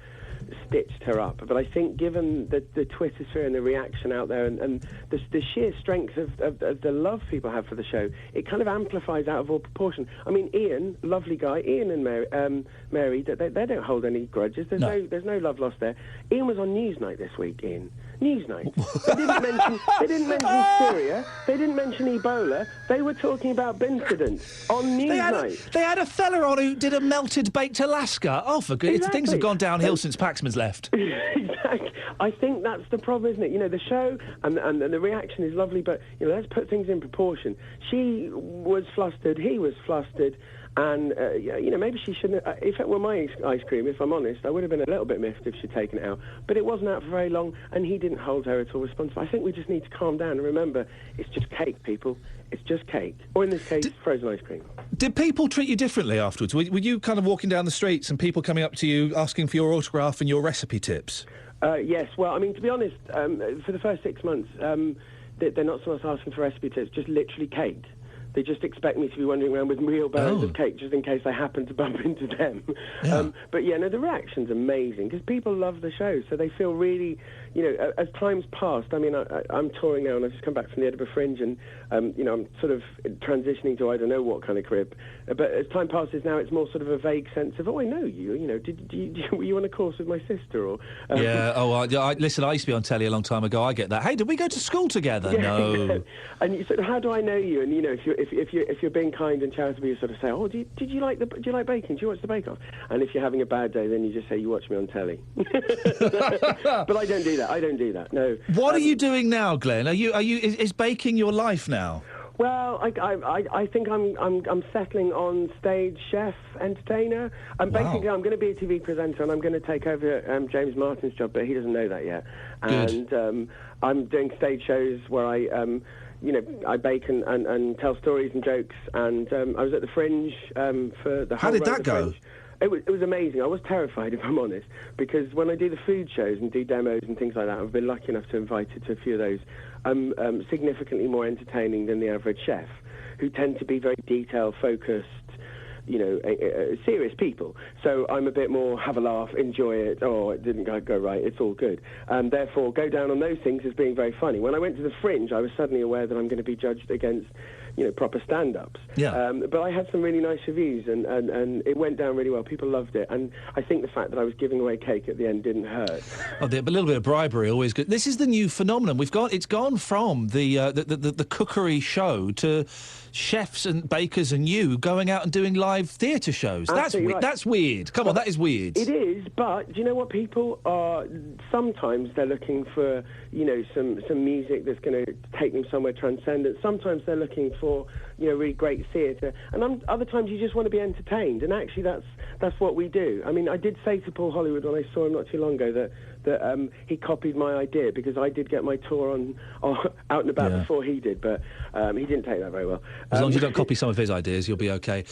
stitched her up. But I think given the Twitter sphere and the reaction out there and the sheer strength of the love people have for the show, it kind of amplifies out of all proportion. I mean, Iain, lovely guy, Iain and Mary, they don't hold any grudges. There's no love lost there. Iain was on Newsnight this week, Iain. Newsnight. They didn't mention Syria. They didn't mention Ebola. They were talking about Bincident on Newsnight. They had a fella on who did a melted baked Alaska. Oh, for goodness, Exactly. things have gone downhill since Paxman's left. Exactly. I think that's the problem, isn't it? You know, the show and the reaction is lovely, but let's put things in proportion. She was flustered. He was flustered. And, maybe she shouldn't... if it were my ice cream, if I'm honest, I would have been a little bit miffed if she'd taken it out. But it wasn't out for very long, and he didn't hold her at all responsible. I think we just need to calm down and remember, it's just cake, people. It's just cake. Or in this case, frozen ice cream. Did people treat you differently afterwards? Were you kind of walking down the streets and people coming up to you asking for your autograph and your recipe tips? Yes. Well, I mean, to be honest, for the first 6 months, they're not so much asking for recipe tips, just literally cake. They just expect me to be wandering around with real barrels of cake just in case I happen to bump into them. Yeah. But the reaction's amazing because people love the show, so they feel really, as time's passed. I mean, I'm touring now and I've just come back from the Edinburgh Fringe and, I'm sort of transitioning to I don't know what kind of career. But as time passes now, it's more sort of a vague sense of, I know you. Were you on a course with my sister? Or listen, I used to be on telly a long time ago. I get that. Hey, did we go to school together? Yeah. No. And you sort of, how do I know you? And if you're being kind and charitable, you sort of say, do you like baking? Do you watch the Bake Off? And if you're having a bad day, then you just say you watch me on telly. But I don't do that. I don't do that. No. What are you doing now, Glenn? Is baking your life now? Well, I think I'm settling on stage chef, entertainer. Basically, I'm going to be a TV presenter and I'm going to take over James Martin's job, but he doesn't know that yet. Good. And I'm doing stage shows where I bake and tell stories and jokes. And I was at the Fringe for the whole How did run of that the go? Fringe. It was amazing. I was terrified, if I'm honest, because when I do the food shows and do demos and things like that, I've been lucky enough to invite to a few of those. Significantly more entertaining than the average chef, who tend to be very detail-focused, serious people. So I'm a bit more have a laugh, enjoy it. Oh, it didn't go right. It's all good. Therefore, go down on those things as being very funny. When I went to the Fringe, I was suddenly aware that I'm going to be judged against proper stand-ups. Yeah. But I had some really nice reviews, and it went down really well. People loved it, and I think the fact that I was giving away cake at the end didn't hurt. But a little bit of bribery always good. This is the new phenomenon. It's gone from the cookery show to chefs and bakers and you going out and doing live theatre shows. Absolutely right. That's weird. Come on, that is weird. It is, but do you know what? People are sometimes they're looking for some music that's going to take them somewhere transcendent. Sometimes they're looking for really great theatre, and other times you just want to be entertained. And actually, that's what we do. I mean, I did say to Paul Hollywood when I saw him not too long ago that he copied my idea because I did get my tour out and about before he did, but he didn't take that very well. As long as you don't copy some of his ideas, you'll be okay.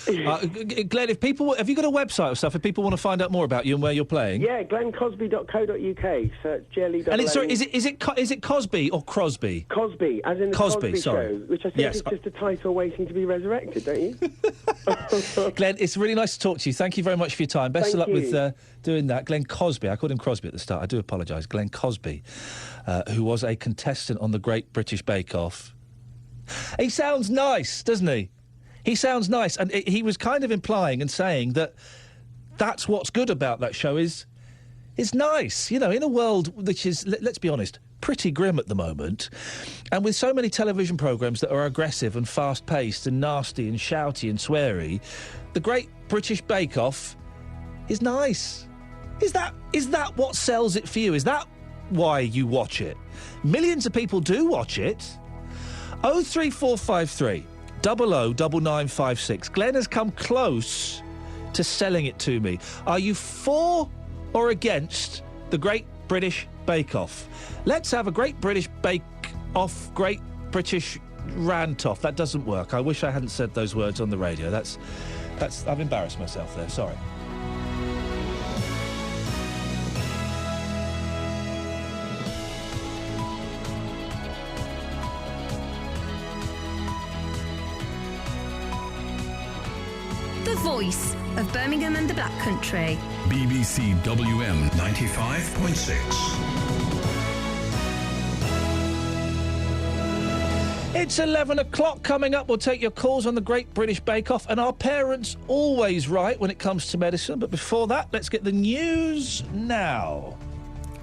Glenn, have you got a website or stuff? If people want to find out more about you and where you're playing, yeah, glenncosby.co.uk. Search Jelly. And sorry, is it Cosby or Crosby? Cosby, as in the Cosby Show, which I think is just a title waiting to be resurrected, don't you? Glenn, it's really nice to talk to you. Thank you very much for your time. Best of luck with doing that. Glenn Cosby, I called him Crosby at the start. I do apologise. Glenn Cosby, who was a contestant on the Great British Bake Off. He sounds nice, doesn't he? He sounds nice. And he was kind of implying and saying that that's what's good about that show is nice. In a world which is, let's be honest, pretty grim at the moment, and with so many television programmes that are aggressive and fast-paced and nasty and shouty and sweary, the Great British Bake Off is nice. Is that what sells it for you? Is that why you watch it? Millions of people do watch it. 03453 009956. Glenn has come close to selling it to me. Are you for or against the Great British Bake Off? Let's have a Great British Bake Off, Great British rant off. That doesn't work. I wish I hadn't said those words on the radio. I've embarrassed myself there. Sorry. The voice of Birmingham and the Black Country. BBC WM 95.6. It's 11 o'clock. Coming up, we'll take your calls on the Great British Bake Off, and our parents always right when it comes to medicine. But before that, let's get the news now.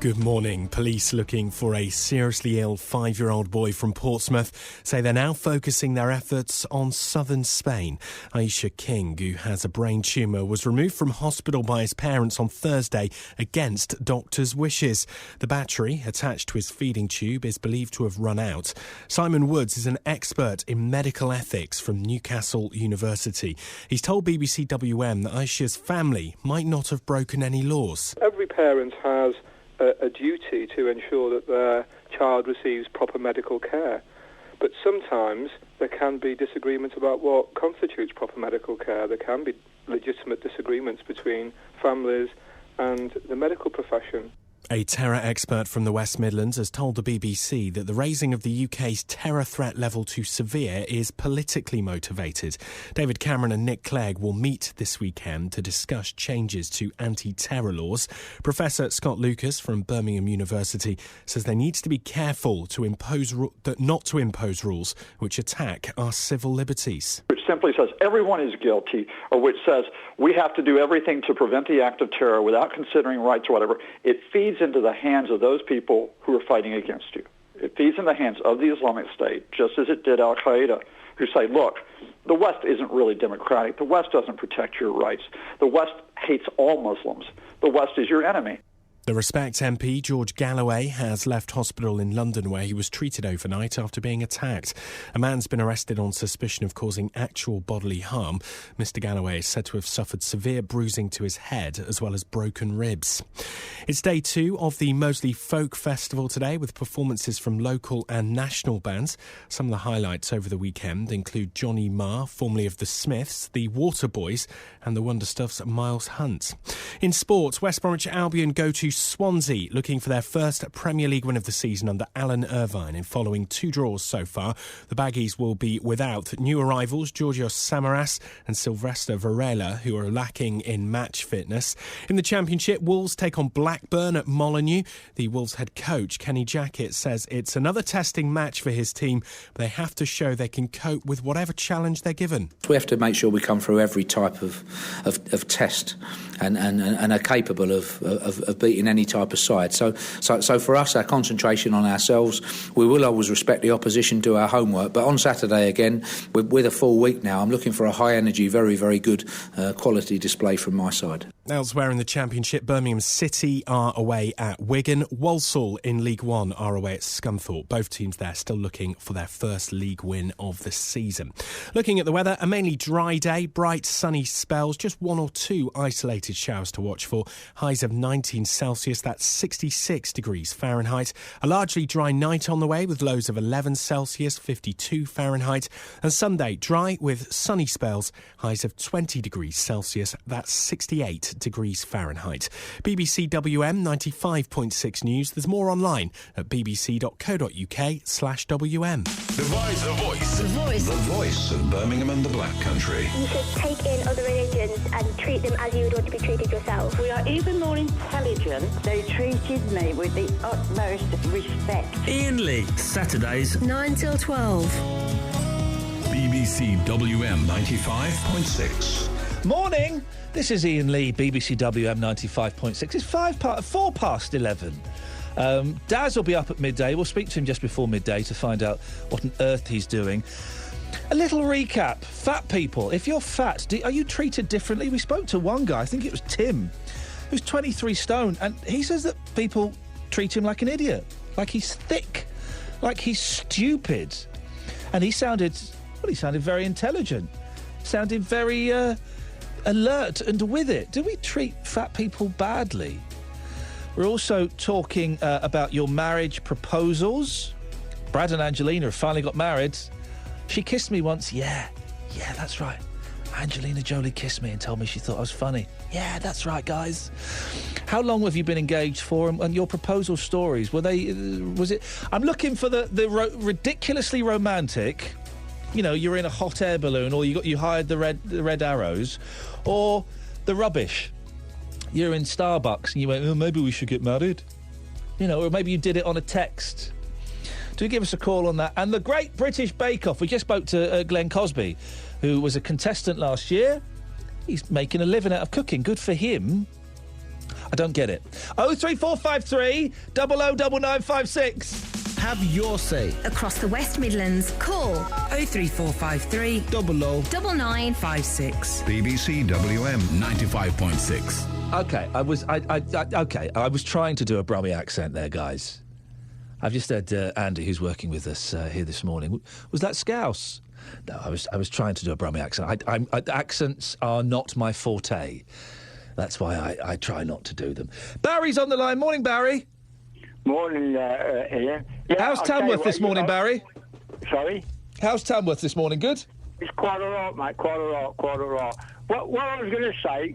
Good morning. Police looking for a seriously ill 5-year-old boy from Portsmouth say they're now focusing their efforts on southern Spain. Aisha King, who has a brain tumour, was removed from hospital by his parents on Thursday against doctors' wishes. The battery attached to his feeding tube is believed to have run out. Simon Woods is an expert in medical ethics from Newcastle University. He's told BBC WM that Aisha's family might not have broken any laws. Every parent has a duty to ensure that their child receives proper medical care. But sometimes there can be disagreements about what constitutes proper medical care. There can be legitimate disagreements between families and the medical profession. A terror expert from the West Midlands has told the BBC that the raising of the UK's terror threat level to severe is politically motivated. David Cameron and Nick Clegg will meet this weekend to discuss changes to anti-terror laws. Professor Scott Lucas from Birmingham University says there needs to be careful to not to impose rules which attack our civil liberties. Which simply says everyone is guilty, or which says we have to do everything to prevent the act of terror without considering rights or whatever. It feeds into the hands of those people who are fighting against you. It feeds in the hands of the Islamic State, just as it did Al-Qaeda, who say, look, the West isn't really democratic. The West doesn't protect your rights. The West hates all Muslims. The West is your enemy. The Respect MP, George Galloway, has left hospital in London where he was treated overnight after being attacked. A man's been arrested on suspicion of causing actual bodily harm. Mr Galloway is said to have suffered severe bruising to his head as well as broken ribs. It's day 2 of the Moseley Folk Festival today with performances from local and national bands. Some of the highlights over the weekend include Johnny Marr, formerly of the Smiths, the Waterboys and the Wonderstuff's Miles Hunt. In sport, West Bromwich Albion go to Swansea, looking for their first Premier League win of the season under Alan Irvine. In following 2 draws so far, the Baggies will be without new arrivals Georgios Samaras and Sylvester Varela, who are lacking in match fitness. In the Championship, Wolves take on Blackburn at Molineux. The Wolves head coach, Kenny Jackett, says it's another testing match for his team, but they have to show they can cope with whatever challenge they're given. We have to make sure we come through every type of test and are capable of beating any type of side. So for us, our concentration on ourselves, we will always respect the opposition, do our homework. But on Saturday, again, with a full week now, I'm looking for a high-energy, very, very good quality display from my side. Elsewhere in the Championship, Birmingham City are away at Wigan. Walsall in League One are away at Scunthorpe. Both teams there still looking for their first league win of the season. Looking at the weather, a mainly dry day, bright sunny spells, just 1 or 2 isolated showers to watch for. Highs of 19 Celsius, that's 66 degrees Fahrenheit. A largely dry night on the way with lows of 11 Celsius, 52 Fahrenheit. And Sunday, dry with sunny spells, highs of 20 degrees Celsius, that's 68 degrees Fahrenheit. BBC WM 95.6 News. There's more online at bbc.co.uk/WM. The voice of Birmingham and the Black Country. You should take in other religions and treat them as you would want to be treated yourself. We are even more intelligent. They treated me with the utmost respect. Iain Lee, Saturdays 9 till 12. BBC WM 95.6. Morning! This is Iain Lee, BBC WM 95.6. It's 4 past 11. Daz will be up at midday. We'll speak to him just before midday to find out what on earth he's doing. A little recap. Fat people. If you're fat, are you treated differently? We spoke to one guy, I think it was Tim, who's 23 stone, and he says that people treat him like an idiot, like he's thick, like he's stupid. And he sounded very intelligent, sounded very alert and with it. Do we treat fat people badly? We're also talking about your marriage proposals. Brad and Angelina have finally got married. She kissed me once. Yeah, that's right. Angelina Jolie kissed me and told me she thought I was funny. Yeah, that's right, guys. How long have you been engaged for? And your proposal stories, was it? I'm looking for the ridiculously romantic you're in a hot air balloon, or you hired the red arrows, or the rubbish. You're in Starbucks and you went, maybe we should get married. Or maybe you did it on a text. Do give us a call on that. And the Great British Bake Off. We just spoke to Glenn Cosby, who was a contestant last year. He's making a living out of cooking. Good for him. I don't get it. 03453 009956. Have your say. Across the West Midlands, call 03453 009956. BBC WM 95.6. Okay, I was trying to do a Brummie accent there, guys. I've just had Andy, who's working with us here this morning. Was that Scouse? No, I was trying to do a Brummie accent. Accents are not my forte. That's why I try not to do them. Barry's on the line. Morning, Barry. Morning, Ian. Yeah, how's Tamworth this morning, Barry? Sorry? How's Tamworth this morning? Good? It's quite all right, mate. Quite all right. What I was going to say,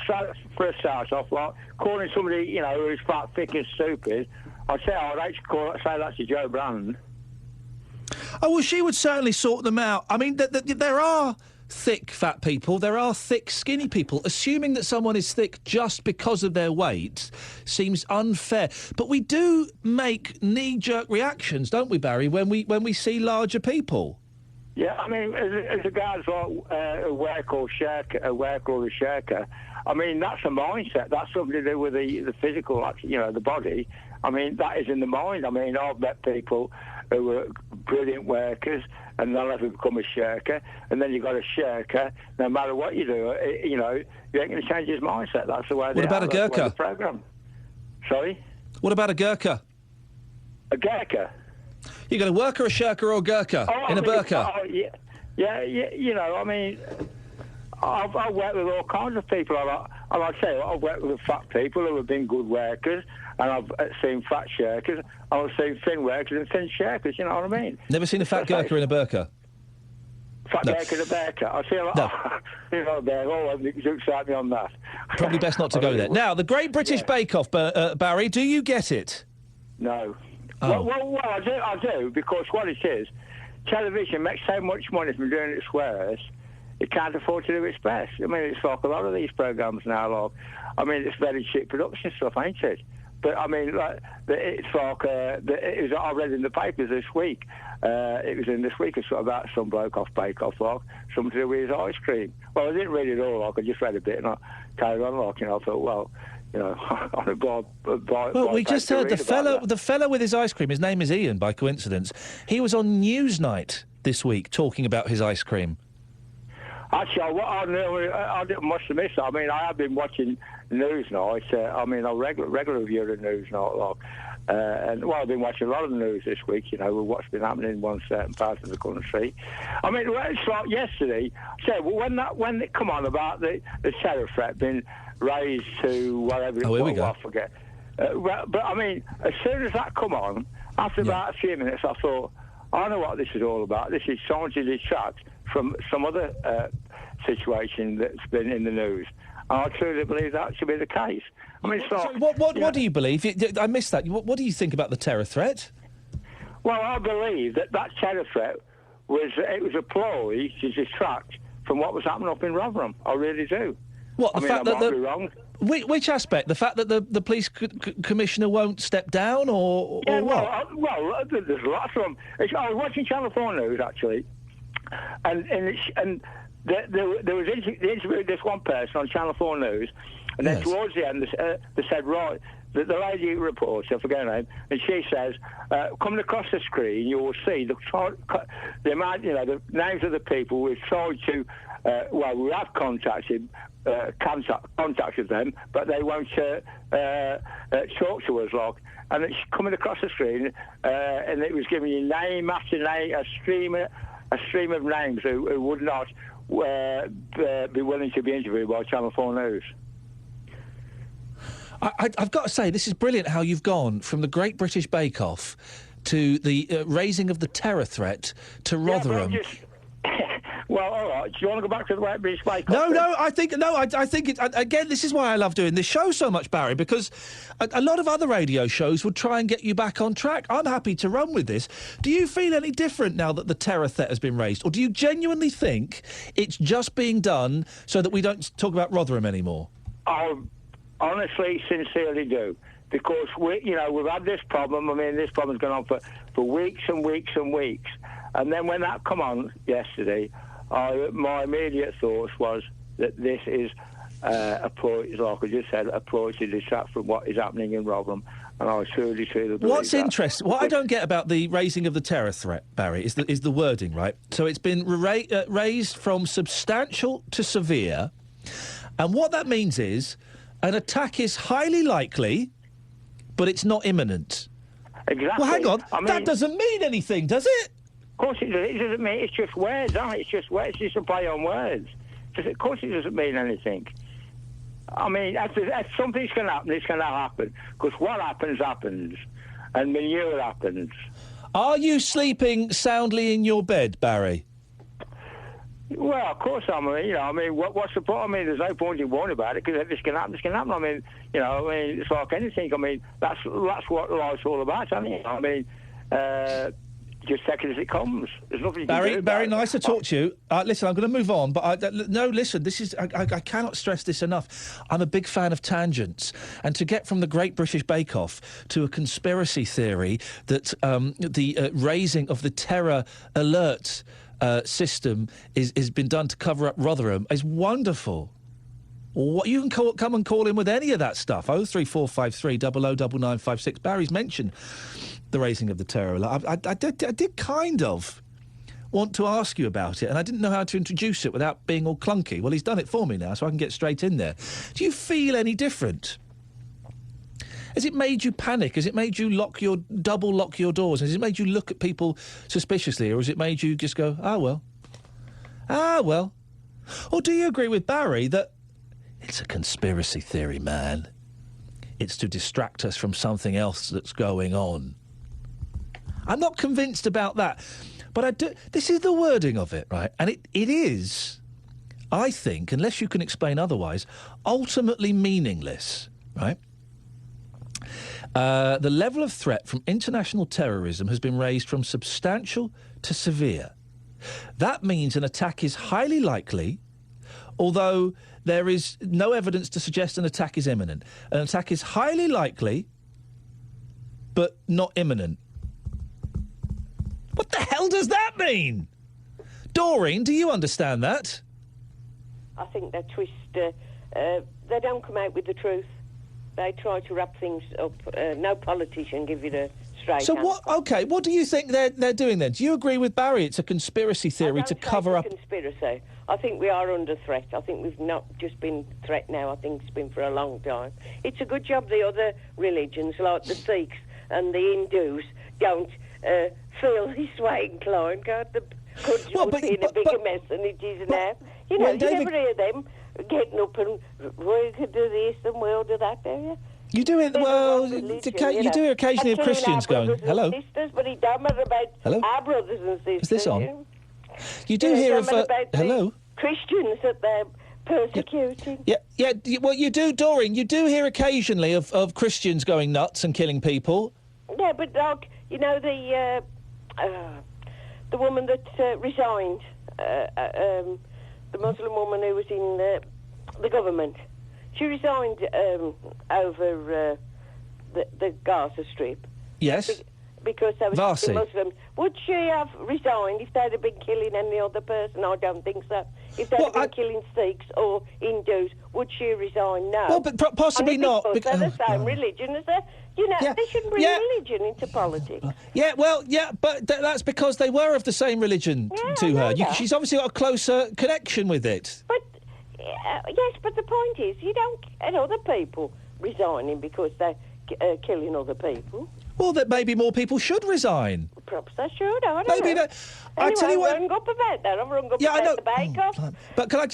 so for a start off, like, calling somebody, who's fat, thick and stupid, I'd say I'd hate to say that's a Joe Brand. Oh, well, she would certainly sort them out. I mean, there are thick, fat people. There are thick, skinny people. Assuming that someone is thick just because of their weight seems unfair. But we do make knee-jerk reactions, don't we, Barry, when we see larger people? Yeah, I mean, as a guy's like a work or a shirker, I mean, that's a mindset. That's something to do with the physical, the body. I mean, that is in the mind. I mean, I've met people who are brilliant workers and they'll never become a shirker. And then you've got a shirker, no matter what you do, you ain't going to change his mindset. That's the way they are. What about a Gurkha? Program. Sorry? What about a Gurkha? A Gurkha? You got a worker, a shirker, or a Gurkha in a burqa? Yeah. I mean, I've worked with all kinds of people. I'd say I've worked with fat people who have been good workers, and I've seen fat shirkers, and I've seen thin workers and thin shirkers. You know what I mean? Never seen a fat Gurkha in a burqa? Fat Gurkha in a burqa. I see a lot. No. You excite me on that. Probably best not to go there. Now, the Great British Bake Off, Barry. Do you get it? No. Oh. Well, I do, because what it is, television makes so much money from doing its worst, it can't afford to do its best. I mean, it's like a lot of these programmes now, like, I mean, it's very cheap production stuff, ain't it? But, I mean, like, it's like, I read in the papers this week, it was in this week, it's about some bloke off Bake Off, like, something to do with his ice cream. Well, I didn't read it all, like, I just read a bit, and I carried on, like, I thought, well, on a well, we just heard the fellow with his ice cream. His name is Iain, by coincidence. He was on Newsnight this week talking about his ice cream. Actually, I must have missed it. I mean, I have been watching Newsnight. I mean, I regular viewer of Newsnight, and I've been watching a lot of the news this week. With what's been happening in one certain part of the country. I mean, it's like yesterday. When they come on about the terror threat being raised to whatever it was, I forget. But I mean, as soon as that come on, after about a few minutes, I thought, I know what this is all about. This is trying to detract from some other situation that's been in the news. And I truly believe that should be the case. I mean, what do you believe? I missed that. What do you think about the terror threat? Well, I believe that terror threat was a ploy to distract from what was happening up in Rotherham. I really do. What, the fact that I might be wrong. Which aspect? The fact that the police commissioner won't step down, or what? Well, there's lots of them. I was watching Channel 4 News, actually, and there was the interview with this one person on Channel 4 News, and then towards the end they said, right, the lady who reports, I forget her name, and she says, coming across the screen, you will see the amount, the names of the people we've tried to, we have contacted them, but they won't talk to us, like. And it's coming across the screen, and it was giving you name after name, a stream of names who would not be willing to be interviewed by Channel 4 News. I've got to say, this is brilliant how you've gone from the Great British Bake Off to the raising of the terror threat to Rotherham. Well, all right. Do you want to go back to the Great British Bake Off? No, I think again, this is why I love doing this show so much, Barry, because a lot of other radio shows would try and get you back on track. I'm happy to run with this. Do you feel any different now that the terror threat has been raised, or do you genuinely think it's just being done so that we don't talk about Rotherham anymore? I honestly, sincerely do. Because we've had this problem. I mean, this problem's gone on for weeks and weeks and weeks. And then when that come on yesterday, my immediate thoughts was that this is a ploy, like I just said, a ploy to distract from what is happening in Rotherham. And I truly believe What's that. interesting, what I don't get about the raising of the terror threat, Barry, is the wording, right? So it's been raised from substantial to severe. And what that means is an attack is highly likely, but it's not imminent. Exactly. Well, hang on. That doesn't mean anything, does it? Of course it does. It doesn't mean... It's just words, isn't it? It's just words. It's just a play on words. Of course it doesn't mean anything. I mean, if something's going to happen, it's going to happen. Because what happens, happens. And we knew it happens. Are you sleeping soundly in your bed, Barry? Well, of course I mean, what's the point? I mean, there's no point in worrying about it, because if this can happen, this can happen. I mean, it's like anything. I mean, that's what life's all about, isn't it? I mean, just take it as it comes. There's nothing you can do about Barry, nice to talk to you. Listen, I'm going to move on, but listen, this is... I cannot stress this enough. I'm a big fan of tangents, and to get from the Great British Bake Off to a conspiracy theory that the raising of the terror alert system is been done to cover up Rotherham is wonderful. What you can come and call in with any of that stuff. 03453 009956. Barry's mentioned the raising of the terror alert. I did kind of want to ask you about it, and I didn't know how to introduce it without being all clunky. Well, he's done it for me now, so I can get straight in there. Do you feel any different? Has it made you panic? Has it made you double lock your doors? Has it made you look at people suspiciously? Or has it made you just go, ah, well? Or do you agree with Barry that it's a conspiracy theory, man? It's to distract us from something else that's going on. I'm not convinced about that. But I do. This is the wording of it, right? And it is, I think, unless you can explain otherwise, ultimately meaningless, right? The level of threat from international terrorism has been raised from substantial to severe. That means an attack is highly likely, although there is no evidence to suggest an attack is imminent. An attack is highly likely, but not imminent. What the hell does that mean? Doreen, do you understand that? I think they twist... they don't come out with the truth. They try to wrap things up. No politician give you the straight So answer. what do you think they're doing then? Do you agree with Barry it's a conspiracy theory to cover up... conspiracy. I think we are under threat. I think we've not just been threat now. I think it's been for a long time. It's a good job the other religions, like the Sikhs and the Hindus, don't feel this way inclined. God, the country would be in a bigger mess than it is now. You know, you never hear them getting up and we could do this and we'll do that, do you? You do it, well, you do it occasionally of Christians going, hello. Sisters, but it don't matter about our brothers and sisters. Is this on? You know? You do hear of... about hello? Christians that they're persecuting. Yeah, well, you do, Doreen, you do hear occasionally of Christians going nuts and killing people. Yeah, but, like, you know, the woman that resigned, the Muslim woman who was in the government, she resigned over the Gaza Strip. Yes. Because they were Varsi. Muslims. Would she have resigned if they'd have been killing any other person? I don't think so. If they'd have been killing Sikhs or Hindus, would she resign? No. Well, but possibly not. Because they're the same religion as they. You know, they shouldn't bring religion into politics. But that's because they were of the same religion to her. She's obviously got a closer connection with it. But, yes, but the point is, you don't get other people resigning because they're killing other people. Well, that maybe more people should resign. Perhaps they should. I don't Maybe know. that. I tell you what. I've rung up about that. I've rung up Yeah, I know. about the bake-off. But can I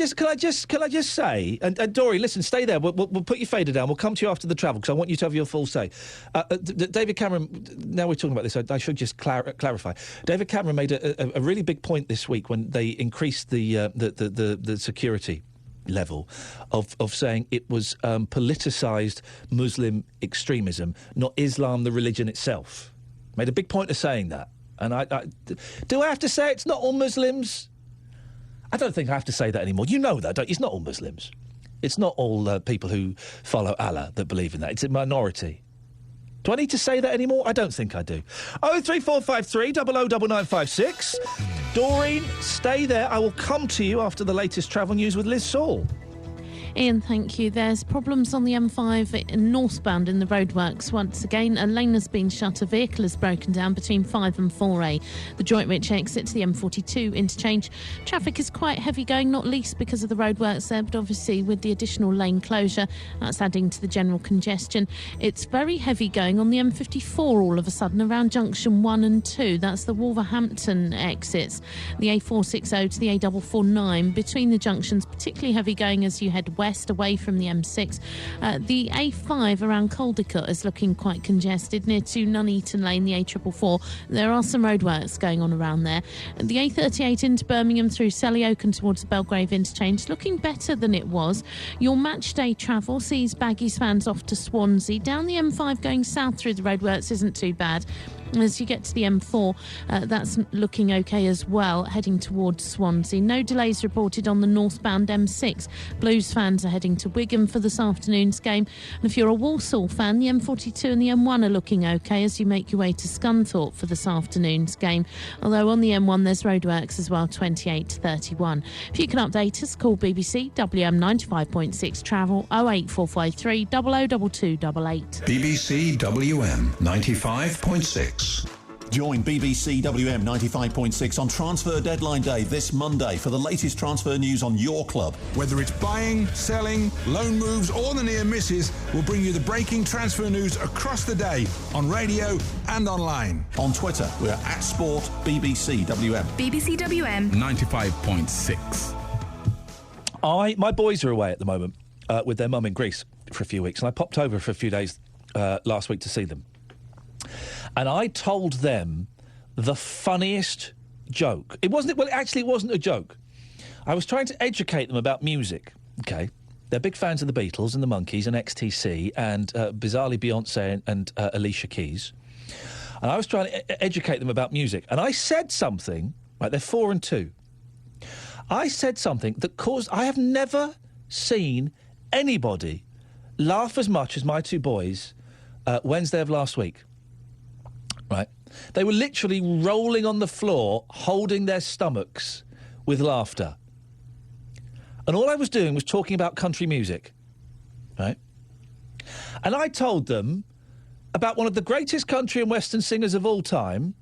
just say, and Dory, listen, stay there. We'll put your fader down. We'll come to you after the travel because I want you to have your full say. David Cameron. Now we're talking about this. I should just clarify. David Cameron made a really big point this week when they increased the security level of saying it was politicised Muslim extremism, not Islam, the religion itself. Made a big point of saying that. And do I have to say it's not all Muslims? I don't think I have to say that anymore. You know that, don't you? It's not all Muslims. It's not all people who follow Allah that believe in that. It's a minority. Do I need to say that anymore? I don't think I do. 03453 009956. Doreen, stay there. I will come to you after the latest travel news with Liz Saul. Ian, thank you. There's problems on the M5 northbound in the roadworks. Once again, a lane has been shut. A vehicle has broken down between 5 and 4A. The Droitwich exit to the M42 interchange. Traffic is quite heavy going, not least because of the roadworks there, but obviously with the additional lane closure, that's adding to the general congestion. It's very heavy going on the M54 all of a sudden around junction 1 and 2. That's the Wolverhampton exits. The A460 to the A449 between the junctions, particularly heavy going as you head west away from the M6. The A5 around Caldicot is looking quite congested near to Nuneaton Lane, the A444. There are some roadworks going on around there. The A38 into Birmingham through Selly Oaken towards the Belgrave interchange looking better than it was. Your match day travel sees Baggies fans off to Swansea. Down the M5 going south through the roadworks isn't too bad. As you get to the M4, that's looking OK as well, heading towards Swansea. No delays reported on the northbound M6. Blues fans are heading to Wigan for this afternoon's game. And if you're a Walsall fan, the M42 and the M1 are looking OK as you make your way to Scunthorpe for this afternoon's game. Although on the M1 there's roadworks as well, 28 to 31. If you can update us, call BBC WM 95.6 Travel 08453 002288. BBC WM 95.6. Join BBC WM 95.6 on Transfer Deadline Day this Monday for the latest transfer news on your club. Whether it's buying, selling, loan moves or the near misses, we'll bring you the breaking transfer news across the day on radio and online. On Twitter, we're at Sport BBC WM. BBC WM 95.6. My boys are away at the moment with their mum in Greece for a few weeks, and I popped over for a few days last week to see them. And I told them the funniest joke. It wasn't a joke. I was trying to educate them about music, okay? They're big fans of the Beatles and the Monkees and XTC and, bizarrely, Beyoncé and Alicia Keys. And I was trying to educate them about music. And I said something, right, they're 4 and 2. I said something that caused... I have never seen anybody laugh as much as my two boys Wednesday of last week. Right? They were literally rolling on the floor, holding their stomachs with laughter. And all I was doing was talking about country music. Right? And I told them about one of the greatest country and western singers of all time,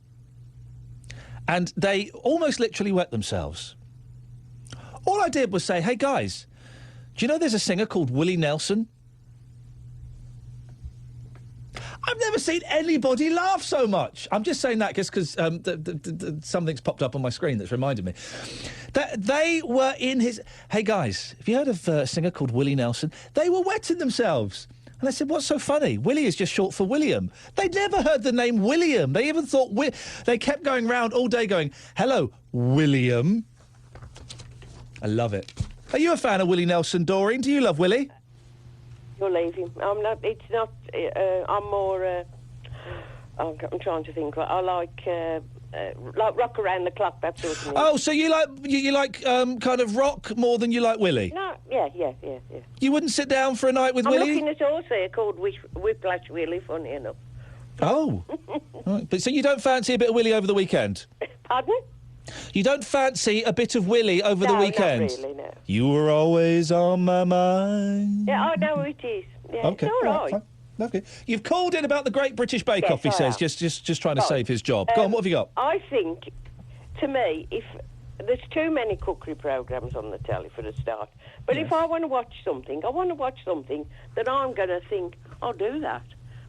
and they almost literally wet themselves. All I did was say, hey, guys, do you know there's a singer called Willie Nelson? I've never seen anybody laugh so much. I'm just saying that because something's popped up on my screen that's reminded me. That they were in his... Hey, guys, have you heard of a singer called Willie Nelson? They were wetting themselves. And I said, what's so funny? Willie is just short for William. They'd never heard the name William. They even thought... They kept going round all day going, hello, William. I love it. Are you a fan of Willie Nelson, Doreen? Do you love Willie? You'll leave him. I'm not. It's not. I'm more. I'm trying to think. I like rock around the clock. That's what I mean. Oh, so you like kind of rock more than you like Willie? No. Yeah. You wouldn't sit down for a night with I'm Willie? looking at a horse here called Whiplash Willie. Funny enough. Oh. Right. But so you don't fancy a bit of Willie over the weekend? Pardon? You don't fancy a bit of Willie over the weekend? No, not really, no. You were always on my mind. Yeah, I know it is. Yeah, okay. It's all right. Okay. You've called in about the Great British Bake Off, he says, just trying to save his job. Go on, what have you got? I think, to me, if there's too many cookery programmes on the telly for a start. But if I want to watch something, I want to watch something that I'm going to think, I'll do that.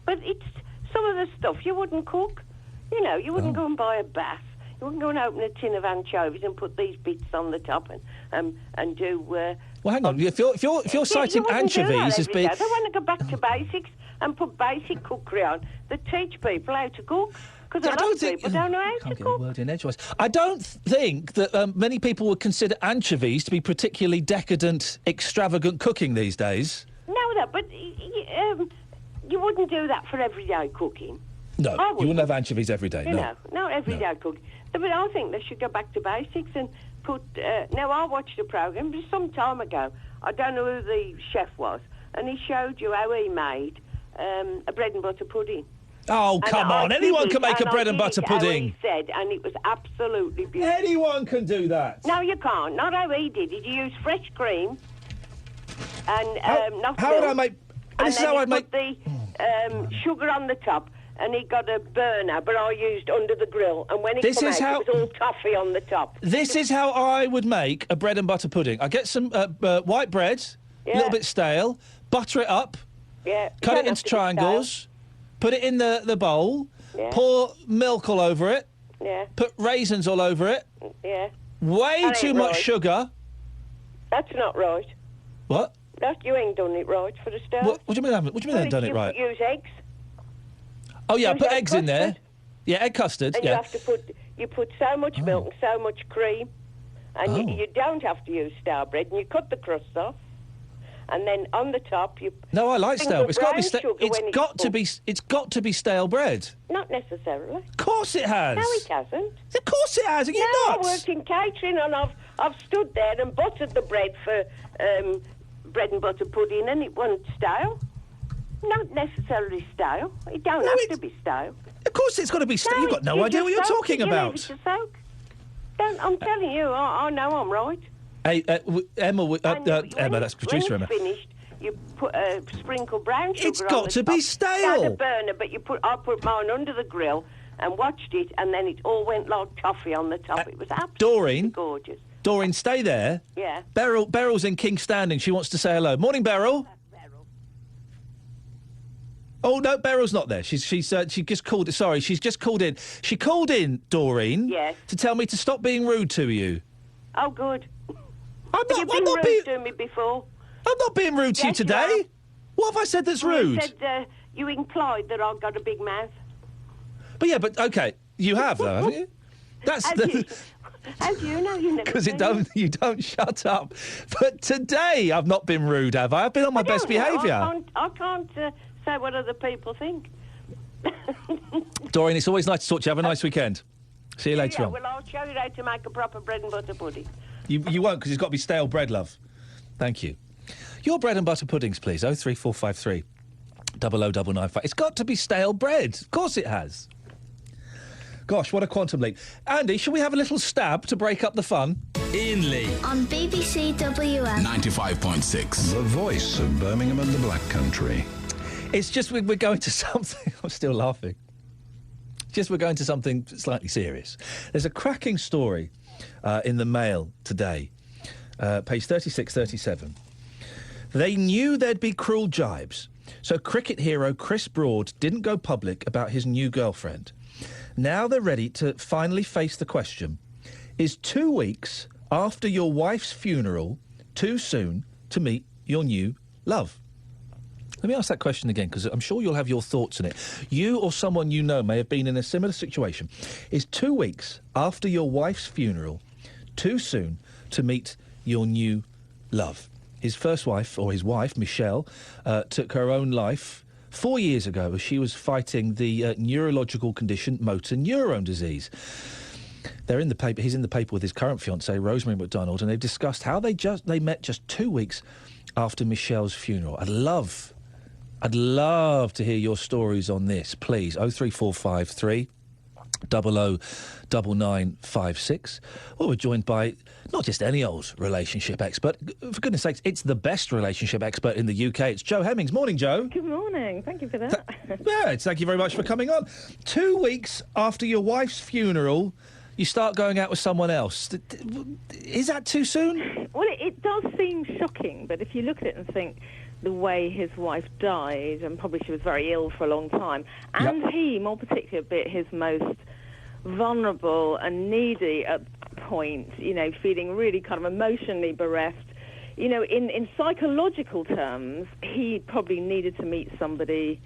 But it's some of the stuff you wouldn't cook. You know, you wouldn't go and buy a bass. You wouldn't go and open a tin of anchovies and put these bits on the top and do... well, hang on. If you're citing anchovies as being... They want to go back to basics and put basic cookery on that teach people how to cook. Because a lot of people don't know how to cook. A word in edgewise. I don't think that many people would consider anchovies to be particularly decadent, extravagant cooking these days. No, but you wouldn't do that for everyday cooking. No, you wouldn't have anchovies every day. No, everyday cooking. But I think they should go back to basics and put... now, I watched a programme some time ago. I don't know who the chef was, and he showed you how he made a bread and butter pudding. Oh, come on. Anyone can make a bread and butter pudding. He said, and it was absolutely beautiful. Anyone can do that. No, you can't. Not how he did it. You use fresh cream and not how milk. would I make... And this is then how you I'd make... put the sugar on the top, and he got a burner, but I used under the grill. And when it came out, it was all toffee on the top. This is how I would make a bread and butter pudding. I get some white bread, a little bit stale, butter it up, cut it into triangles, put it in the bowl, pour milk all over it, put raisins all over it, way too much sugar. That's not right. What? You ain't done it right for the start. What do you mean I haven't done it right? Use eggs. Oh, yeah, Use put egg eggs in there. Yeah, egg custard, and you have to put so much milk and so much cream, and you don't have to use stale bread, and you cut the crust off, and then on the top you... No, I like stale. It's got to be stale. It's got to be stale bread. Not necessarily. Of course it has. No, it hasn't. Of course it has. Are you nuts? I worked in catering, and I've stood there and buttered the bread for bread and butter pudding, and it wasn't stale. Not necessarily stale. It don't have to be stale. Of course it's got to be stale. You've got no idea what you're talking about. You leave it to soak. I'm telling you, I know I'm right. Hey, Emma, that's producer Emma. When it's finished, you put sprinkle brown sugar on the top. It's got to be stale. Down the burner, but I put mine under the grill and watched it, and then it all went like toffee on the top. It was absolutely gorgeous. Doreen, stay there. Yeah. Beryl's in King's Standing. She wants to say hello. Morning, Beryl. Oh no, Beryl's not there. She just called. Sorry, she's just called in. She called in, Doreen. Yes. To tell me to stop being rude to you. Oh, good. I'm not rude to me before. I'm not being rude to you today. What have I said that's rude? You said you implied that I've got a big mouth. But okay, you have though, haven't you? That's How do you know? Because you don't shut up. But today I've not been rude, have I? I've been on my best behaviour. I can't say what other people think. Doreen, it's always nice to talk to you. Have a nice weekend. See you later on. Well, I'll show you how to make a proper bread and butter pudding. You won't, because it's got to be stale bread, love. Thank you. Your bread and butter puddings, please. 03453 00995. It's got to be stale bread. Of course it has. Gosh, what a quantum leap. Andy, shall we have a little stab to break up the fun? Iain Lee. On BBC WM. 95.6. The voice of Birmingham and the Black Country. It's just we're going to something... I'm still laughing. We're going to something slightly serious. There's a cracking story in the Mail today, page 36, 37. They knew there'd be cruel jibes, so cricket hero Chris Broad didn't go public about his new girlfriend. Now they're ready to finally face the question, is 2 weeks after your wife's funeral too soon to meet your new love? Let me ask that question again, because I'm sure you'll have your thoughts on it. You or someone you know may have been in a similar situation. Is 2 weeks after your wife's funeral too soon to meet your new love? His first wife, or his wife, Michelle, took her own life 4 years ago as she was fighting the neurological condition motor neurone disease. They're in the paper. He's in the paper with his current fiancée, Rosemary McDonald, and they've discussed how they met just 2 weeks after Michelle's funeral. I'd love to hear your stories on this, please. 03453 009956. Well, we're joined by not just any old relationship expert. For goodness sakes, it's the best relationship expert in the UK. It's Jo Hemmings. Morning, Jo. Good morning. Thank you for that. Thank you very much for coming on. 2 weeks after your wife's funeral, you start going out with someone else. Is that too soon? Well, it does seem shocking, but if you look at it and think, the way his wife died, and probably she was very ill for a long time, and he, more particularly, bit his most vulnerable and needy at point, you know, feeling really kind of emotionally bereft. You know, in psychological terms, he probably needed to meet somebody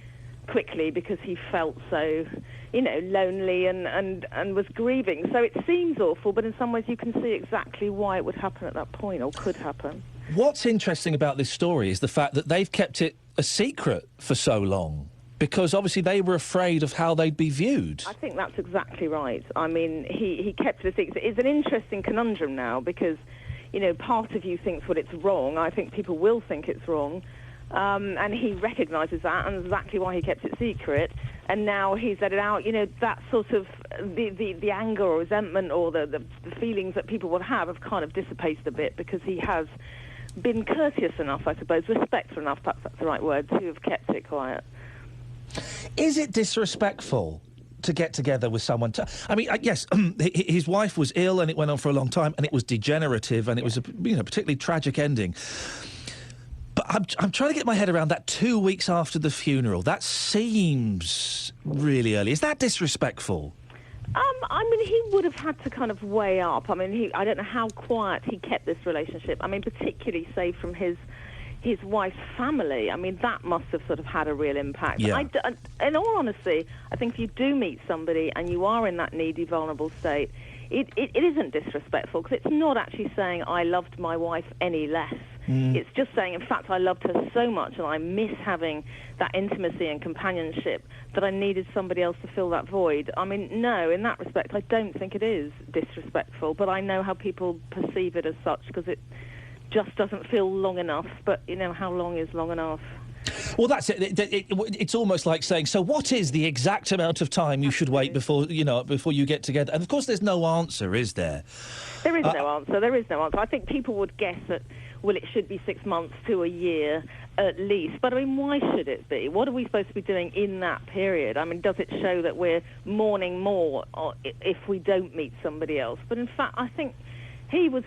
quickly because he felt so, you know, lonely and was grieving. So it seems awful, but in some ways you can see exactly why it would happen at that point, or could happen. What's interesting about this story is the fact that they've kept it a secret for so long, because obviously they were afraid of how they'd be viewed. I think that's exactly right. I mean, he kept it a secret. It's an interesting conundrum now because, you know, part of you thinks, well, it's wrong. I think people will think it's wrong. And he recognises that, and exactly why he kept it secret. And now he's let it out. You know, that sort of the anger or resentment or the feelings that people will have kind of dissipated a bit because he has been courteous enough, I suppose, respectful enough, perhaps that's the right word, to have kept it quiet. Is it disrespectful to get together with someone? I mean, yes, his wife was ill and it went on for a long time and it was degenerative and it was a particularly tragic ending. But I'm trying to get my head around that 2 weeks after the funeral. That seems really early. Is that disrespectful? I mean, he would have had to kind of weigh up. I mean, I don't know how quiet he kept this relationship. I mean, particularly, say, from his wife's family. I mean, that must have sort of had a real impact. Yeah. In all honesty, I think if you do meet somebody and you are in that needy, vulnerable state, it isn't disrespectful, because it's not actually saying, I loved my wife any less. It's just saying, in fact, I loved her so much and I miss having that intimacy and companionship that I needed somebody else to fill that void. I mean, no, in that respect, I don't think it is disrespectful, but I know how people perceive it as such, because it just doesn't feel long enough. But, you know, how long is long enough? Well, that's it. It's almost like saying, so what is the exact amount of time you should wait before you get together? And, of course, there's no answer, is there? There is no answer. There is no answer. I think people would guess that, well, it should be 6 months to a year at least. But, I mean, why should it be? What are we supposed to be doing in that period? I mean, does it show that we're mourning more if we don't meet somebody else? But, in fact, I think he was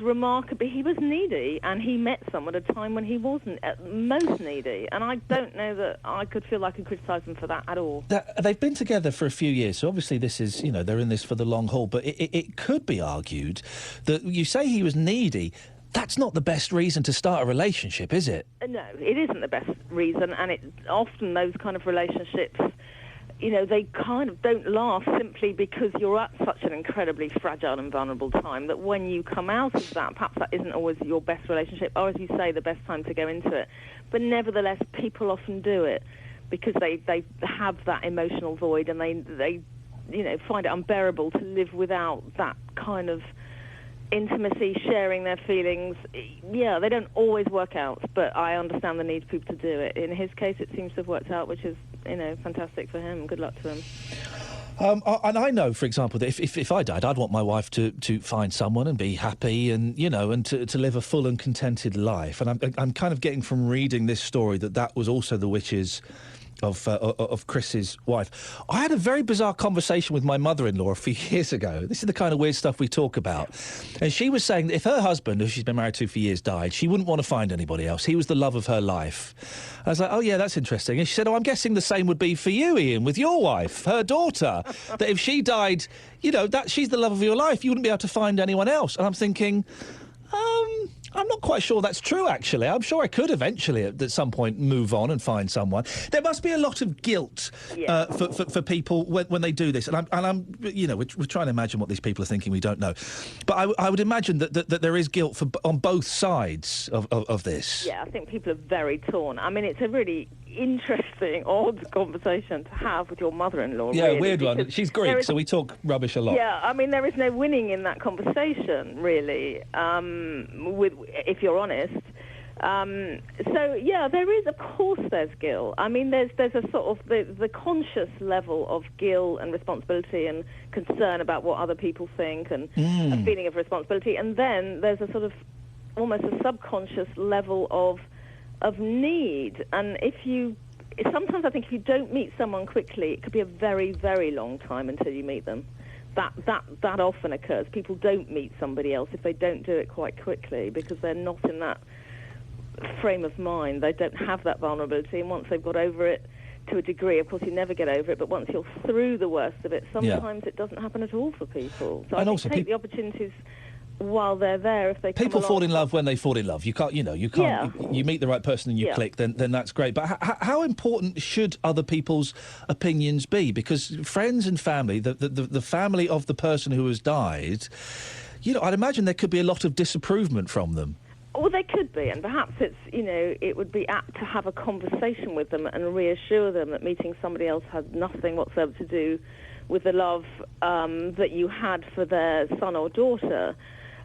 needy, and he met someone at a time when he wasn't most needy. And I don't know that I could feel like I could criticise him for that at all. They've been together for a few years, so obviously this is, you know, they're in this for the long haul. But it could be argued that you say he was needy. That's not the best reason to start a relationship, is it? No, it isn't the best reason, and often those kind of relationships, you know, they kind of don't last simply because you're at such an incredibly fragile and vulnerable time that when you come out of that, perhaps that isn't always your best relationship, or as you say, the best time to go into it. But nevertheless, people often do it because they have that emotional void, and they you know, find it unbearable to live without that kind of intimacy, sharing their feelings. Yeah, they don't always work out, but I understand the need for people to do it. In his case, it seems to have worked out, which is, you know, fantastic for him. Good luck to him. And I know, for example, that if I died, I'd want my wife to find someone and be happy and, you know, and to live a full and contented life. And I'm kind of getting from reading this story that was also the wishes of Chris's wife. I had a very bizarre conversation with my mother-in-law a few years ago. This is the kind of weird stuff we talk about. And she was saying that if her husband, who she's been married to for years, died, she wouldn't want to find anybody else. He was the love of her life. I was like, oh, yeah, that's interesting. And she said, oh, I'm guessing the same would be for you, Iain, with your wife, her daughter. That if she died, you know, that she's the love of your life, you wouldn't be able to find anyone else. And I'm thinking, I'm not quite sure that's true, actually. I'm sure I could eventually, at some point, move on and find someone. There must be a lot of guilt for people when they do this. And I'm you know, we're trying to imagine what these people are thinking. We don't know. But I would imagine that there is guilt on both sides of this. Yeah, I think people are very torn. I mean, it's a really interesting, odd conversation to have with your mother-in-law. Yeah, really, weird one. She's Greek, so we talk rubbish a lot. Yeah, I mean, there is no winning in that conversation, really, if you're honest. So, yeah, there is, of course, there's guilt. I mean, there's a sort of the conscious level of guilt and responsibility and concern about what other people think and a feeling of responsibility. And then there's a sort of almost a subconscious level of need. And sometimes I think if you don't meet someone quickly, it could be a very, very long time until you meet them. That often occurs. People don't meet somebody else if they don't do it quite quickly because they're not in that frame of mind. They don't have that vulnerability, and once they've got over it to a degree, of course you never get over it, but once you're through the worst of it, sometimes it doesn't happen at all for people. So And I also think take the opportunities while they're there. If they People come fall along. in love when they fall in love. You can't. You meet the right person and you click. Then that's great. But how important should other people's opinions be? Because friends and family, the family of the person who has died, I'd imagine there could be a lot of disapproval from them. Well, they could be, and perhaps it would be apt to have a conversation with them and reassure them that meeting somebody else has nothing whatsoever to do with the love that you had for their son or daughter.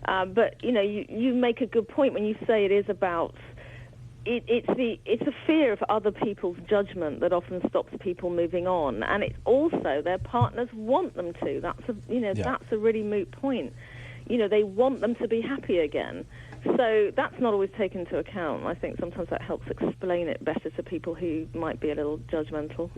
But you make a good point when you say it is about. It's a fear of other people's judgment that often stops people moving on, and it's also their partners want them to. That's a really moot point. They want them to be happy again. So that's not always taken into account. I think sometimes that helps explain it better to people who might be a little judgmental.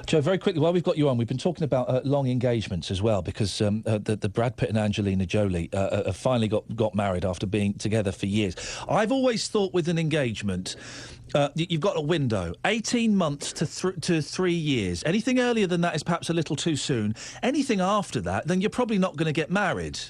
Joe, very quickly, while we've got you on, we've been talking about long engagements as well, because the Brad Pitt and Angelina Jolie have finally got married after being together for years. I've always thought with an engagement, you've got a window, 18 months to 3 years. Anything earlier than that is perhaps a little too soon. Anything after that, then you're probably not going to get married.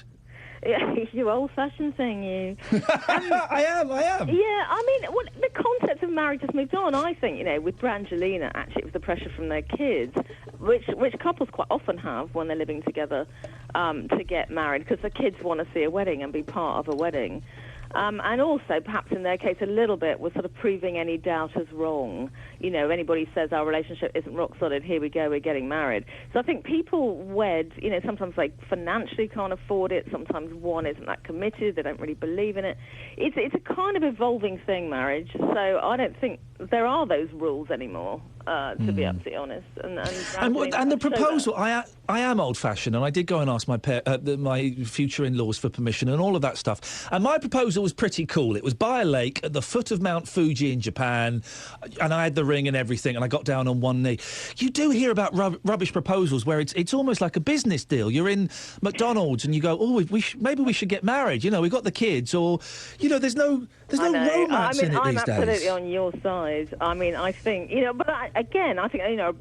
Yeah, you're old-fashioned thing, you. I am. Yeah, I mean, the concept of marriage has moved on. I think, with Brangelina, actually, it was the pressure from their kids, which couples quite often have when they're living together, to get married, because the kids want to see a wedding and be part of a wedding. And also, perhaps in their case, a little bit was sort of proving any doubters wrong. If anybody says our relationship isn't rock solid, here we go, we're getting married. So I think people wed, sometimes they financially can't afford it, sometimes one isn't that committed, they don't really believe in it. It's a kind of evolving thing, marriage, so I don't think there are those rules anymore, to be absolutely honest. And the proposal, I am old-fashioned, and I did go and ask my future in-laws for permission and all of that stuff, and my proposal was pretty cool. It was by a lake at the foot of Mount Fuji in Japan, and I had the ring and everything, and I got down on one knee. You do hear about rubbish proposals where it's almost like a business deal. You're in McDonald's and you go, maybe we should get married. We've got the kids, or there's no romance in it these days. I'm absolutely on your side. I think but I think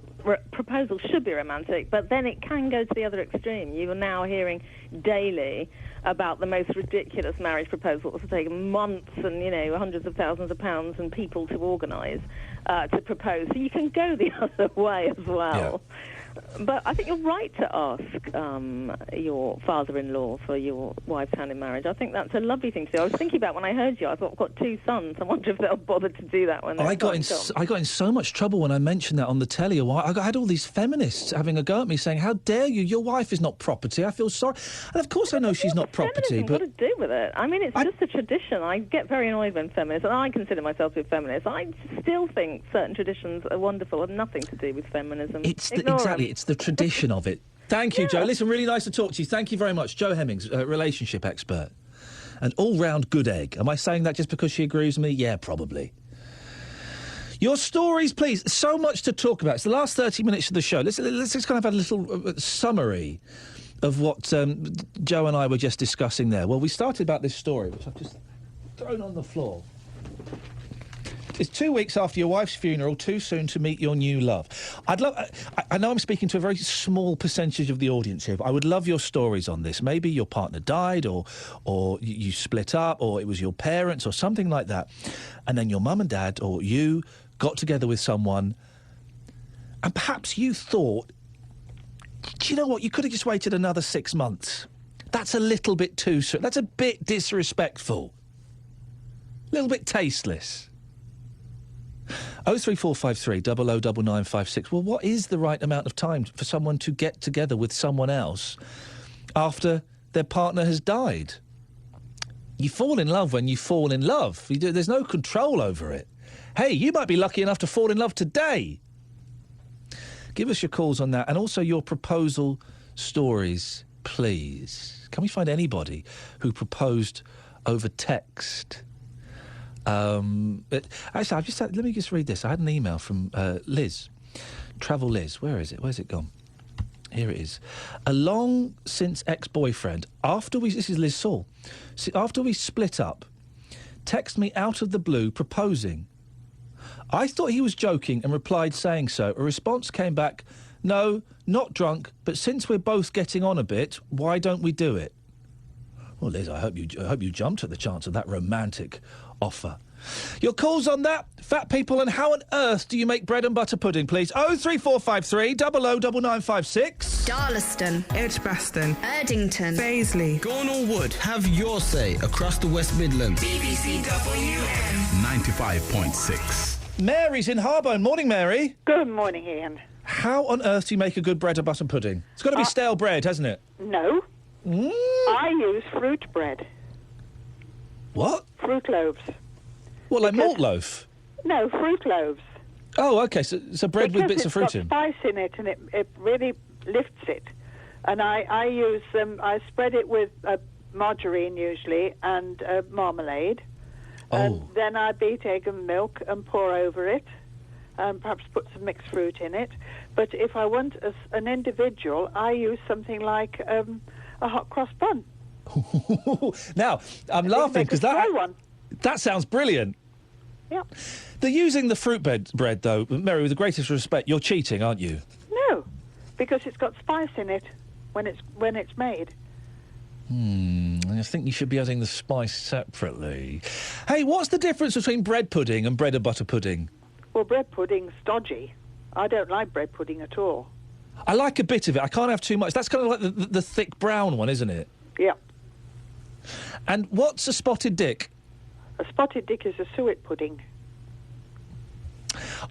proposals should be romantic, but then it can go to the other extreme. You are now hearing daily about the most ridiculous marriage proposals that have taken months and hundreds of thousands of pounds and people to organise to propose. So you can go the other way as well. Yeah. But I think you're right to ask your father-in-law for your wife's hand in marriage. I think that's a lovely thing to do. I was thinking about when I heard you, I thought, I've got 2 sons. I wonder if they'll bother to do that when they're I got in so much trouble when I mentioned that on the telly. I had all these feminists having a go at me saying, how dare you, your wife is not property, I feel sorry. And of course I know she's not property, but... What to do with it? It's just a tradition. I get very annoyed when feminists, and I consider myself to be a feminist, I still think certain traditions are wonderful, have nothing to do with feminism. It's the tradition of it. Thank you, Joe. Listen, really nice to talk to you. Thank you very much. Joe Hemmings, relationship expert. An all-round good egg. Am I saying that just because she agrees with me? Yeah, probably. Your stories, please. So much to talk about. It's the last 30 minutes of the show. Let's just kind of have a little summary of what Joe and I were just discussing there. Well, we started about this story, which I've just thrown on the floor. It's 2 weeks after your wife's funeral, too soon to meet your new love. I know I'm speaking to a very small percentage of the audience here, but I would love your stories on this. Maybe your partner died, or you split up, or it was your parents, or something like that. And then your mum and dad, or you, got together with someone, and perhaps you thought, do you know what, you could have just waited another 6 months. That's a little bit too soon. That's a bit disrespectful. A little bit tasteless. 03453 009956. Well, what is the right amount of time for someone to get together with someone else after their partner has died? You fall in love when you fall in love. There's no control over it. Hey, you might be lucky enough to fall in love today. Give us your calls on that, and also your proposal stories, please. Can we find anybody who proposed over text? Actually, let me just read this. I had an email from Liz, Travel Liz. Where is it? Where's it gone? Here it is. A long since ex-boyfriend, this is Liz Saul, after we split up, text me out of the blue proposing. I thought he was joking and replied saying so. A response came back, no, not drunk, but since we're both getting on a bit, why don't we do it? Well, Liz, I hope you jumped at the chance of that romantic offer. Your calls on that, fat people, and how on earth do you make bread and butter pudding, please? 03453 009956. Darlaston, Edgbaston, Erdington, Paisley, Gornal Wood. Have your say across the West Midlands. BBC WM 95.6. Mary's in Harborne. Morning, Mary. Good morning, Ian. How on earth do you make a good bread and butter pudding? It's got to be stale bread, hasn't it? No. I use fruit bread. What? Fruit loaves. What, like malt loaf? No, fruit loaves. Oh, OK, so bread with bits of fruit in. It's got spice in it, and it really lifts it. And I use I spread it with margarine usually and marmalade. And then I beat egg and milk and pour over it. Perhaps put some mixed fruit in it. But if I want an individual, I use something like a hot cross bun. Now, I'm laughing because that sounds brilliant. Yeah. They're using the fruit bread, though. Mary, with the greatest respect, you're cheating, aren't you? No, because it's got spice in it when it's made. I think you should be adding the spice separately. Hey, what's the difference between bread pudding and bread and butter pudding? Well, bread pudding's stodgy. I don't like bread pudding at all. I like a bit of it. I can't have too much. That's kind of like the thick brown one, isn't it? Yeah. And what's a spotted dick? A spotted dick is a suet pudding.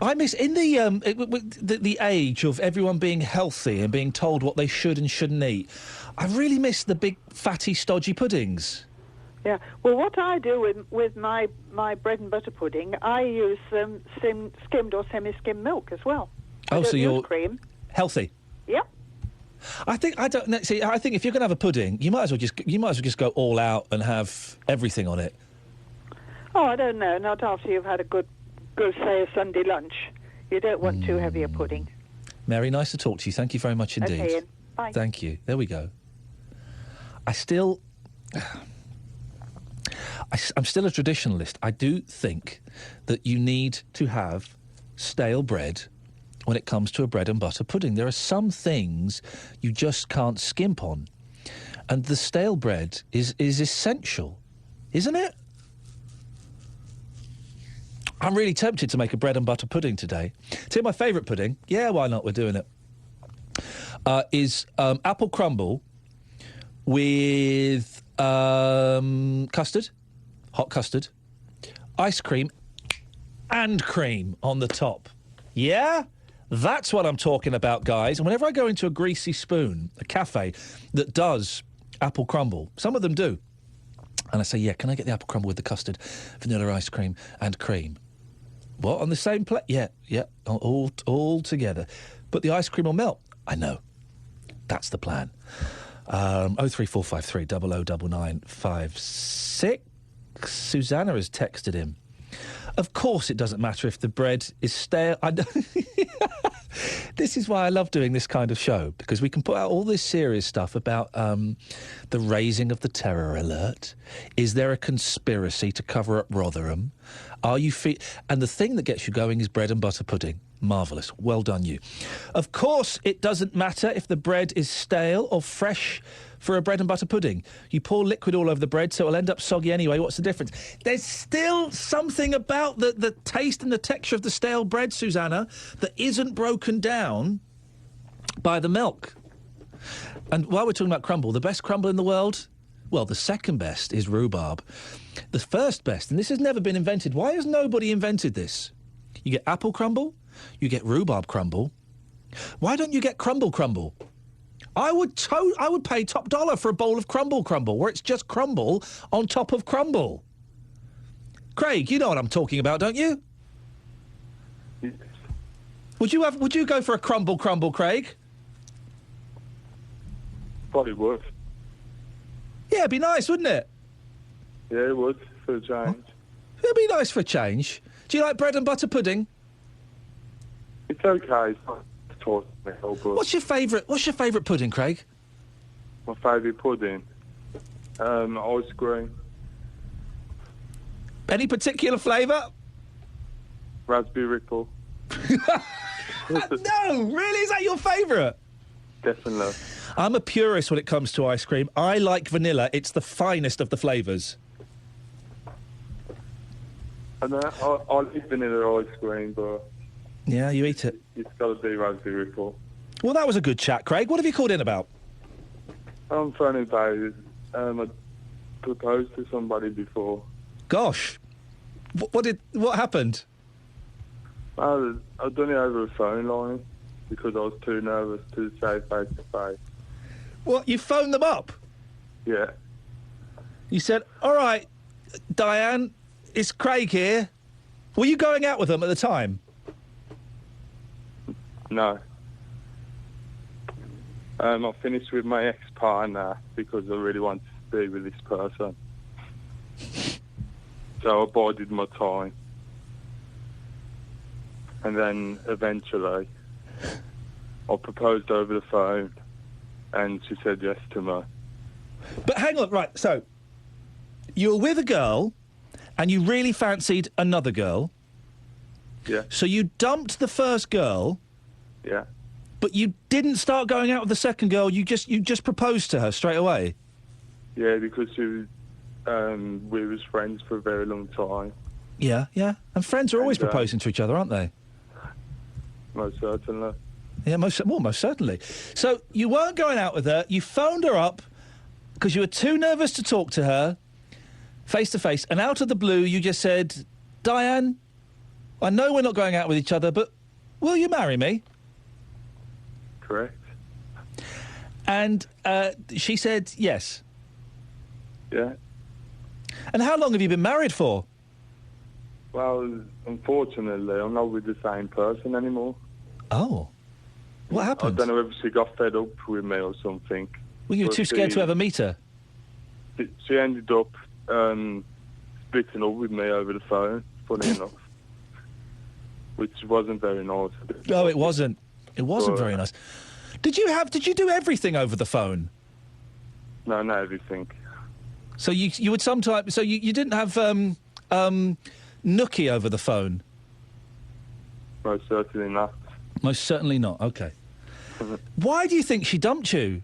I miss in the age of everyone being healthy and being told what they should and shouldn't eat. I really miss the big fatty stodgy puddings. Yeah. Well, what I do with my bread and butter pudding, I use skimmed or semi-skimmed milk as well. Oh, so you're cream. Healthy. Yeah. I think if you're going to have a pudding, you might as well just go all out and have everything on it. Oh, I don't know. Not after you've had a good say a Sunday lunch. You don't want too heavy a pudding. Mary, nice to talk to you. Thank you very much indeed. Okay, Ian. Bye. Thank you. There we go. I'm still a traditionalist. I do think that you need to have stale bread when it comes to a bread and butter pudding. There are some things you just can't skimp on. And the stale bread is essential, isn't it? I'm really tempted to make a bread and butter pudding today. Tell you my favourite pudding, yeah, why not, we're doing it, is apple crumble with custard, hot custard, ice cream and cream on the top. Yeah? That's what I'm talking about, guys. And whenever I go into a Greasy Spoon, a cafe that does apple crumble, some of them do, and I say, yeah, can I get the apple crumble with the custard, vanilla ice cream and cream? What, on the same plate? Yeah, all together. But the ice cream will melt. I know. That's the plan. 03453 009956. Susanna has texted him. Of course it doesn't matter if the bread is stale. This is why I love doing this kind of show, because we can put out all this serious stuff about the raising of the terror alert. Is there a conspiracy to cover up Rotherham? Are you and the thing that gets you going is bread and butter pudding. Marvellous. Well done, you. Of course it doesn't matter if the bread is stale or fresh for a bread and butter pudding. You pour liquid all over the bread, so it'll end up soggy anyway. What's the difference? There's still something about the taste and the texture of the stale bread, Susanna, that isn't broken down by the milk. And while we're talking about crumble, the best crumble in the world? Well, the second best is rhubarb. The first best, and this has never been invented. Why has nobody invented this? You get apple crumble, you get rhubarb crumble. Why don't you get crumble? I would pay top dollar for a bowl of crumble, where it's just crumble on top of crumble. Craig, you know what I'm talking about, don't you? Yes. Would you go for a crumble, Craig? Probably would. Yeah, it'd be nice, wouldn't it? Yeah, it would, for a change. It'd be nice for a change. Do you like bread and butter pudding? It's okay. It's not taught me, but What's your favourite pudding, Craig? My favourite pudding? Ice cream. Any particular flavour? Raspberry Ripple. No, really? Is that your favourite? Definitely. I'm a purist when it comes to ice cream. I like vanilla. It's the finest of the flavours. And I like vanilla ice cream, but... Yeah, you eat it. It's got to be Raspberry Ripple. Well, that was a good chat, Craig. What have you called in about? I'm phoning about... I proposed to somebody before. Gosh. What happened? I've done it over a phone line because I was too nervous to say face to face. What, you phoned them up? Yeah. You said, all right, Diane, it's Craig here. Were you going out with them at the time? No. I finished with my ex-partner because I really wanted to be with this person. So I bided my time. And then eventually I proposed over the phone and she said yes to me. But hang on, right, so you were with a girl and you really fancied another girl. Yeah. So you dumped the first girl. Yeah. But you didn't start going out with the second girl, you just proposed to her straight away? Yeah, because she was, we was friends for a very long time. Yeah, yeah. And friends are always proposing to each other, aren't they? Most certainly. Yeah, most certainly. So you weren't going out with her, you phoned her up because you were too nervous to talk to her face to face, and out of the blue you just said, Diane, I know we're not going out with each other, but will you marry me? Correct. And she said yes. Yeah. And how long have you been married for? Well, unfortunately, I'm not with the same person anymore. Oh. What happened? I don't know if she got fed up with me or something. Well, you were too scared to ever meet her? She ended up splitting up with me over the phone, funny enough. Which wasn't very nice. No, it wasn't. It wasn't very nice. Did you do everything over the phone? No, not everything. So you would sometimes... So you didn't have nookie over the phone? Most certainly not. Most certainly not, OK. Why do you think she dumped you?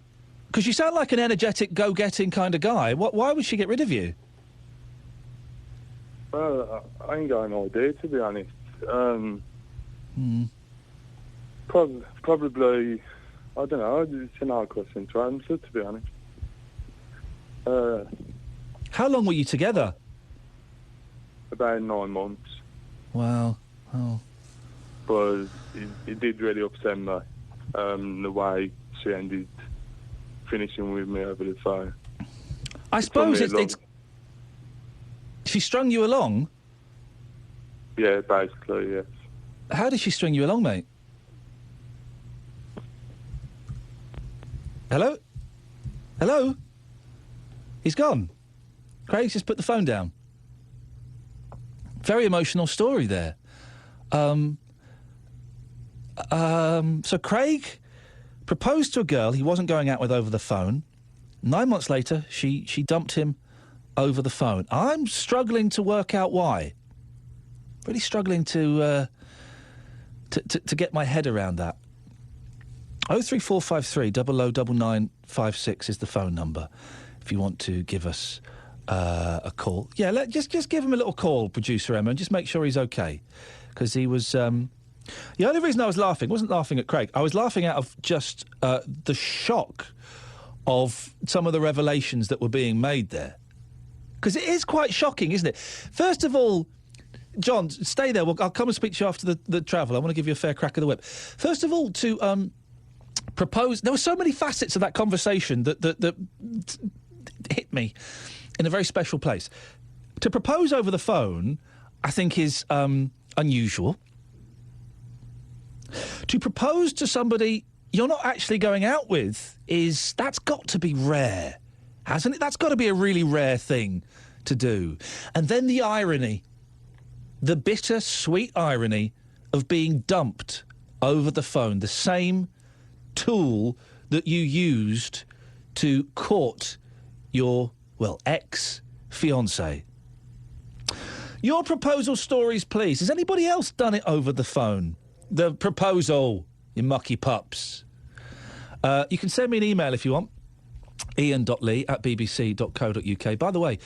Because you sound like an energetic, go-getting kind of guy. Why would she get rid of you? Well, I ain't got an idea, to be honest. Probably, I don't know, it's an hard question to answer, to be honest. How long were you together? About 9 months. Wow. Oh. But it did really upset me, the way she ended finishing with me over the phone. I suppose it's... She strung you along? Yeah, basically, yes. How did she string you along, mate? Hello? Hello? He's gone. Craig's just put the phone down. Very emotional story there. So Craig proposed to a girl he wasn't going out with over the phone. 9 months later, she dumped him over the phone. I'm struggling to work out why. Really struggling to get my head around that. 03453 009956 is the phone number if you want to give us a call. Yeah, just give him a little call, producer Emma, and just make sure he's okay. Because he was... the only reason I was laughing wasn't laughing at Craig. I was laughing out of just the shock of some of the revelations that were being made there. Because it is quite shocking, isn't it? First of all, John, stay there. I'll come and speak to you after the travel. I want to give you a fair crack of the whip. First of all, to propose... There were so many facets of that conversation that hit me in a very special place. To propose over the phone, I think, is unusual. To propose to somebody you're not actually going out with that's got to be rare, hasn't it? That's got to be a really rare thing to do. And then the irony, the bitter, sweet irony of being dumped over the phone, the same tool that you used to court your, ex-fiancé. Your proposal stories, please. Has anybody else done it over the phone? The proposal, you mucky pups. You can send me an email if you want. Iain.lee@bbc.co.uk. By the way,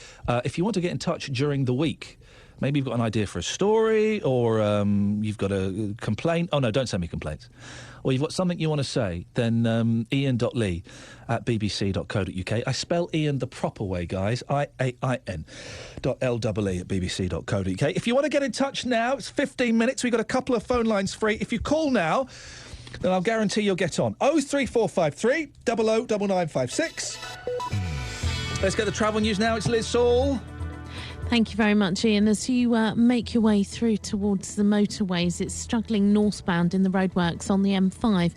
if you want to get in touch during the week, maybe you've got an idea for a story, or you've got a complaint. Oh, no, don't send me complaints. Or you've got something you want to say, then Iain.lee@bbc.co.uk. I spell Iain the proper way, guys. IAIN.LEE@bbc.co.uk. If you want to get in touch now, it's 15 minutes. We've got a couple of phone lines free. If you call now, then I'll guarantee you'll get on. 03453 009956. Let's get the travel news now. It's Liz Saul. Thank you very much, Iain. As you make your way through towards the motorways, it's struggling northbound in the roadworks on the M5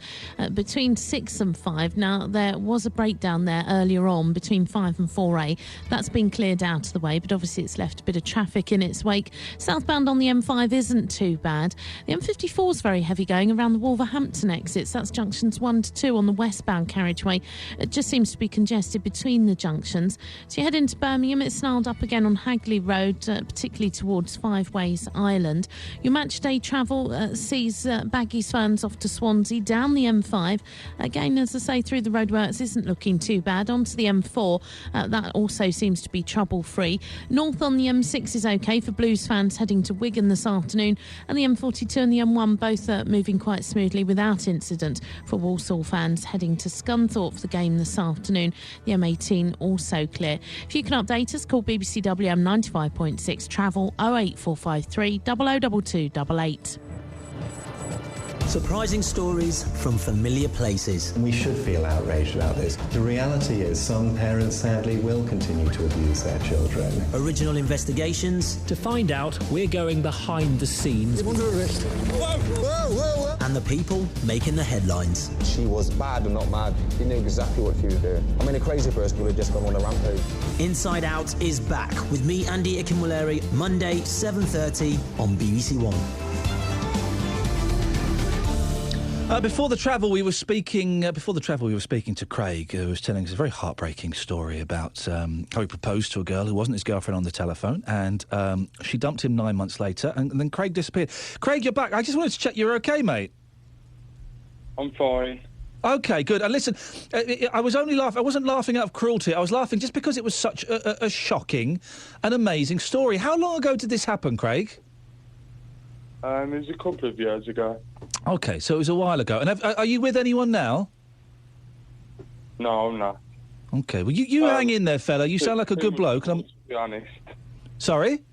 between 6 and 5. Now, there was a breakdown there earlier on between 5 and 4A. That's been cleared out of the way, but obviously it's left a bit of traffic in its wake. Southbound on the M5 isn't too bad. The M54 is very heavy going around the Wolverhampton exits. That's junctions 1 to 2 on the westbound carriageway. It just seems to be congested between the junctions. So you head into Birmingham, it's snarled up again on Hagley Road, particularly towards Five Ways Island. Your match day travel sees Baggy Swans off to Swansea, down the M5. Again, as I say, through the roadworks isn't looking too bad. Onto the M4, that also seems to be trouble-free. North on the M6 is OK for Blues fans heading to Wigan this afternoon, and the M42 and the M1 both moving quite smoothly without incident for Walsall fans heading to Scunthorpe for the game this afternoon. The M18 also clear. If you can update us, call BBC WM 95.6 travel 08453 002288. Surprising stories from familiar places. We should feel outraged about this. The reality is some parents sadly will continue to abuse their children. Original investigations. To find out, we're going behind the scenes. And the people making the headlines. She was bad and not mad. She knew exactly what she was doing. I mean, a crazy person would have just gone on a rampage. Inside Out is back with me, Andy Ikinwolere, Monday, 7:30 on BBC One. Before the travel, we were speaking to Craig, who was telling us a very heartbreaking story about how he proposed to a girl who wasn't his girlfriend on the telephone, and she dumped him 9 months later, and then Craig disappeared. Craig, you're back. I just wanted to check you're okay, mate. I'm fine. Okay, good. And listen, I was only laughing. I wasn't laughing out of cruelty. I was laughing just because it was such a shocking and amazing story. How long ago did this happen, Craig? It was a couple of years ago. Okay, so it was a while ago. And are you with anyone now? No, I'm not. Okay, well, you hang in there, fella. You sound like a good bloke. To be honest. Sorry?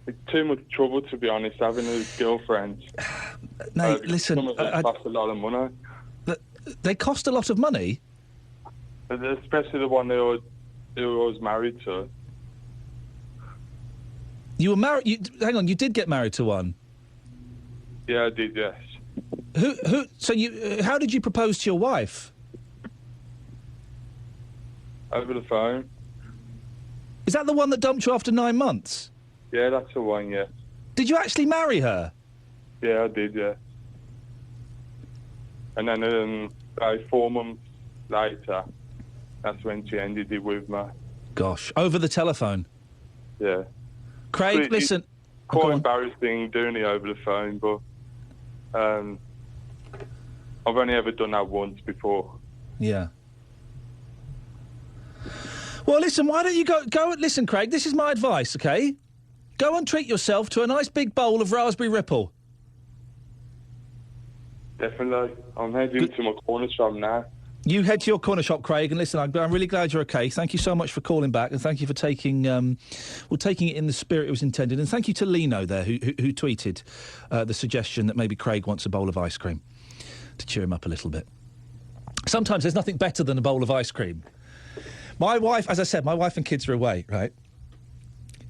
It's too much trouble, to be honest, having a girlfriend. No, listen... Some of them cost a lot of money. They cost a lot of money? Especially the one who I was married to. You were married... Hang on, you did get married to one? Yeah, I did, yes. So how did you propose to your wife? Over the phone. Is that the one that dumped you after 9 months? Yeah, that's the one, yeah. Did you actually marry her? Yeah, I did, yeah. And then 4 months later, that's when she ended it with me. Gosh, over the telephone? Yeah. Craig, listen... Quite embarrassing doing it over the phone, but I've only ever done that once before. Yeah. Well, listen, why don't you go... Listen, Craig, this is my advice, OK? Go and treat yourself to a nice big bowl of raspberry ripple. Definitely. I'm heading to my corner shop now. You head to your corner shop, Craig, and listen, I'm really glad you're okay. Thank you so much for calling back, and thank you for taking it in the spirit it was intended. And thank you to Lino there, who tweeted the suggestion that maybe Craig wants a bowl of ice cream to cheer him up a little bit. Sometimes there's nothing better than a bowl of ice cream. My wife, as I said, my wife and kids are away, right?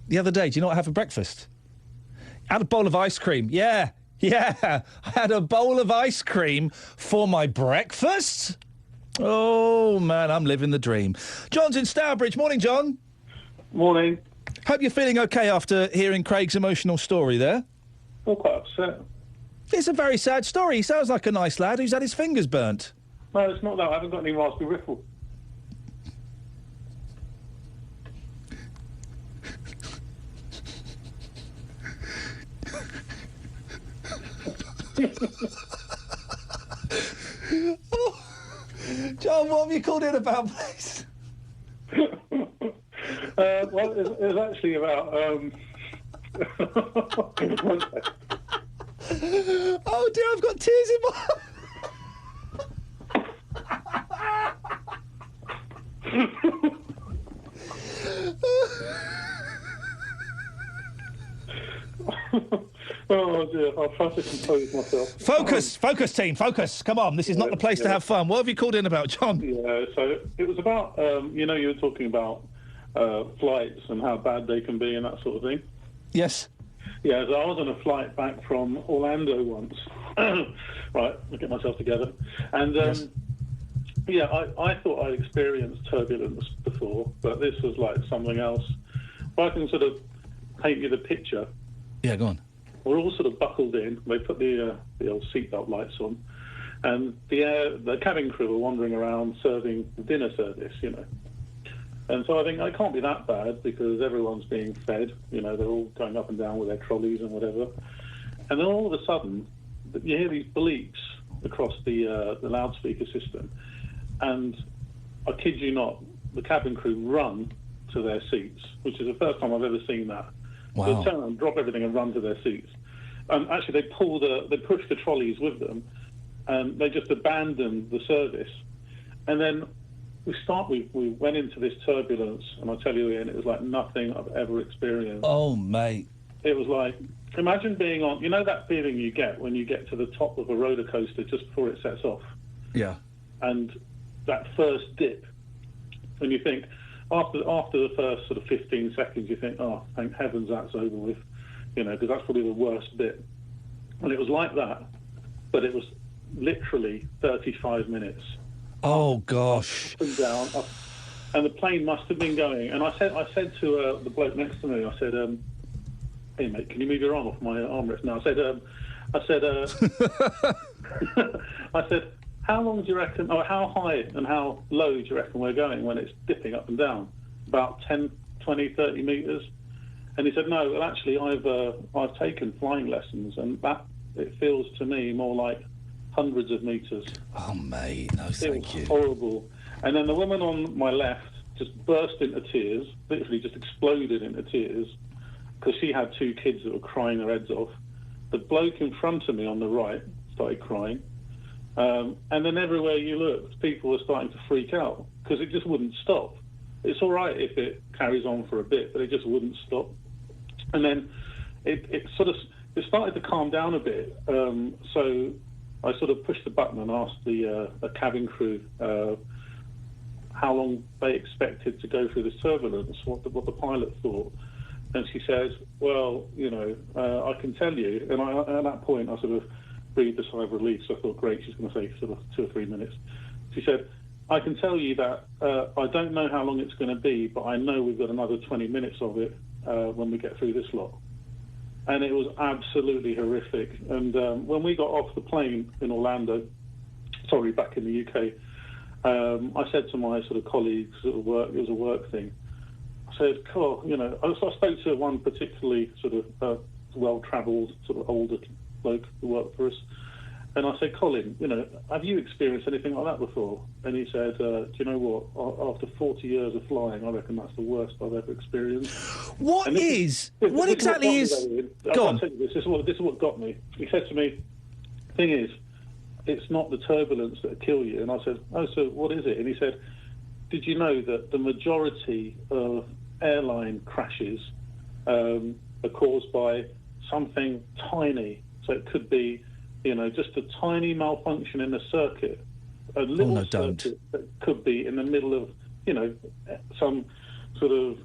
The other day, do you know what I had for breakfast? I had a bowl of ice cream. Yeah, I had a bowl of ice cream for my breakfast. Oh, man, I'm living the dream. John's in Stourbridge. Morning, John. Morning. Hope you're feeling OK after hearing Craig's emotional story there. I'm quite upset. It's a very sad story. He sounds like a nice lad who's had his fingers burnt. No, it's not that. I haven't got any raspberry riffle. Oh. John, what have you called in about, please? Well, it's actually about... Oh dear, I've got tears in my... Oh dear, I'll try to compose myself. Focus, team, focus. Come on, this is not the place to have fun. What have you called in about, John? Yeah, so it was about, you were talking about flights and how bad they can be and that sort of thing. Yes. Yeah, so I was on a flight back from Orlando once. Right, I'll get myself together. And, yeah, I thought I'd experienced turbulence before, but this was like something else. If I can sort of paint you the picture. Yeah, go on. We're all sort of buckled in. They put the old seatbelt lights on. And the cabin crew are wandering around serving the dinner service, And so I think it can't be that bad because everyone's being fed. They're all going up and down with their trolleys and whatever. And then all of a sudden, you hear these bleeps across the loudspeaker system. And I kid you not, the cabin crew run to their seats, which is the first time I've ever seen that. Wow. They turn around, drop everything and run to their seats. Actually, they push the trolleys with them, and they just abandon the service. And then we went into this turbulence, and I tell you, Ian, it was like nothing I've ever experienced. Oh, mate. It was like, imagine being on, that feeling you get when you get to the top of a roller coaster just before it sets off. Yeah. And that first dip, and you think, after the first sort of 15 seconds, you think, oh, thank heavens that's over with, because that's probably the worst bit. And it was like that, but it was literally 35 minutes. Oh, gosh. Up and down, up, and the plane must have been going. And I said to the bloke next to me, I said, hey, mate, can you move your arm off my armrest now? I said, how long do you reckon, or how high and how low do you reckon we're going when it's dipping up and down? About 10, 20, 30 metres? And he said, no, well, actually, I've taken flying lessons, and that, it feels to me more like hundreds of metres. Oh, mate, no, thank you. It was horrible. And then the woman on my left just burst into tears, literally just exploded into tears, because she had two kids that were crying their heads off. The bloke in front of me on the right started crying. And then everywhere you looked, people were starting to freak out because it just wouldn't stop. It's all right if it carries on for a bit, but it just wouldn't stop. And then it started to calm down a bit. So I sort of pushed the button and asked the cabin crew how long they expected to go through this turbulence, what the pilot thought. And she says, well, I can tell you. And at that point, I sort of breathed a sigh of relief, so I thought, great, she's going to say sort of 2 or 3 minutes. She said, I can tell you that I don't know how long it's going to be, but I know we've got another 20 minutes of it when we get through this lot. And it was absolutely horrific. And when we got off the plane in Orlando, back in the UK, I said to my sort of colleagues at work, it was a work thing, I said, cool, I spoke to one particularly sort of well-travelled, sort of older bloke who worked for us. And I said, Colin, have you experienced anything like that before? And he said, do you know what? After 40 years of flying, I reckon that's the worst I've ever experienced. What exactly is... Go on. This is what got me. He said to me, thing is, it's not the turbulence that kill you. And I said, oh, so what is it? And he said, did you know that the majority of airline crashes are caused by something tiny? So it could be, just a tiny malfunction in the circuit, a little circuit that could be in the middle of, some sort of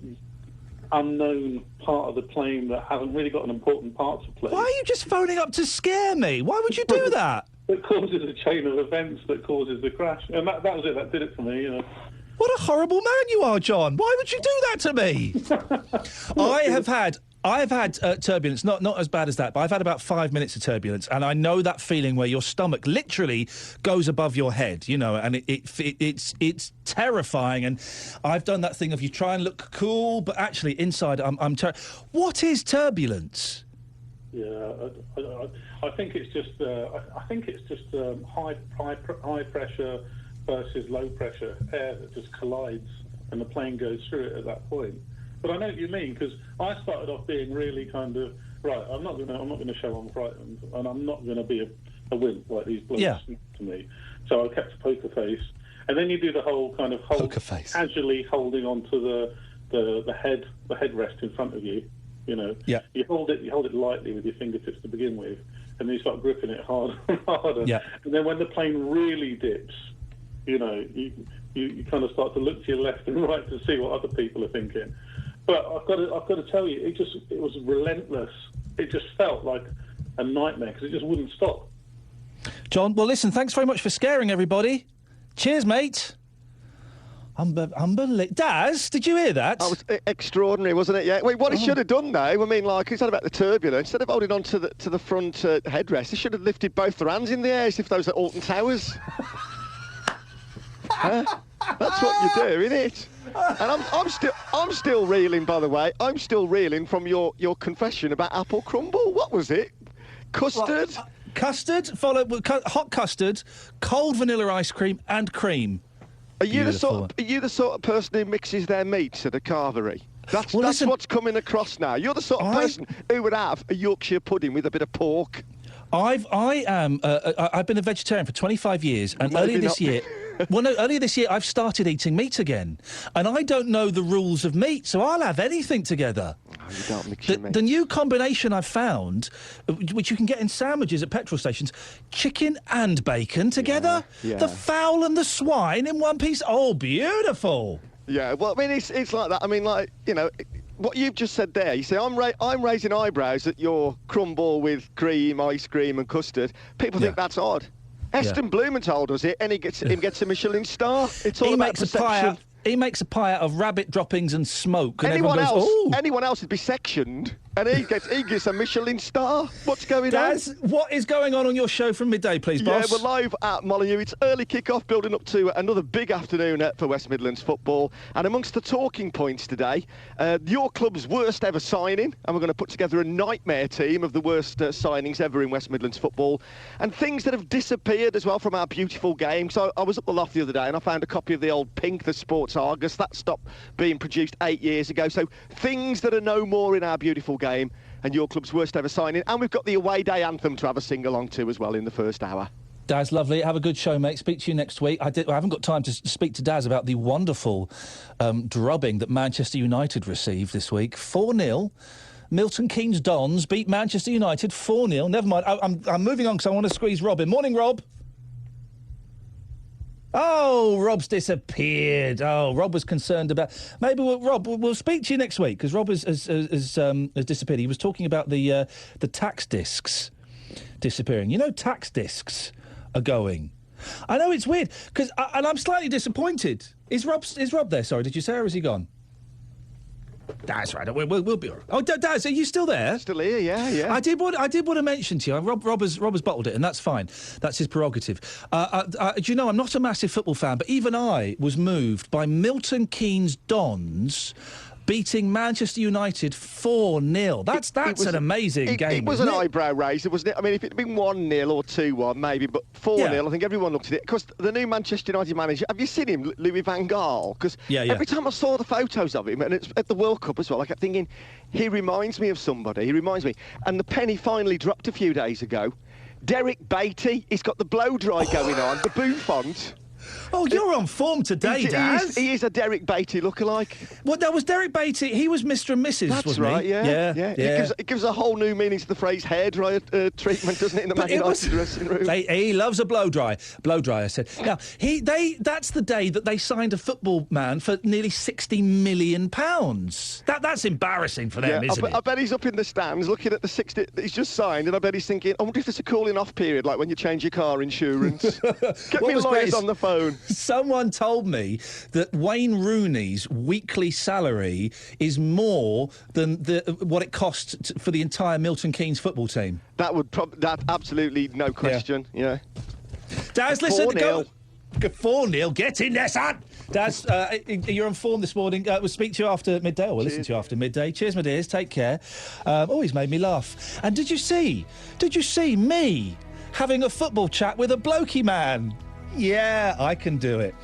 unknown part of the plane that hasn't really got an important part to play. Why are you just phoning up to scare me? Why would you do that? It causes a chain of events that causes the crash. And that was it. That did it for me, What a horrible man you are, John. Why would you do that to me? I've had turbulence, not as bad as that, but I've had about 5 minutes of turbulence, and I know that feeling where your stomach literally goes above your head, and it's terrifying. And I've done that thing of you try and look cool, but actually inside I'm terrified. What is turbulence? Yeah, I think it's just high pressure versus low pressure air that just collides, and the plane goes through it at that point. But I know what you mean, because I started off being really kind of right. I'm not gonna show I'm frightened, and I'm not gonna be a wimp like these blokes to me. So I kept a poker face, and then you do the whole kind of casually holding onto the headrest in front of you. You know, you hold it lightly with your fingertips to begin with, and then you start gripping it harder and harder. Yeah. And then when the plane really dips, you know, you kind of start to look to your left and right to see what other people are thinking. But I've got to tell you, it was relentless. It just felt like a nightmare because it just wouldn't stop. John, well, listen, thanks very much for scaring everybody. Cheers, mate. Unbelievable. Daz, did you hear that? That was extraordinary, wasn't it? Yeah. Wait, what he should have done now, I mean, like, he said about the turbulence, instead of holding on to the front headrest, he should have lifted both their hands in the air as if those are Alton Towers. Huh? That's what you do, isn't it? And I'm still reeling, by the way. I'm still reeling from your confession about apple crumble. What was it? Custard? Well, custard, followed with hot custard, cold vanilla ice cream, and cream. Are you the sort of person who mixes their meats at a carvery? That's what's coming across now. You're the sort of person who would have a Yorkshire pudding with a bit of pork. I've been a vegetarian for 25 years, and earlier this year I've started eating meat again, and I don't know the rules of meat, so I'll have anything together. Oh, you don't mix your meat. The new combination I've found, which you can get in sandwiches at petrol stations, chicken and bacon together, the fowl and the swine in one piece. Oh, beautiful! Yeah, well, I mean, it's like that. I mean, like, you know, what you've just said there. You say I'm raising eyebrows at your crumble with cream, ice cream, and custard. People think that's odd. Heston Blumenthal does it, and he gets a Michelin star. It's all about perception. He makes a pie out of rabbit droppings and smoke. And anyone else would be sectioned, and he gets a Michelin star. What's going on? What is going on your show from midday, please, boss? Yeah, we're live at Molyneux. It's early kick-off, building up to another big afternoon for West Midlands football. And amongst the talking points today, your club's worst ever signing, and we're going to put together a nightmare team of the worst signings ever in West Midlands football, and things that have disappeared as well from our beautiful game. So I was up the loft the other day, and I found a copy of the old Pink, the Sports Argus. That stopped being produced 8 years ago. So things that are no more in our beautiful game, and your club's worst ever signing. And we've got the away day anthem to have a sing-along to as well in the first hour. Daz, lovely. Have a good show, mate. Speak to you next week. I haven't got time to speak to Daz about the wonderful drubbing that Manchester United received this week. 4-0. Milton Keynes Dons beat Manchester United 4-0. Never mind. I'm moving on because I want to squeeze Rob in. Morning, Rob. Oh, Rob's disappeared. Oh, Rob was concerned about... Maybe, we'll speak to you next week, because Rob has disappeared. He was talking about the tax discs disappearing. You know, tax discs are going. I know it's weird, and I'm slightly disappointed. Is Rob there? Sorry, did you say, or is he gone? That's right. We'll be all right. Oh, Daz, are you still there? Still here, yeah. I did want to mention to you, Rob has bottled it, and that's fine. That's his prerogative. Do you know, I'm not a massive football fan, but even I was moved by Milton Keynes Dons beating Manchester United 4-0. That's an amazing game. It was an eyebrow raiser, wasn't it? I mean, if it had been 1-0 or 2-1, maybe, but 4-0, I think everyone looked at it. Because the new Manchester United manager, have you seen him, Louis van Gaal? Because every time I saw the photos of him, and it's at the World Cup as well, I kept thinking, he reminds me of somebody. He reminds me. And the penny finally dropped a few days ago. Derek Beatty, he's got the blow-dry going on, the Buffon. Oh, you're on form today, Daz. He is a Derek Beatty lookalike. Well, that was Derek Beatty. He was Mr. and Mrs. That's wasn't right, he? Yeah. It gives a whole new meaning to the phrase hairdryer treatment, doesn't it, in the Man United dressing room? He loves a blow-dry. Blow-dry, I said. Now, that's the day that they signed a football man for nearly £60 million. That's embarrassing for them, isn't it? I bet he's up in the stands looking at the 60 that he's just signed, and I bet he's thinking, I wonder if there's a cooling-off period, like when you change your car insurance. Get me lawyers on the phone. Someone told me that Wayne Rooney's weekly salary is more than what it costs for the entire Milton Keynes football team. That absolutely no question. Yeah. Daz, listen. 4-0. 4-0. Get in there, son. Daz, you're on form this morning. We'll speak to you after midday, or we'll listen to you after midday. Cheers, my dears. Take care. Always made me laugh. And did you see me having a football chat with a blokey man? Yeah, I can do it.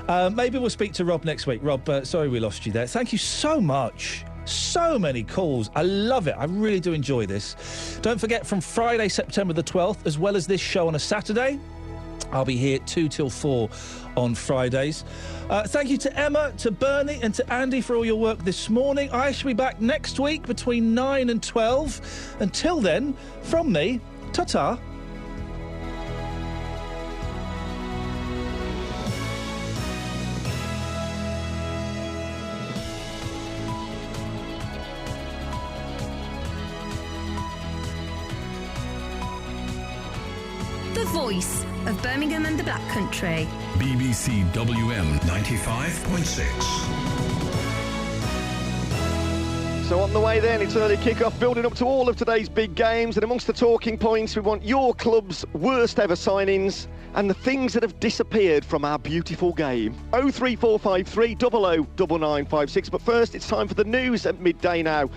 Maybe we'll speak to Rob next week. Rob, sorry we lost you there. Thank you so much. So many calls. I love it. I really do enjoy this. Don't forget, from Friday, September the 12th, as well as this show on a Saturday, I'll be here 2 till 4 on Fridays. Thank you to Emma, to Bernie and to Andy for all your work this morning. I shall be back next week between 9 and 12. Until then, from me, ta-ta. The voice of Birmingham and the Black Country. BBC WM 95.6. So on the way then, it's early kick-off, building up to all of today's big games. And amongst the talking points, we want your club's worst ever signings and the things that have disappeared from our beautiful game. 03453 00 9956. But first, it's time for the news at midday now.